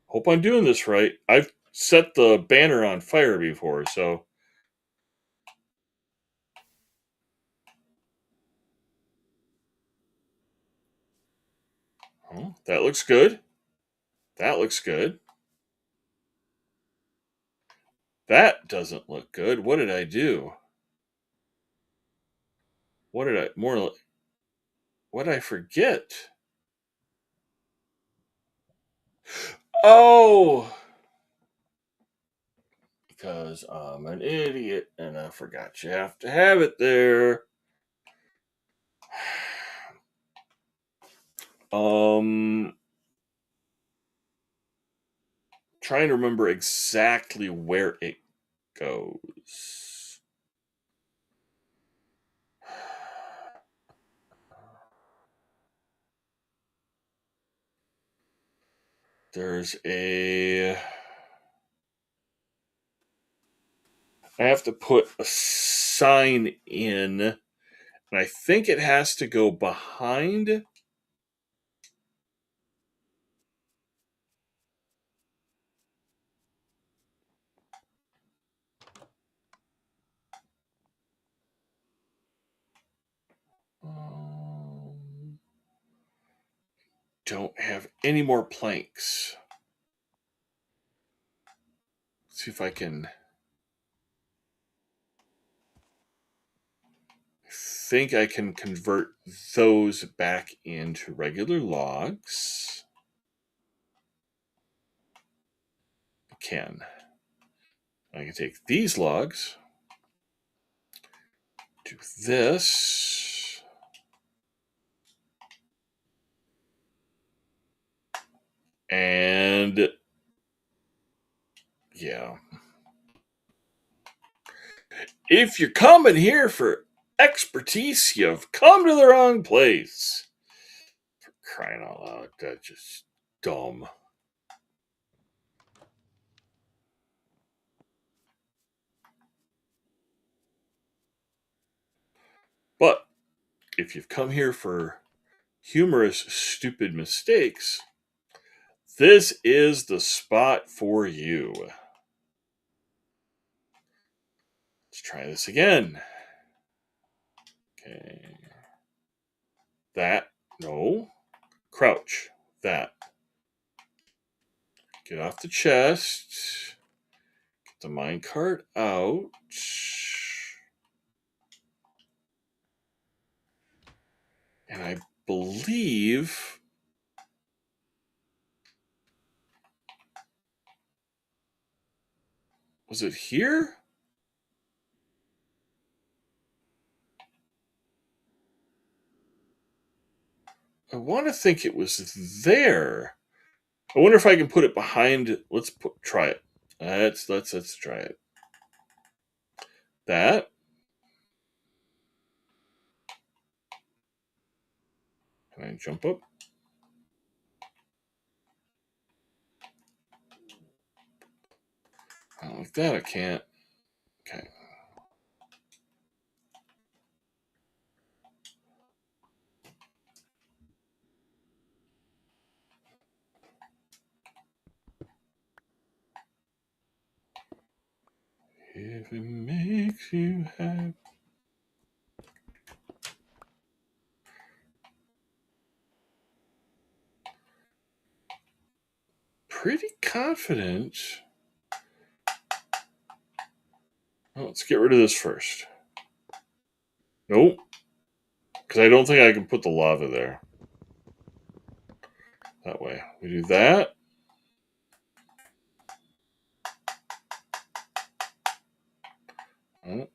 hope I'm doing this right. I've set the banner on fire before, so oh, that looks good. That looks good. That doesn't look good. What did I do? What did I forget? Oh, because I'm an idiot and I forgot you have to have it there. Trying to remember exactly where it goes. there's a... I have to put a sign in, and I think it has to go behind. Don't have any more planks. Let's see if I can... think I can convert those back into regular logs. I can. I can take these logs, do this, and yeah. If you're coming here for expertise, you've come to the wrong place. For crying out loud, that's just dumb. But if you've come here for humorous, stupid mistakes, this is the spot for you. Let's try this again. Okay. That. No. Crouch. That. Get off the chest. Get the minecart out. And I believe... was it here? I want to think it was there. I wonder if I can put it behind. Try it. Let's try it. That. Can I jump up? I don't like that. I can't. Okay. If it makes you happy. Pretty confident. Well, let's get rid of this first. Nope. Because I don't think I can put the lava there. That way. We do that. Oh.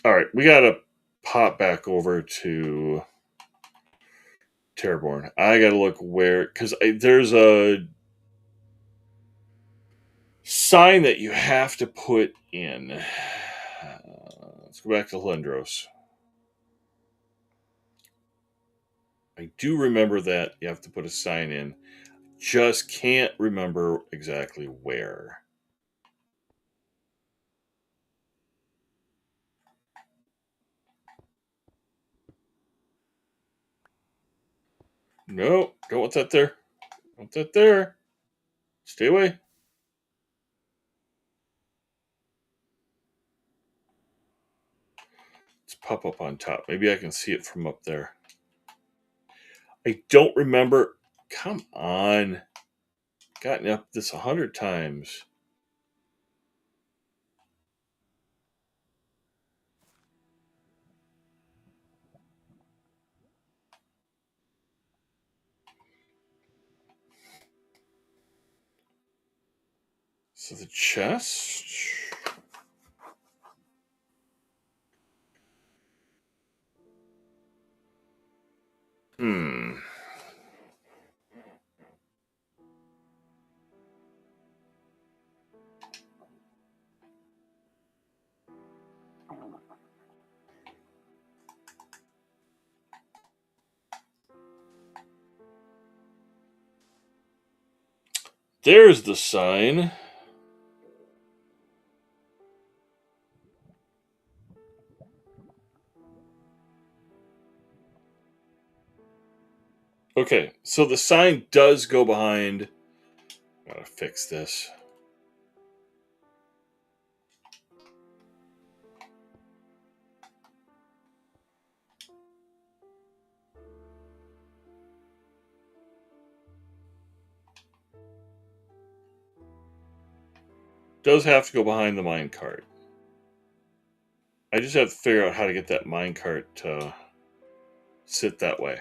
All right. We got to pop back over to Terraborn. I got to look where... because there's a sign that you have to put in. Let's go back to Lendros. I do remember that you have to put a sign in. Just can't remember exactly where. No, don't want that there. Don't want that there. Stay away. Let's pop up on top. Maybe I can see it from up there. I don't remember. Come on. Gotten up this 100 times. So the chest. Hmm. There's the sign. Okay, so the sign does go behind. Gotta fix this. Does have to go behind the minecart. I just have to figure out how to get that minecart to sit that way.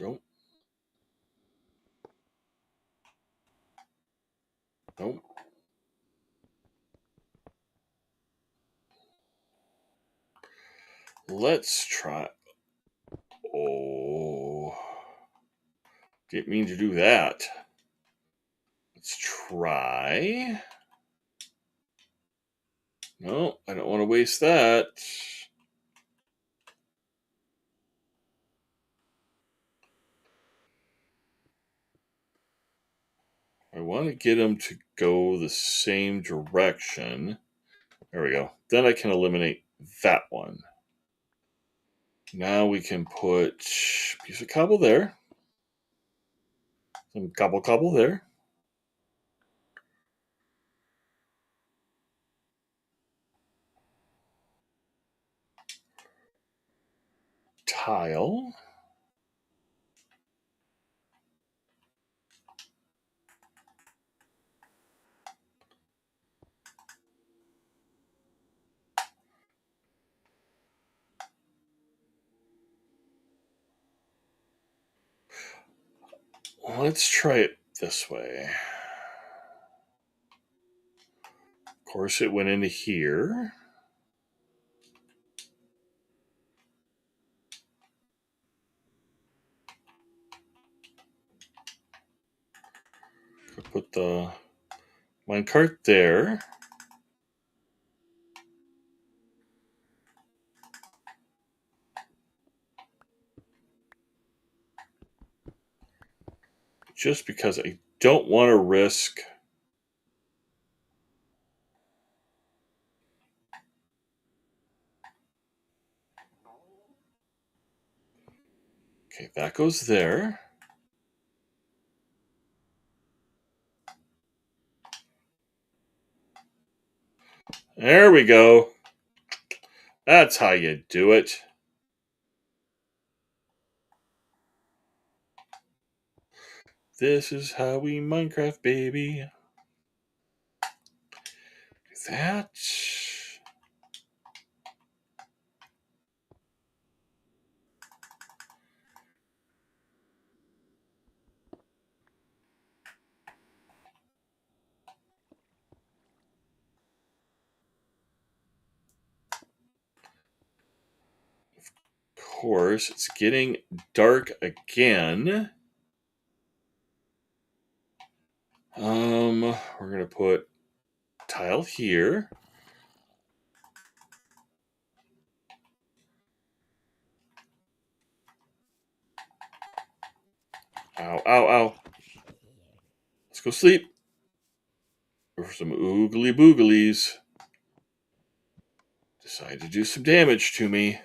Nope. Nope. Let's try. Oh. Didn't mean to do that. Let's try. No, I don't want to waste that. I want to get them to go the same direction. There we go. Then I can eliminate that one. Now we can put a piece of cobble there. Some cobble there. Tile. Let's try it this way. Of course, it went into here. Put the minecart there. Just because I don't want to risk. Okay, that goes there. There we go. That's how you do it. This is how we Minecraft, baby. That. Of course, it's getting dark again. We're gonna put tile here. Ow, ow, ow. Let's go sleep. For some oogly booglies. Decide to do some damage to me.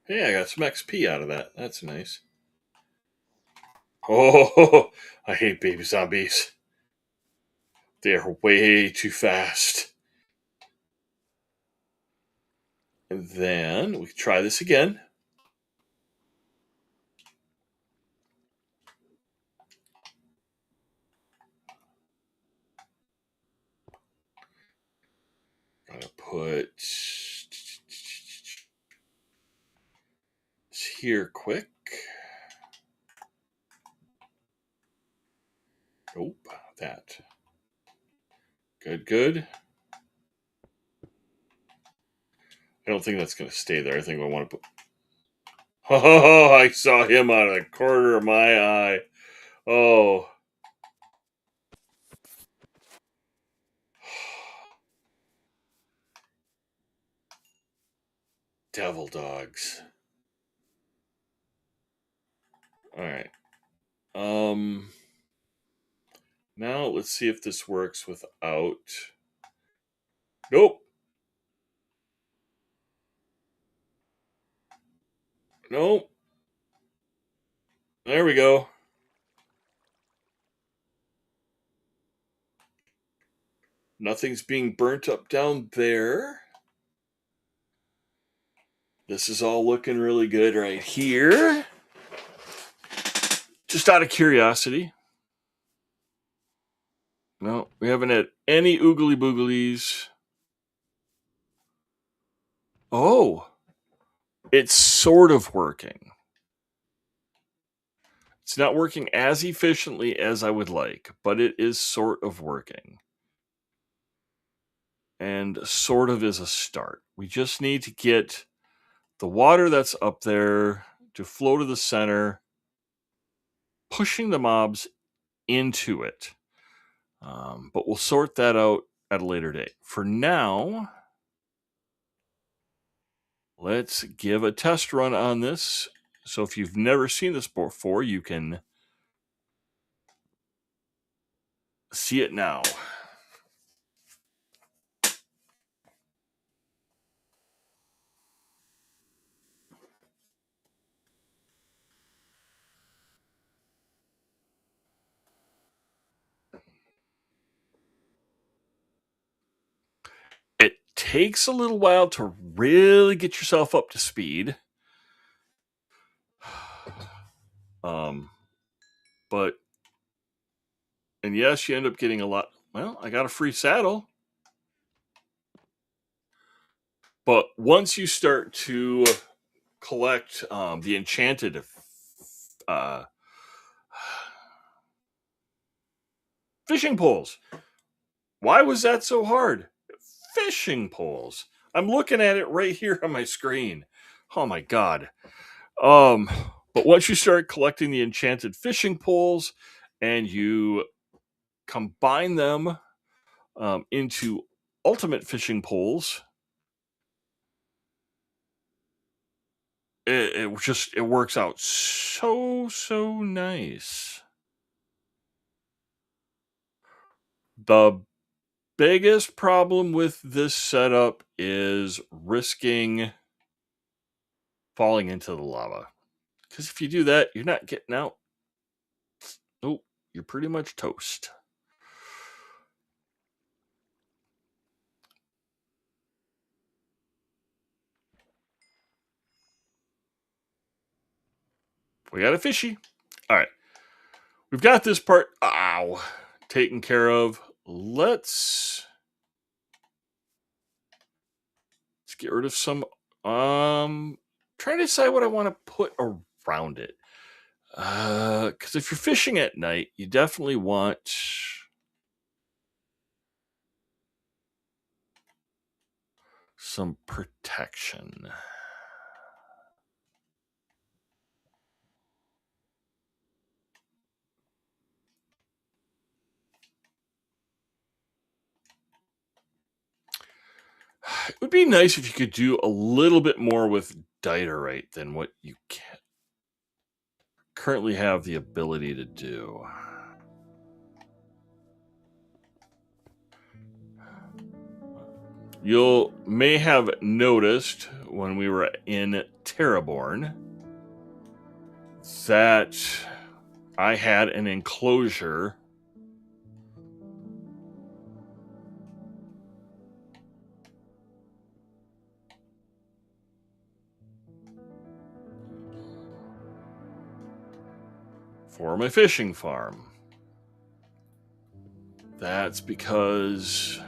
Hey, I got some XP out of that. That's nice. Oh, I hate baby zombies. They're way too fast. And then we try this again. I'm going to put here quick. Nope, that. Good, good. I don't think that's going to stay there. I think I want to put... Oh, I saw him out of the corner of my eye. Oh. Devil dogs. All right. Now let's see if this works without... Nope. Nope. There we go. Nothing's being burnt up down there. This is all looking really good right here. Just out of curiosity. No, we haven't had any oogly booglies. Oh, it's sort of working. It's not working as efficiently as I would like, but it is sort of working. And sort of is a start. We just need to get the water that's up there to flow to the center, pushing the mobs into it. But we'll sort that out at a later date. For now, let's give a test run on this. So if you've never seen this before, you can see it now. It takes a little while to really get yourself up to speed. But, and yes, you end up getting a lot. Well, I got a free saddle. But once you start to collect the enchanted fishing poles. Why was that so hard? Fishing poles. I'm looking at it right here on my screen. Oh my god. But once you start collecting the enchanted fishing poles and you combine them into ultimate fishing poles, it works out so nice. The biggest problem with this setup is risking falling into the lava. Because if you do that, you're not getting out. Oh, you're pretty much toast. We got a fishy. All right. We've got this part, taken care of. Let's get rid of some, trying to decide what I want to put around it. Because if you're fishing at night, you definitely want some protection. It would be nice if you could do a little bit more with diorite than what you currently have the ability to do. You may have noticed when we were in Terraborn that I had an enclosure for my fishing farm. That's because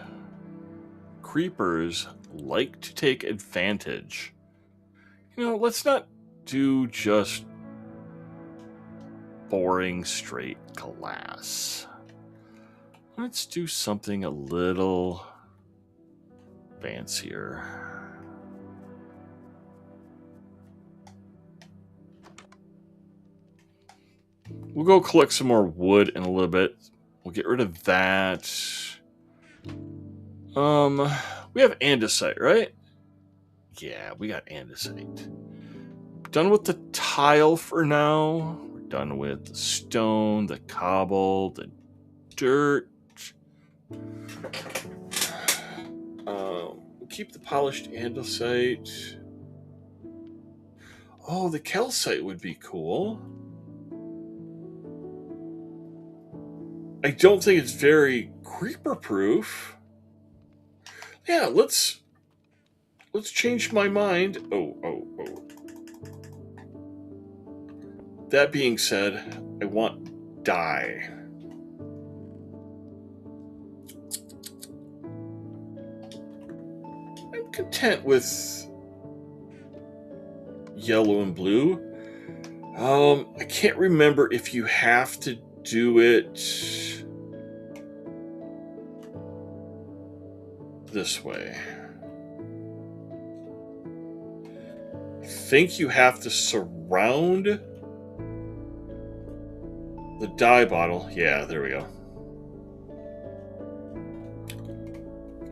creepers like to take advantage. Let's not do just boring straight glass. Let's do something a little fancier. We'll go collect some more wood in a little bit. We'll get rid of that. We have andesite, right? Yeah, we got andesite. Done with the tile for now. We're done with the stone, the cobble, the dirt. We'll keep the polished andesite. Oh, the calcite would be cool. I don't think it's very creeper proof. Yeah, let's change my mind. Oh. That being said, I want dye. I'm content with yellow and blue. I can't remember if you have to do it this way. I think you have to surround the dye bottle. Yeah, there we go.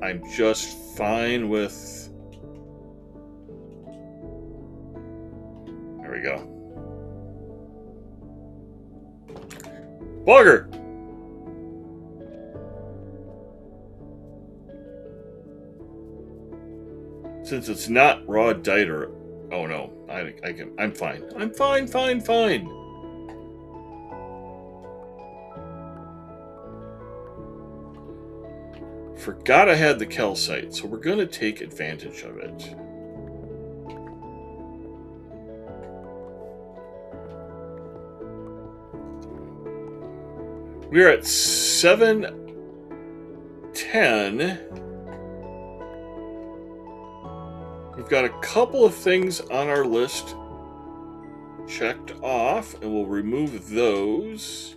I'm just fine with... There we go. Bugger! Since it's not raw dyed or... Oh no, I'm fine. I'm fine. Forgot I had the calcite, so we're going to take advantage of it. We're at 7:10. We've got a couple of things on our list checked off, and we'll remove those.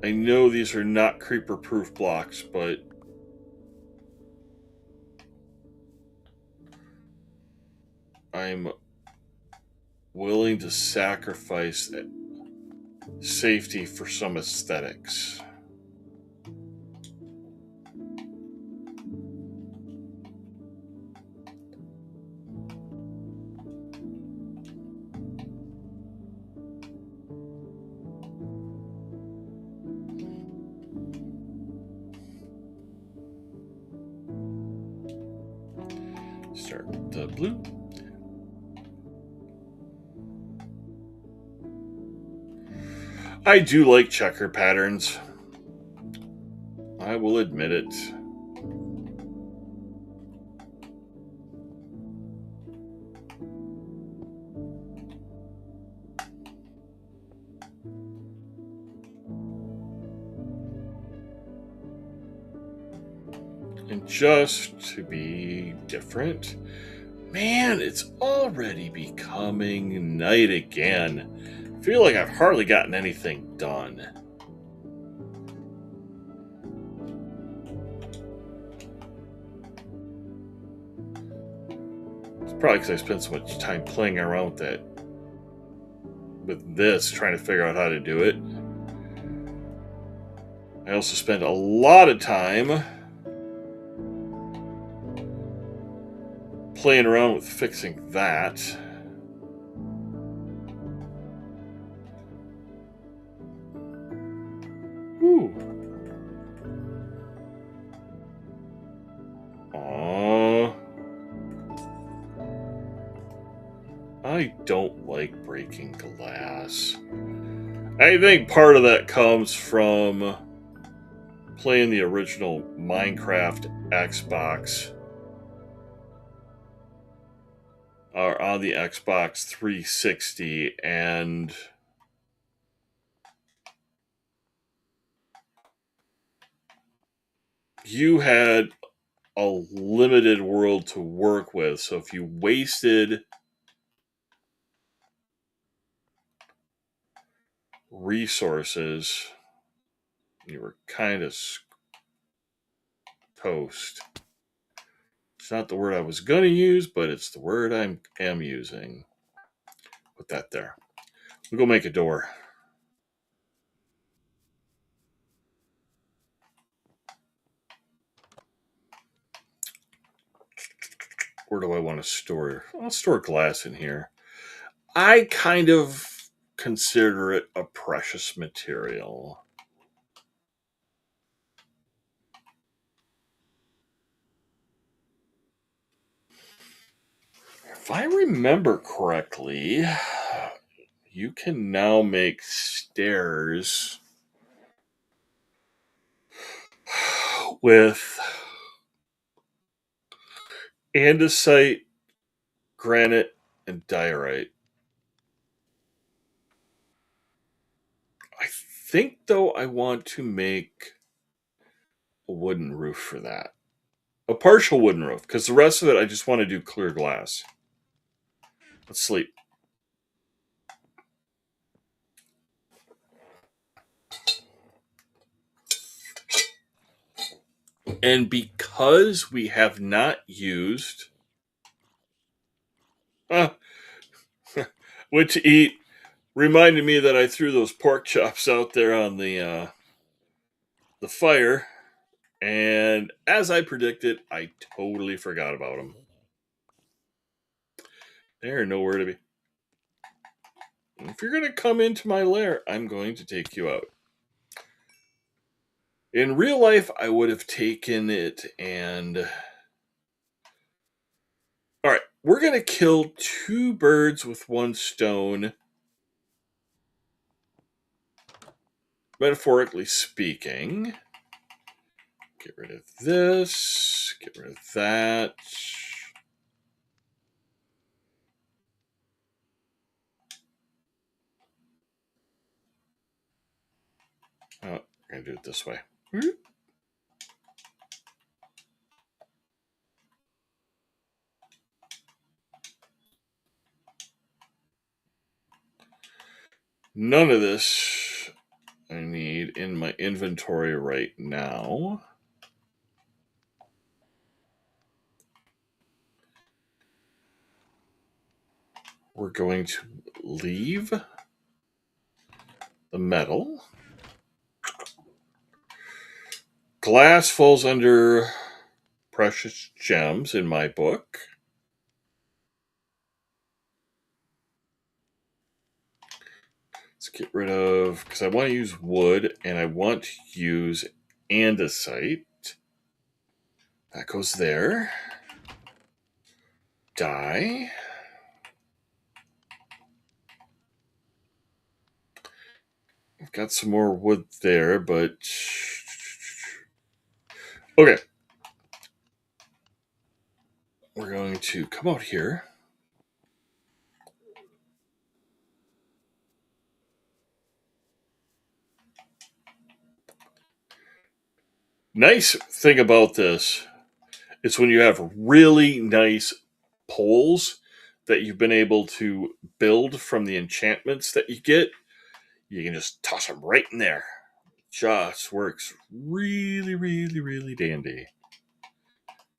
I know these are not creeper-proof blocks, but I'm willing to sacrifice safety for some aesthetics. Start with the blue. I do like checker patterns. I will admit it. And just to be different, man, it's already becoming night again. I feel like I've hardly gotten anything done. It's probably because I spent so much time playing around with this, trying to figure out how to do it. I also spent a lot of time playing around with fixing that. Ooh. Aww. I don't like breaking glass. I think part of that comes from playing the original Minecraft Xbox, or on the Xbox 360, and you had a limited world to work with. So if you wasted resources, you were kind of toast. It's not the word I was going to use, but it's the word I am using. Put that there. We'll go make a door. Where do I want to store? I'll store glass in here. I kind of consider it a precious material. If I remember correctly, you can now make stairs with andesite, granite, and diorite. I think, though, I want to make a wooden roof for that. A partial wooden roof, because the rest of it I just want to do clear glass. Let's sleep. And because we have not used what to eat, reminded me that I threw those pork chops out there on the fire, and as I predicted, I totally forgot about them. They're nowhere to be. If you're going to come into my lair, I'm going to take you out. In real life, I would have taken it and... Alright, we're going to kill 2 birds with 1 stone. Metaphorically speaking. Get rid of this. Get rid of that. Oh, we're going to do it this way. None of this I need in my inventory right now. We're going to leave the metal. Glass falls under precious gems in my book. Let's get rid of, because I want to use wood and I want to use andesite. That goes there. Dye. I've got some more wood there, but... Okay. We're going to come out here. Nice thing about this is when you have really nice poles that you've been able to build from the enchantments that you get, you can just toss them right in there. Just works really, really, really dandy.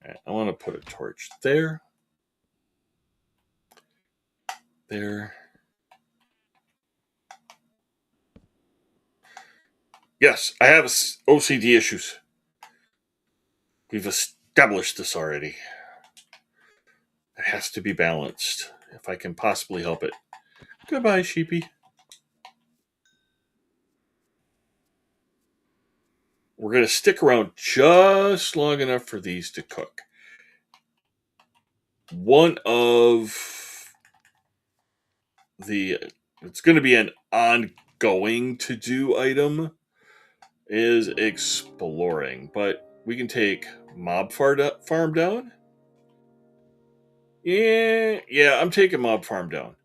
Right, I want to put a torch there. There. Yes, I have OCD issues. We've established this already. It has to be balanced if I can possibly help it. Goodbye, sheepy. We're going to stick around just long enough for these to cook. One of it's going to be an ongoing to do item is exploring, but we can take mob farm down. Yeah, I'm taking mob farm down.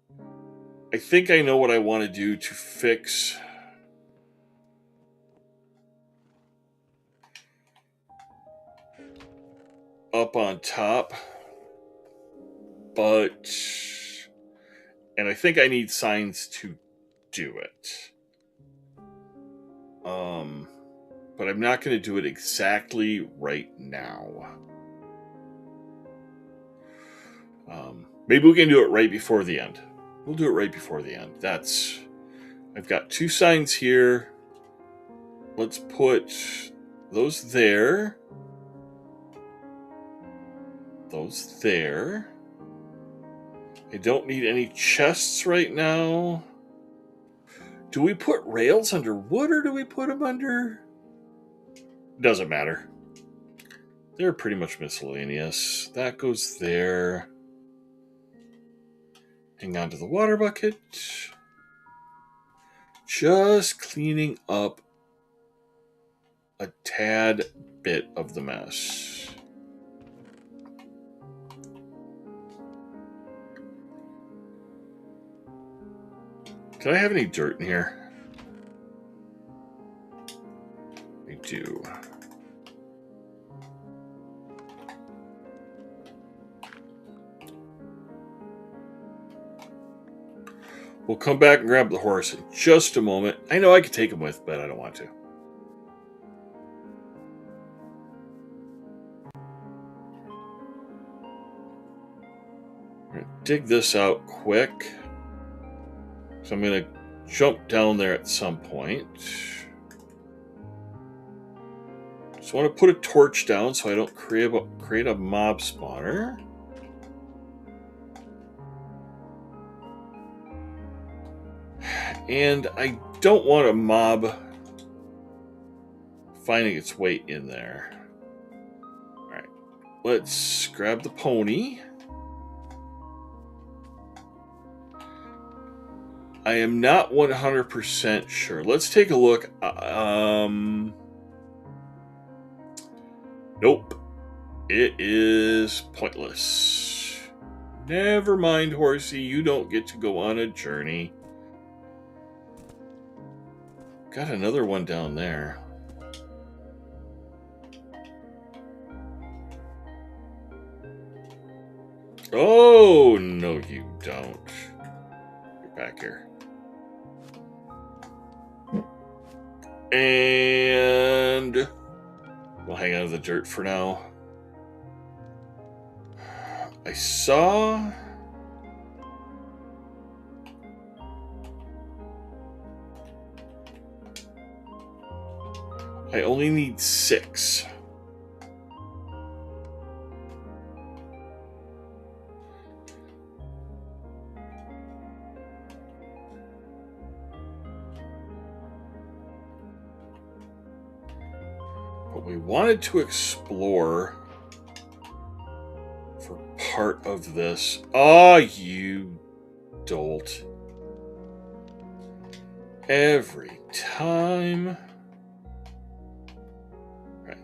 I think I know what I want to do to fix up on top, but... And I think I need signs to do it. But I'm not going to do it exactly right now. Maybe we can do it right before the end. We'll do it right before the end. I've got 2 signs here. Let's put those there. Those there. I don't need any chests right now. Do we put rails under wood or do we put them under? Doesn't matter. They're pretty much miscellaneous. That goes there. Hang on to the water bucket. Just cleaning up a tad bit of the mess. Do I have any dirt in here? I do. We'll come back and grab the horse in just a moment. I know I could take him with, but I don't want to. I'm going to dig this out quick. So I'm going to jump down there at some point. So I want to put a torch down so I don't create a mob spawner. And I don't want a mob finding its way in there. Alright, let's grab the pony. I am not 100% sure. Let's take a look. Nope. It is pointless. Never mind, horsey. You don't get to go on a journey. Got another one down there. Oh, no you don't. Get back here. And we'll hang out of the dirt for now. I saw... I only need 6. But we wanted to explore for part of this. Ah, you dolt. Every time. Right.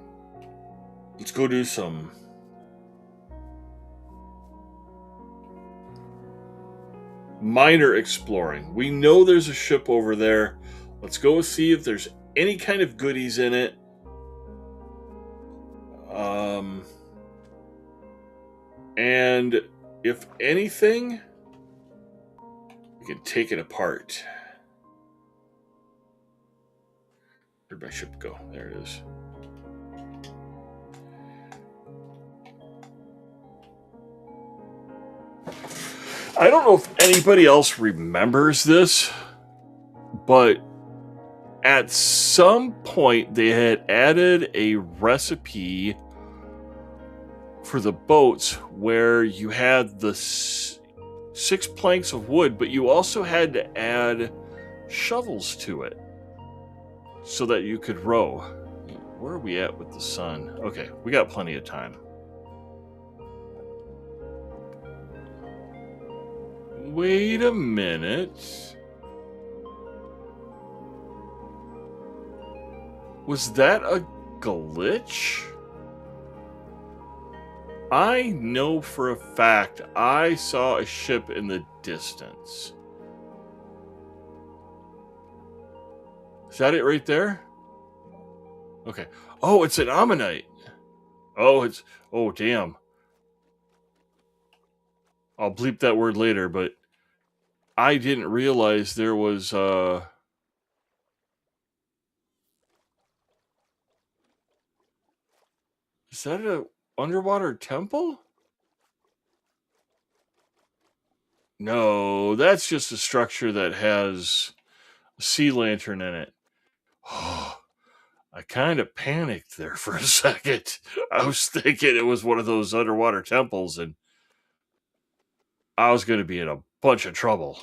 Let's go do some minor exploring. We know there's a ship over there. Let's go see if there's any kind of goodies in it. And if anything, we can take it apart. Where'd my ship go? There it is. I don't know if anybody else remembers this, but at some point they had added a recipe for the boats where you had the 6 planks of wood, but you also had to add shovels to it so that you could row. Where are we at with the sun? Okay, we got plenty of time. Wait a minute. Was that a glitch? I know for a fact I saw a ship in the distance. Is that it right there? Okay. Oh, it's an ammonite. Oh, Oh, damn. I'll bleep that word later, but I didn't realize there was, is that a underwater temple? No, that's just a structure that has a sea lantern in it. Oh, I kind of panicked there for a second. I was thinking it was one of those underwater temples, and I was going to be in a bunch of trouble.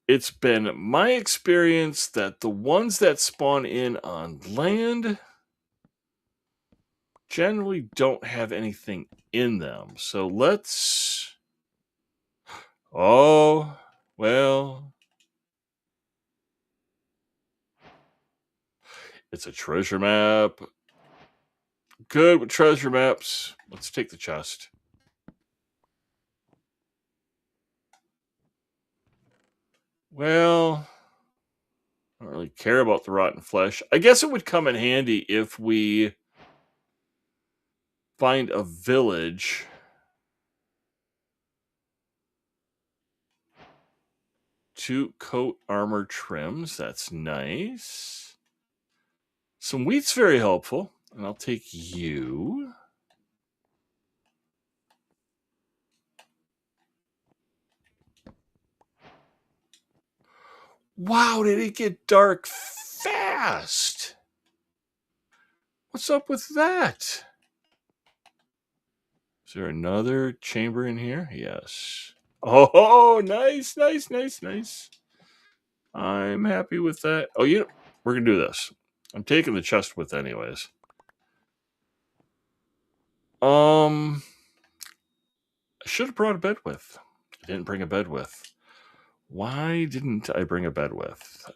It's been my experience that the ones that spawn in on land generally don't have anything in them. So let's. Oh, well. It's a treasure map. Good with treasure maps. Let's take the chest. Well, I don't really care about the rotten flesh. I guess it would come in handy if we find a village. 2 coat armor trims. That's nice. Some wheat's very helpful. And I'll take you. Wow, did it get dark fast? What's up with that? Is there another chamber in here? Yes. Oh, nice, nice, nice, nice. I'm happy with that. Oh, we're going to do this. I'm taking the chest with anyways. I should have brought a bed with. I didn't bring a bed with. Why didn't I bring a bed with?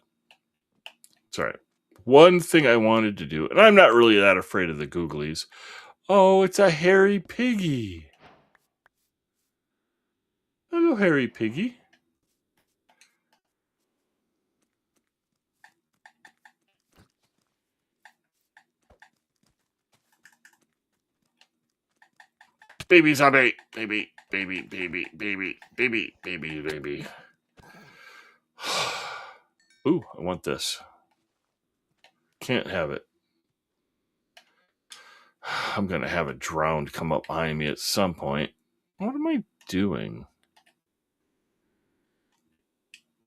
It's all right. One thing I wanted to do, and I'm not really that afraid of the googlies. Oh, it's a hairy piggy. Hello, hairy piggy. Baby zombie. Baby, baby, baby, baby, baby, baby, baby. Ooh, I want this. Can't have it. I'm going to have a drowned come up behind me at some point. What am I doing?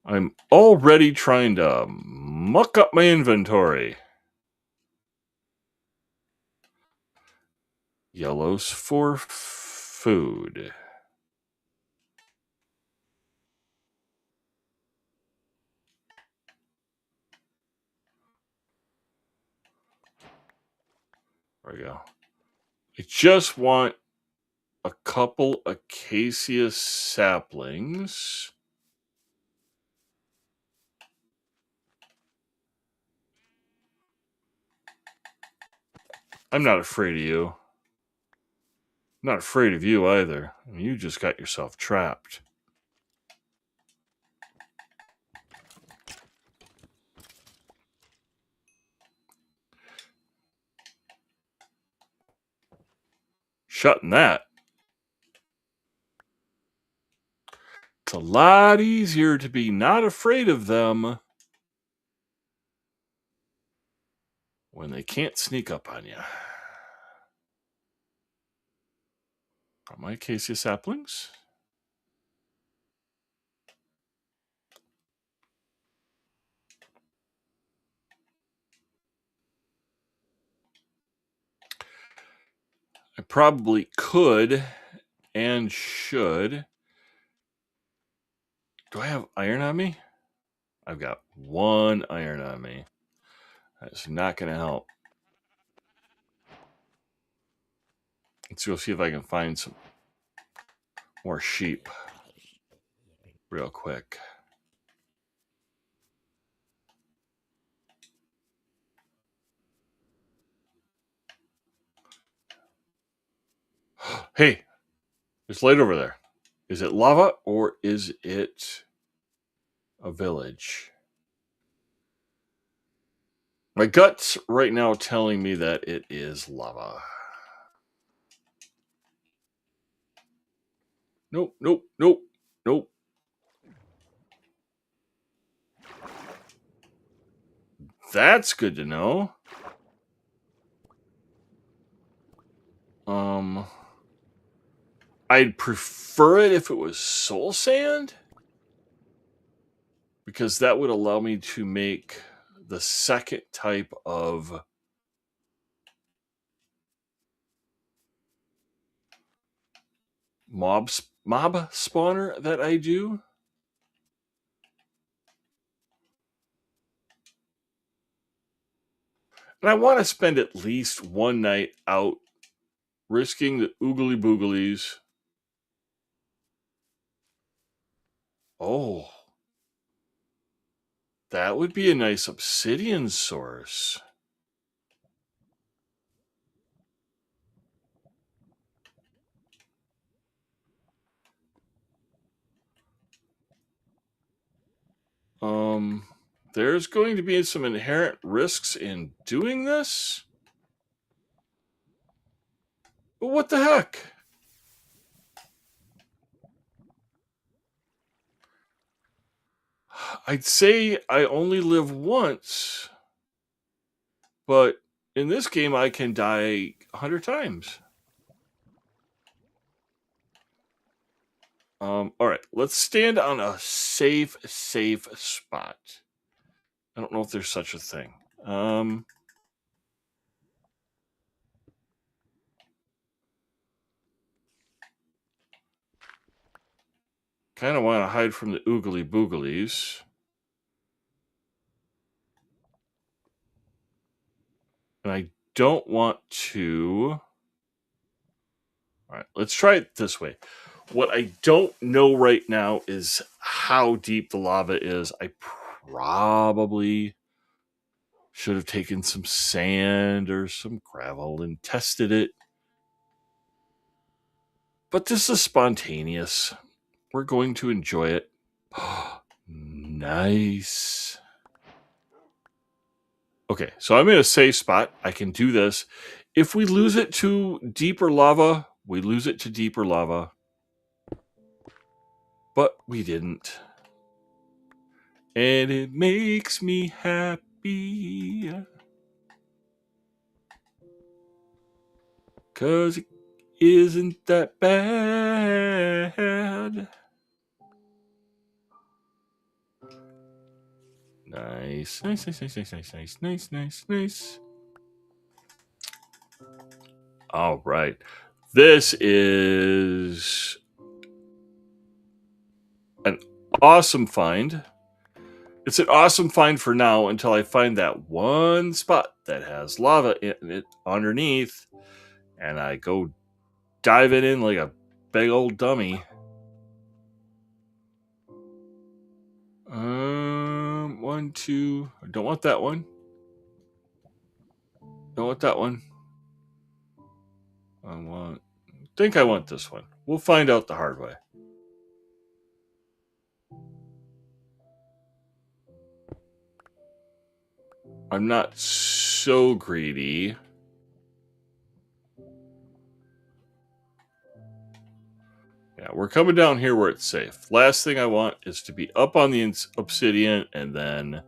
I'm already trying to muck up my inventory. Yellows for food. There we go. I just want a couple acacia saplings. I'm not afraid of you. I'm not afraid of you either. I mean, you just got yourself trapped. Shutting that. It's a lot easier to be not afraid of them when they can't sneak up on you. Are my acacia saplings? I probably could and should. Do I have iron on me? I've got 1 iron on me. That's not going to help. Let's go see if I can find some more sheep real quick. Hey, there's light over there. Is it lava or is it a village? My gut's right now telling me that it is lava. Nope, nope, nope, nope. That's good to know. I'd prefer it if it was soul sand, because that would allow me to make the second type of mob spawner that I do. And I want to spend at least one night out risking the oogly booglies. Oh, that would be a nice obsidian source. There's going to be some inherent risks in doing this. But what the heck? I'd say I only live once, but in this game I can die 100 times. All right, let's stand on a safe spot. I don't know if there's such a thing. Kind of want to hide from the oogly booglies. And I don't want to. All right, let's try it this way. What I don't know right now is how deep the lava is. I probably should have taken some sand or some gravel and tested it. But this is spontaneous. We're going to enjoy it. Nice. Okay, so I'm in a safe spot. I can do this. If we lose it to deeper lava, we lose it to deeper lava. But we didn't. And it makes me happy. 'Cause it isn't that bad. Nice. All right. This is an awesome find. It's an awesome find for now until I find that one spot that has lava in it underneath, and I go diving in like a big old dummy. One, two. I don't want that one. Don't want that one. I think I want this one. We'll find out the hard way. I'm not so greedy. Yeah, we're coming down here where it's safe. Last thing I want is to be up on the obsidian and then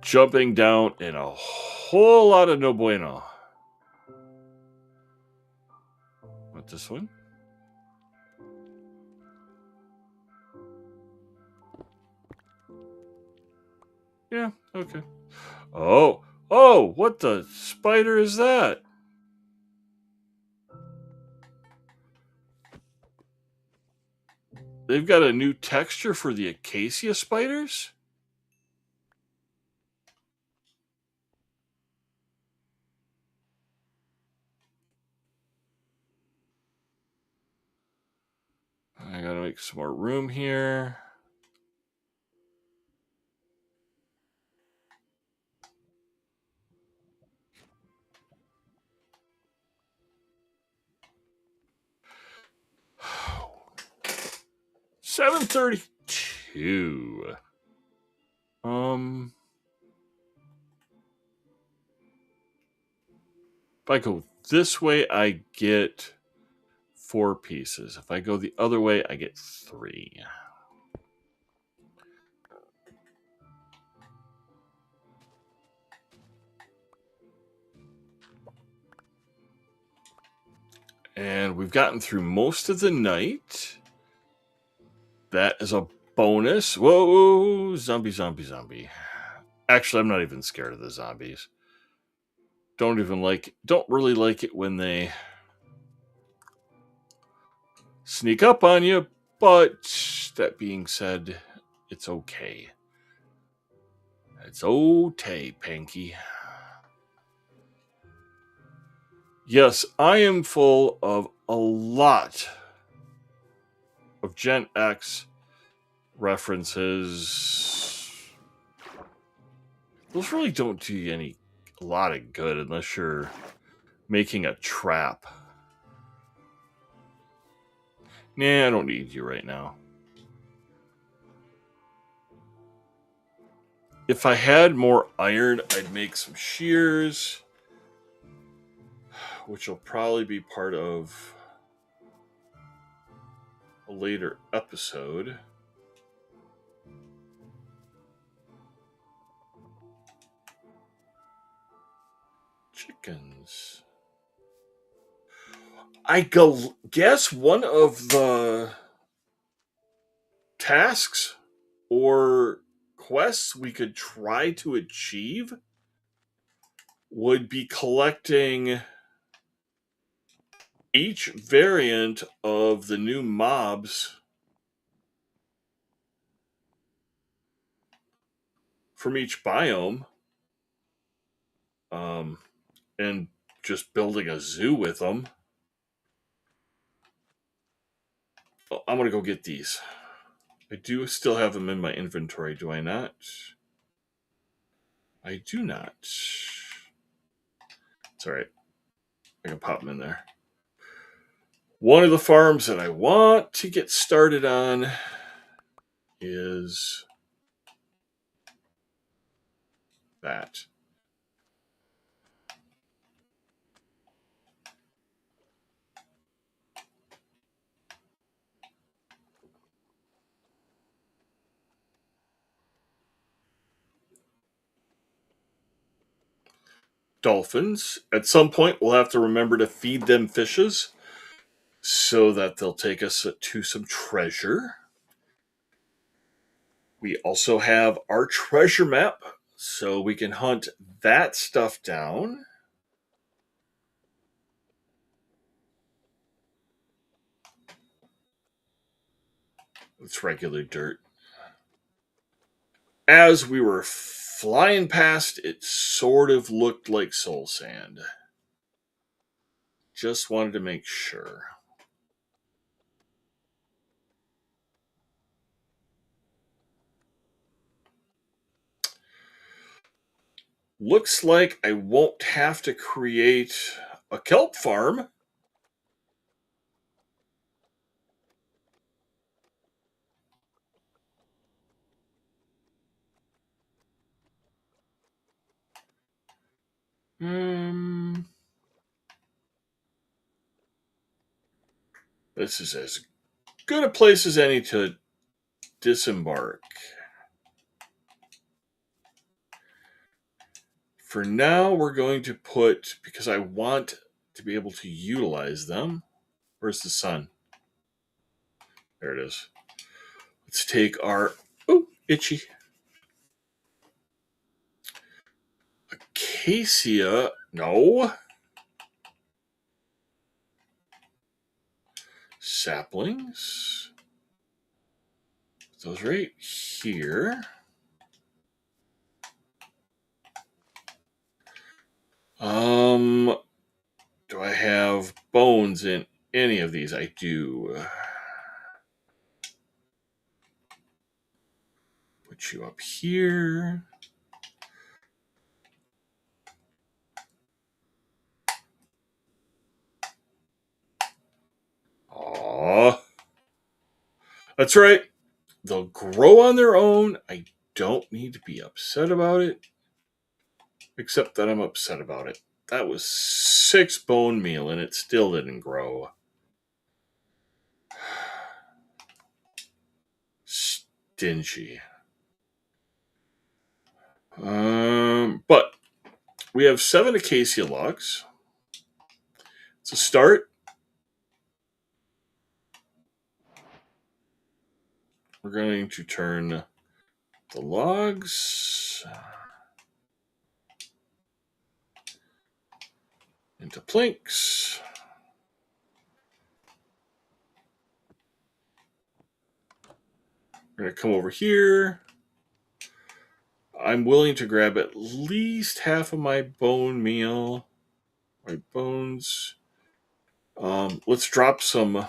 jumping down in a whole lot of no bueno. Want this one? Yeah, okay. Oh, what the spider is that? They've got a new texture for the acacia spiders? I gotta make some more room here. $7.32. If I go this way, I get 4 pieces. If I go the other way, I get 3. And we've gotten through most of the night. That is a bonus. Whoa, zombie, zombie, zombie. Actually, I'm not even scared of the zombies. Don't really like it when they sneak up on you, but that being said, it's okay. It's okay, Panky. Yes, I am full of a lot of Gen X references. Those really don't do you a lot of good unless you're making a trap. Nah, I don't need you right now. If I had more iron, I'd make some shears, which will probably be part of a later episode. Chickens. I guess one of the tasks or quests we could try to achieve would be collecting each variant of the new mobs from each biome, and just building a zoo with them. I'm going to go get these. I do still have them in my inventory, do I not? I do not. It's alright. I can pop them in there. One of the farms that I want to get started on is that. Dolphins. At some point, we'll have to remember to feed them fishes so that they'll take us to some treasure. We also have our treasure map, so we can hunt that stuff down. It's regular dirt. As we were flying past, it sort of looked like soul sand. Just wanted to make sure. Looks like I won't have to create a kelp farm. This is as good a place as any to disembark. For now, we're going to put, because I want to be able to utilize them. Where's the sun? There it is. Let's take our, itchy. Acacia, no. Saplings. Those right here. Do I have bones in any of these? I do. Put you up here. Aww. That's right. They'll grow on their own. I don't need to be upset about it. Except that I'm upset about it. That was 6 bone meal and it still didn't grow. Stingy. But we have 7 acacia logs. It's a start. We're going to turn the logs into planks. We're going to come over here. I'm willing to grab at least half of my bone meal. My bones. Let's drop some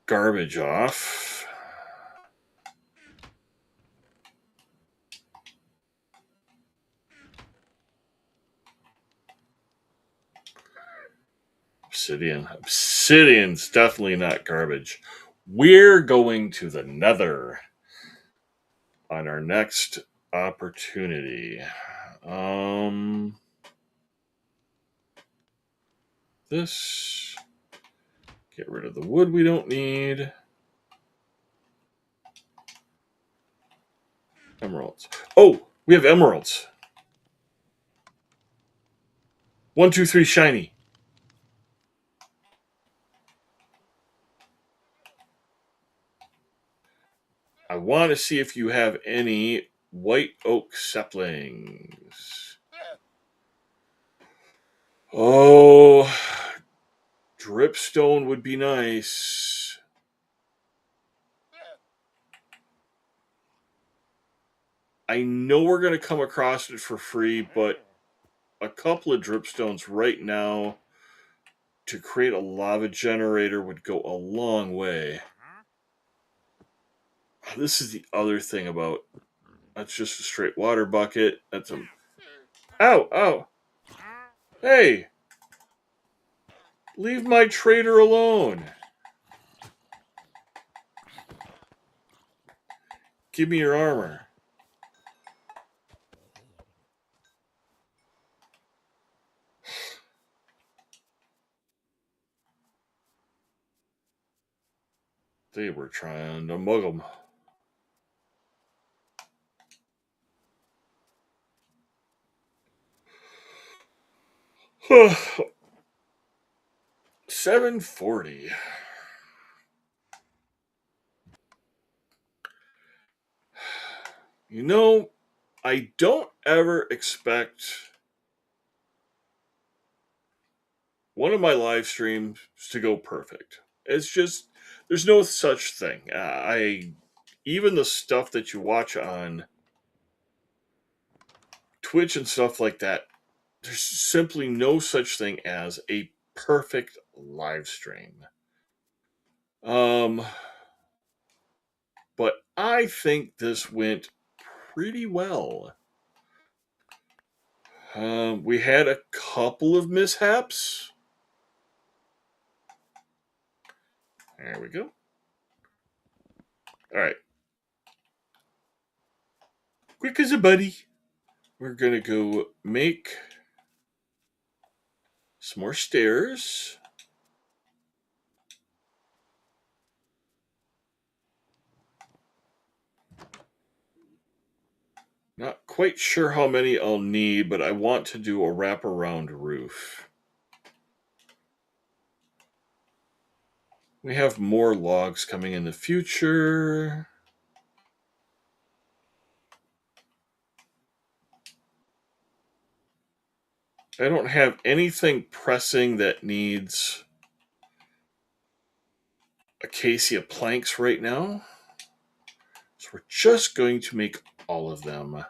garbage off. Obsidian. Obsidian's definitely not garbage. We're going to the Nether on our next opportunity. This. Get rid of the wood we don't need. Emeralds. Oh, we have emeralds. 1, 2, 3, shiny. I want to see if you have any white oak saplings. Oh, dripstone would be nice. I know we're going to come across it for free, but a couple of dripstones right now to create a lava generator would go a long way. This is the other thing about... That's just a straight water bucket. That's a... Ow, ow. Hey! Leave my trader alone. Give me your armor. They were trying to mug them. $740. You know, I don't ever expect one of my live streams to go perfect. It's just, there's no such thing. Even the stuff that you watch on Twitch and stuff like that, there's simply no such thing as a perfect live stream. But I think this went pretty well. We had a couple of mishaps. There we go. All right. Quick as a buddy. We're going to go make some more stairs. Not quite sure how many I'll need, but I want to do a wraparound roof. We have more logs coming in the future. I don't have anything pressing that needs acacia planks right now. So we're just going to make all of them.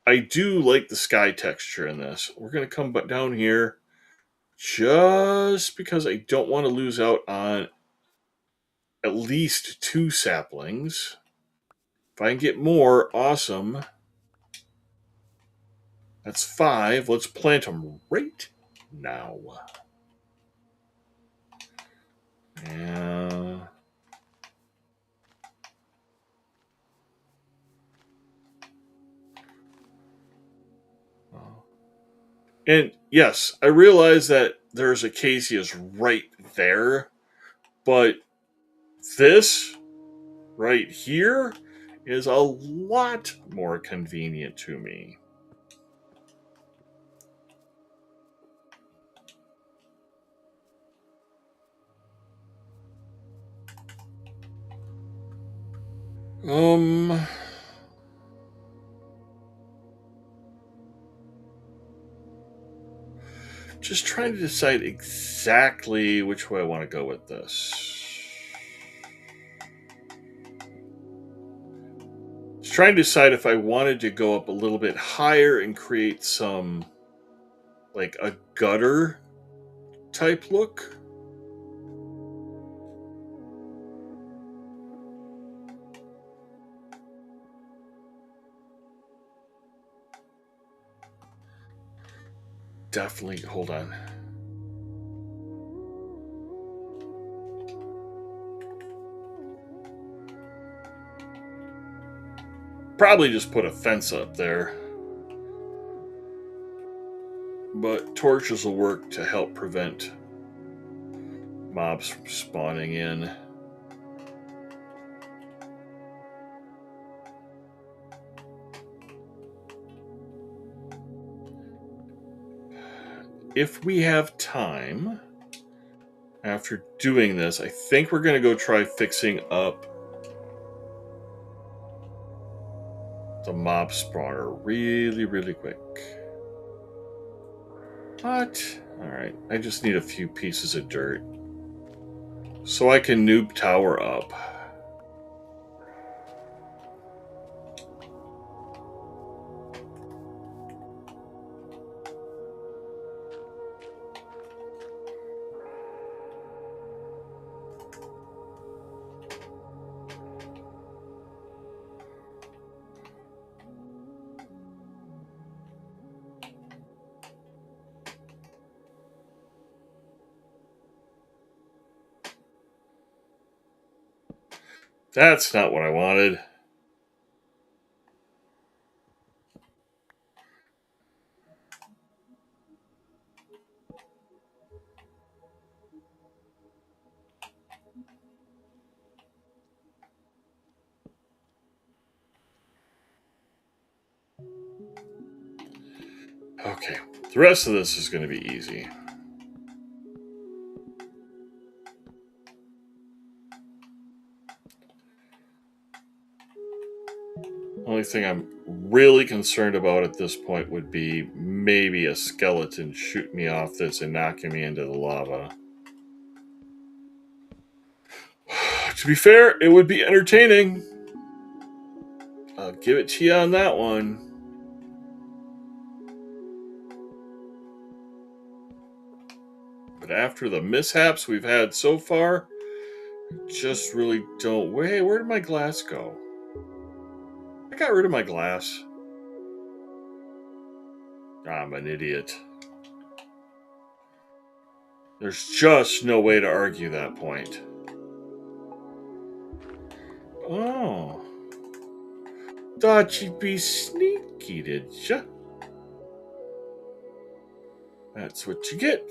I do like the sky texture in this. We're going to come down here just because I don't want to lose out on at least 2 saplings. If I can get more, awesome. That's 5. Let's plant them right now. Yeah. And yes, I realize that there's acacias right there, but this right here is a lot more convenient to me. Um, just trying to decide exactly which way I want to go with this. Just trying to decide if I wanted to go up a little bit higher and create some, like a gutter type look. Definitely, hold on. Probably just put a fence up there. But torches will work to help prevent mobs from spawning in. If we have time after doing this, I think we're going to go try fixing up the mob spawner really, really quick. What? Alright, I just need a few pieces of dirt so I can noob tower up. That's not what I wanted. Okay, the rest of this is going to be easy. Only thing I'm really concerned about at this point would be maybe a skeleton shooting me off this and knocking me into the lava. To be fair, it would be entertaining. I'll give it to you on that one. But after the mishaps we've had so far, I just really don't. Wait, where did my glass go? I got rid of my glass. I'm an idiot. There's just no way to argue that point. Oh. Thought you'd be sneaky, did ya? That's what you get.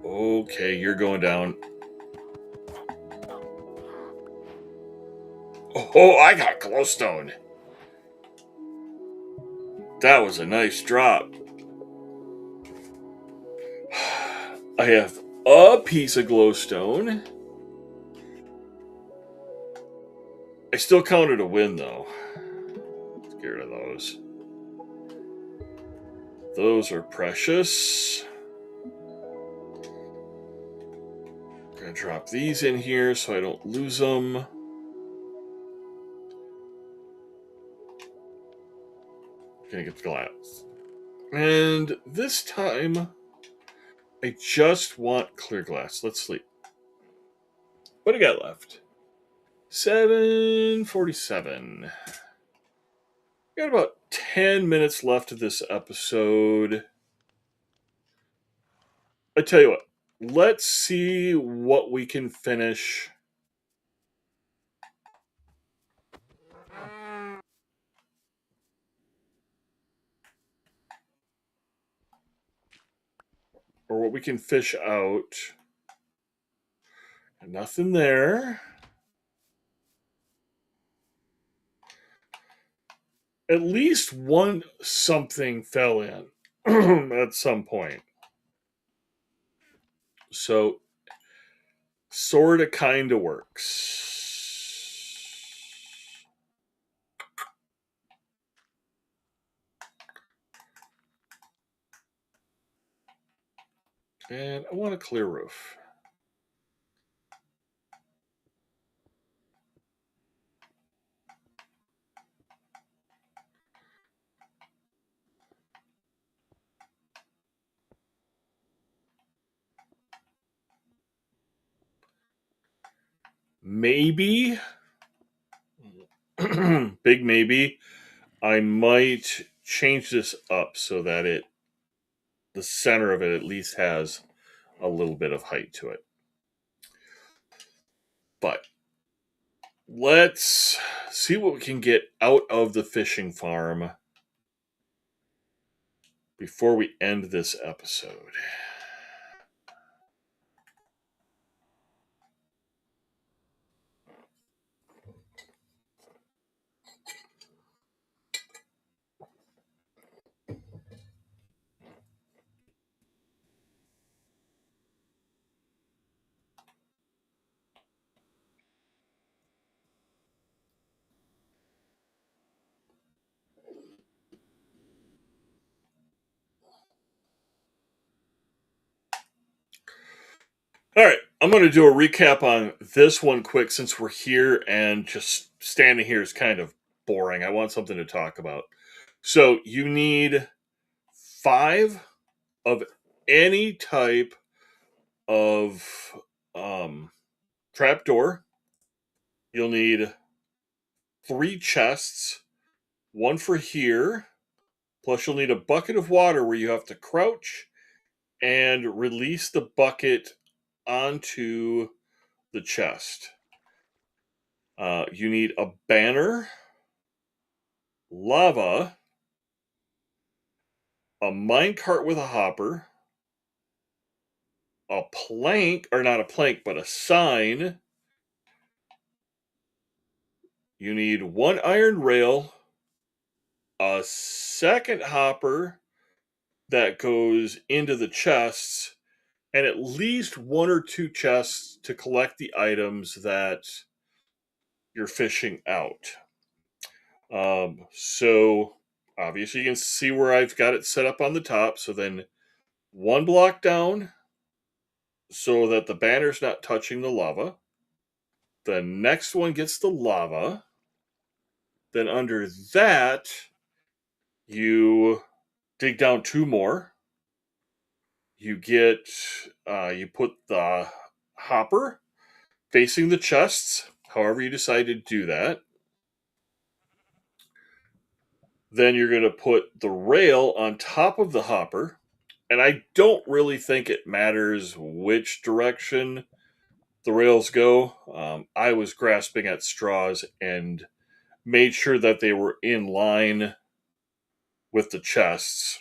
Okay, you're going down. Oh, I got glowstone. That was a nice drop. I have a piece of glowstone. I still counted a win, though. Let's get rid of those. Those are precious. I'm going to drop these in here so I don't lose them. Gonna get the glass. And this time, I just want clear glass. Let's sleep. What do I got left? 7:47. Got about 10 minutes left of this episode. I tell you what, let's see what we can finish. or what we can fish out. Nothing there. At least one something fell in at some point. So, sort of kind of works. And I want a clear roof. Maybe, big maybe, I might change this up so that the center of it at least has a little bit of height to it. But let's see what we can get out of the fishing farm before we end this episode. All right, I'm going to do a recap on this one quick since we're here and just standing here is kind of boring. I want something to talk about. So you need 5 of any type of trapdoor. You'll need 3 chests, one for here. Plus, you'll need a bucket of water where you have to crouch and release the bucket onto the chest. You need a banner, lava, a minecart with a hopper, a plank, or not a plank, but a sign. You need 1 iron rail, a second hopper that goes into the chests, and at least 1 or 2 chests to collect the items that you're fishing out. So obviously you can see where I've got it set up on the top. So then 1 block down so that the banner's not touching the lava. The next one gets the lava. Then under that, you dig down 2 more. You put the hopper facing the chests, however you decide to do that. Then you're going to put the rail on top of the hopper. And I don't really think it matters which direction the rails go. I was grasping at straws and made sure that they were in line with the chests.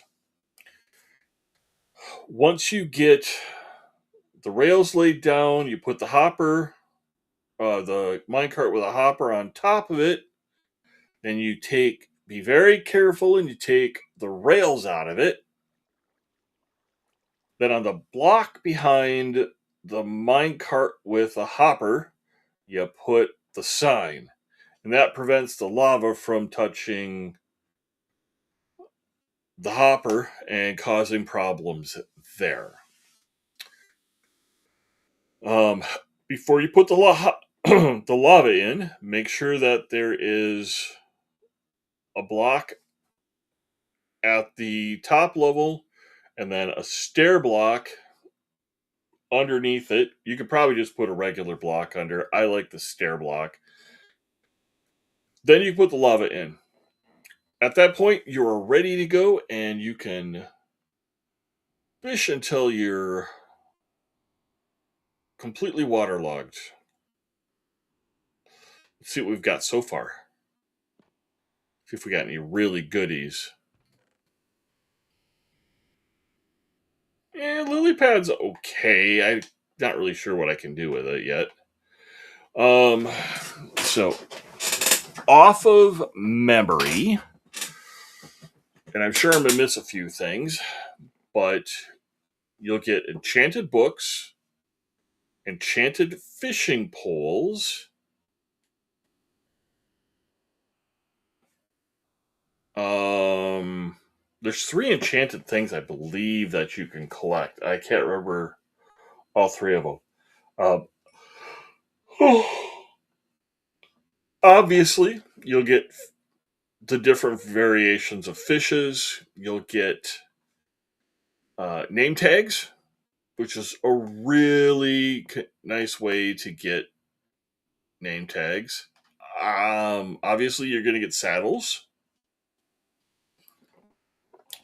Once you get the rails laid down, you put the minecart with a hopper on top of it. Then be very careful and you take the rails out of it. Then on the block behind the minecart with a hopper, you put the sign. And that prevents the lava from touching the hopper and causing problems there. Before you put the lava in, make sure that there is a block at the top level and then a stair block underneath it. You could probably just put a regular block under. I like the stair block. Then you put the lava in. At that point, you're ready to go and you can fish until you're completely waterlogged. Let's see what we've got so far. See if we got any really goodies. lily pad's okay. I'm not really sure what I can do with it yet. So off of memory, and I'm sure I'm gonna miss a few things, but you'll get enchanted books, enchanted fishing poles, there's 3 enchanted things I believe that you can collect. I can't remember all 3 of them. Um, obviously, you'll get the different variations of fishes. You'll get name tags, which is a really nice way to get name tags. Obviously, you're going to get saddles,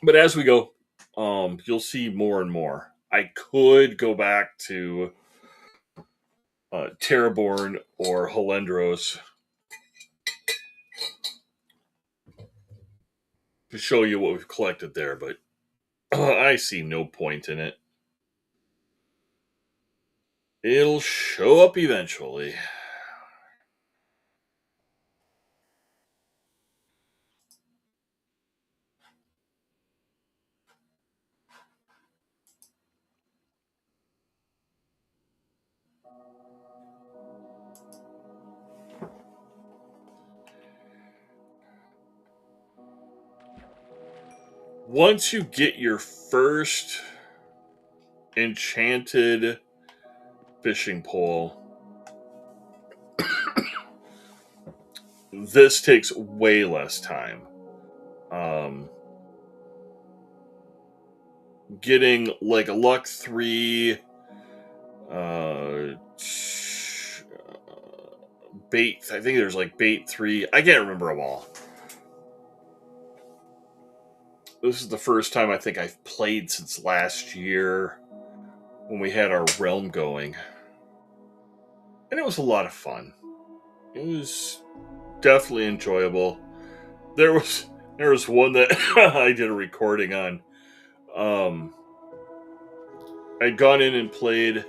but as we go, you'll see more and more. I could go back to Terraborn or Halendros to show you what we've collected there, but I see no point in it. It'll show up eventually. Once you get your first enchanted fishing pole, this takes way less time. Um, getting like a luck 3, uh, bait. I think there's like bait 3. I can't remember them all. This is the first time I think I've played since last year when we had our realm going, and it was a lot of fun. It was definitely enjoyable. There was one that I did a recording on. I'd gone in and played,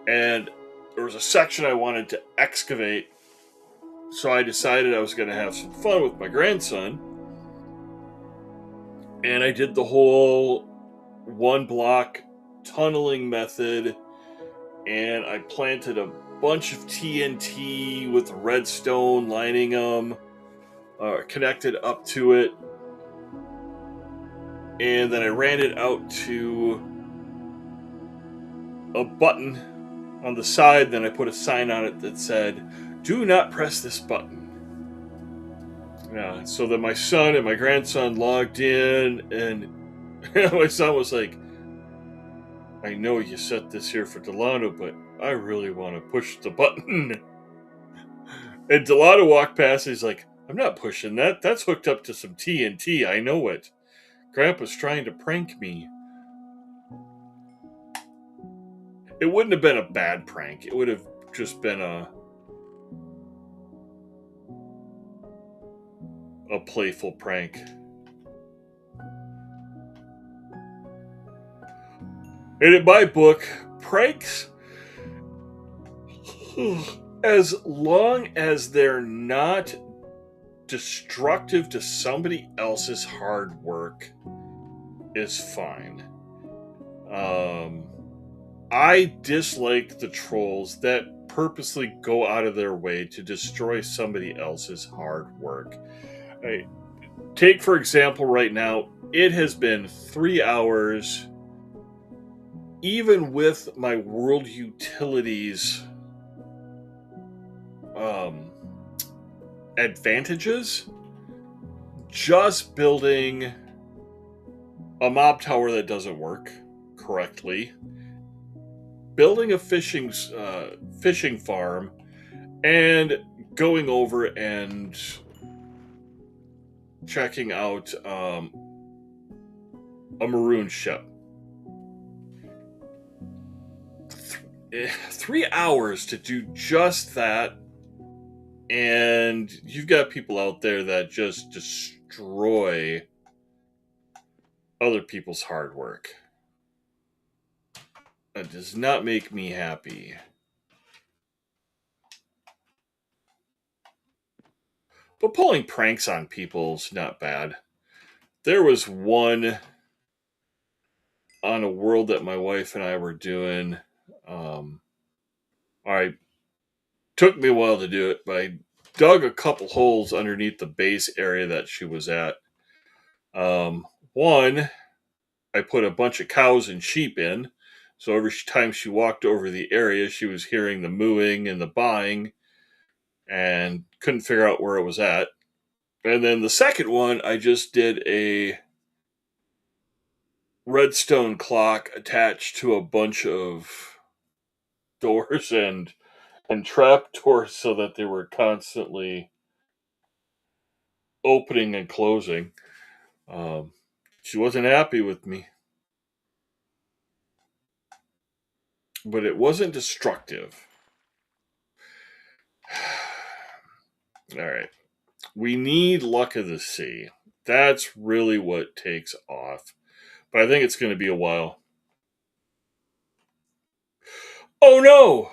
and there was a section I wanted to excavate, so I decided I was going to have some fun with my grandson, and I did the whole 1 block tunneling method, and I planted a bunch of TNT with redstone lining them, connected up to it, and then I ran it out to a button on the side. Then I put a sign on it that said, "Do not press this button." Yeah, so that my son and my grandson logged in, and my son was like, "I know you set this here for Delano, but I really want to push the button." And Delano walked past, and he's like, "I'm not pushing that. That's hooked up to some TNT. I know it. Grandpa's trying to prank me." It wouldn't have been a bad prank. It would have just been a playful prank. And in my book, pranks, as long as they're not destructive to somebody else's hard work, is fine. I dislike the trolls that purposely go out of their way to destroy somebody else's hard work. Take, for example, right now, it has been 3 hours, even with my world utilities advantages, just building a mob tower that doesn't work correctly, building a fishing farm, and going over and checking out a maroon ship. 3 hours to do just that, and you've got people out there that just destroy other people's hard work. That does not make me happy. But pulling pranks on people's not bad. There was one on a world that my wife and I were doing. I took me a while to do it, but I dug a couple holes underneath the base area that she was at. One, I put a bunch of cows and sheep in. So every time she walked over the area, she was hearing the mooing and the baaing and couldn't figure out where it was at. And then the second one, I just did a redstone clock attached to a bunch of doors and trap doors so that they were constantly opening and closing. Um, she wasn't happy with me, but it wasn't destructive. All right. We need luck of the sea. That's really what takes off. But I think it's going to be a while. Oh no!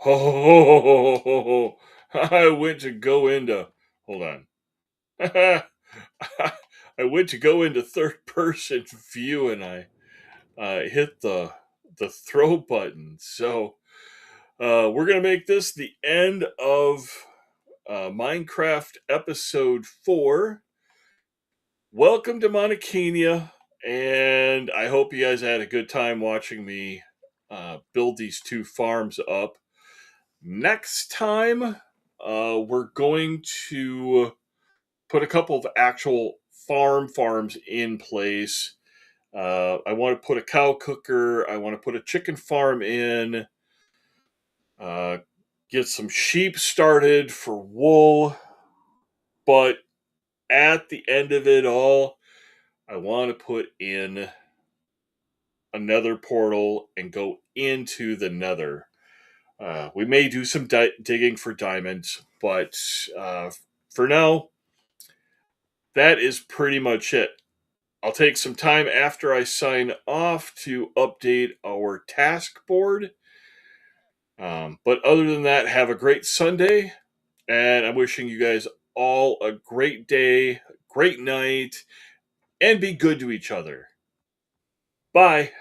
Oh, I went to go into. Hold on. I went to go into third person view and I hit the throw button. So we're gonna make this the end of Minecraft episode 4. Welcome to Monacania, and I hope you guys had a good time watching me build these 2 farms up. Next time, we're going to put a couple of actual farms in place. I want to put a cow cooker. I want to put a chicken farm in. Uh, get some sheep started for wool. But at the end of it all, I want to put in another portal and go into the nether. We may do some digging for diamonds, but for now, that is pretty much it. I'll take some time after I sign off to update our task board. But other than that, have a great Sunday, and I'm wishing you guys all a great day, great night, and be good to each other. Bye.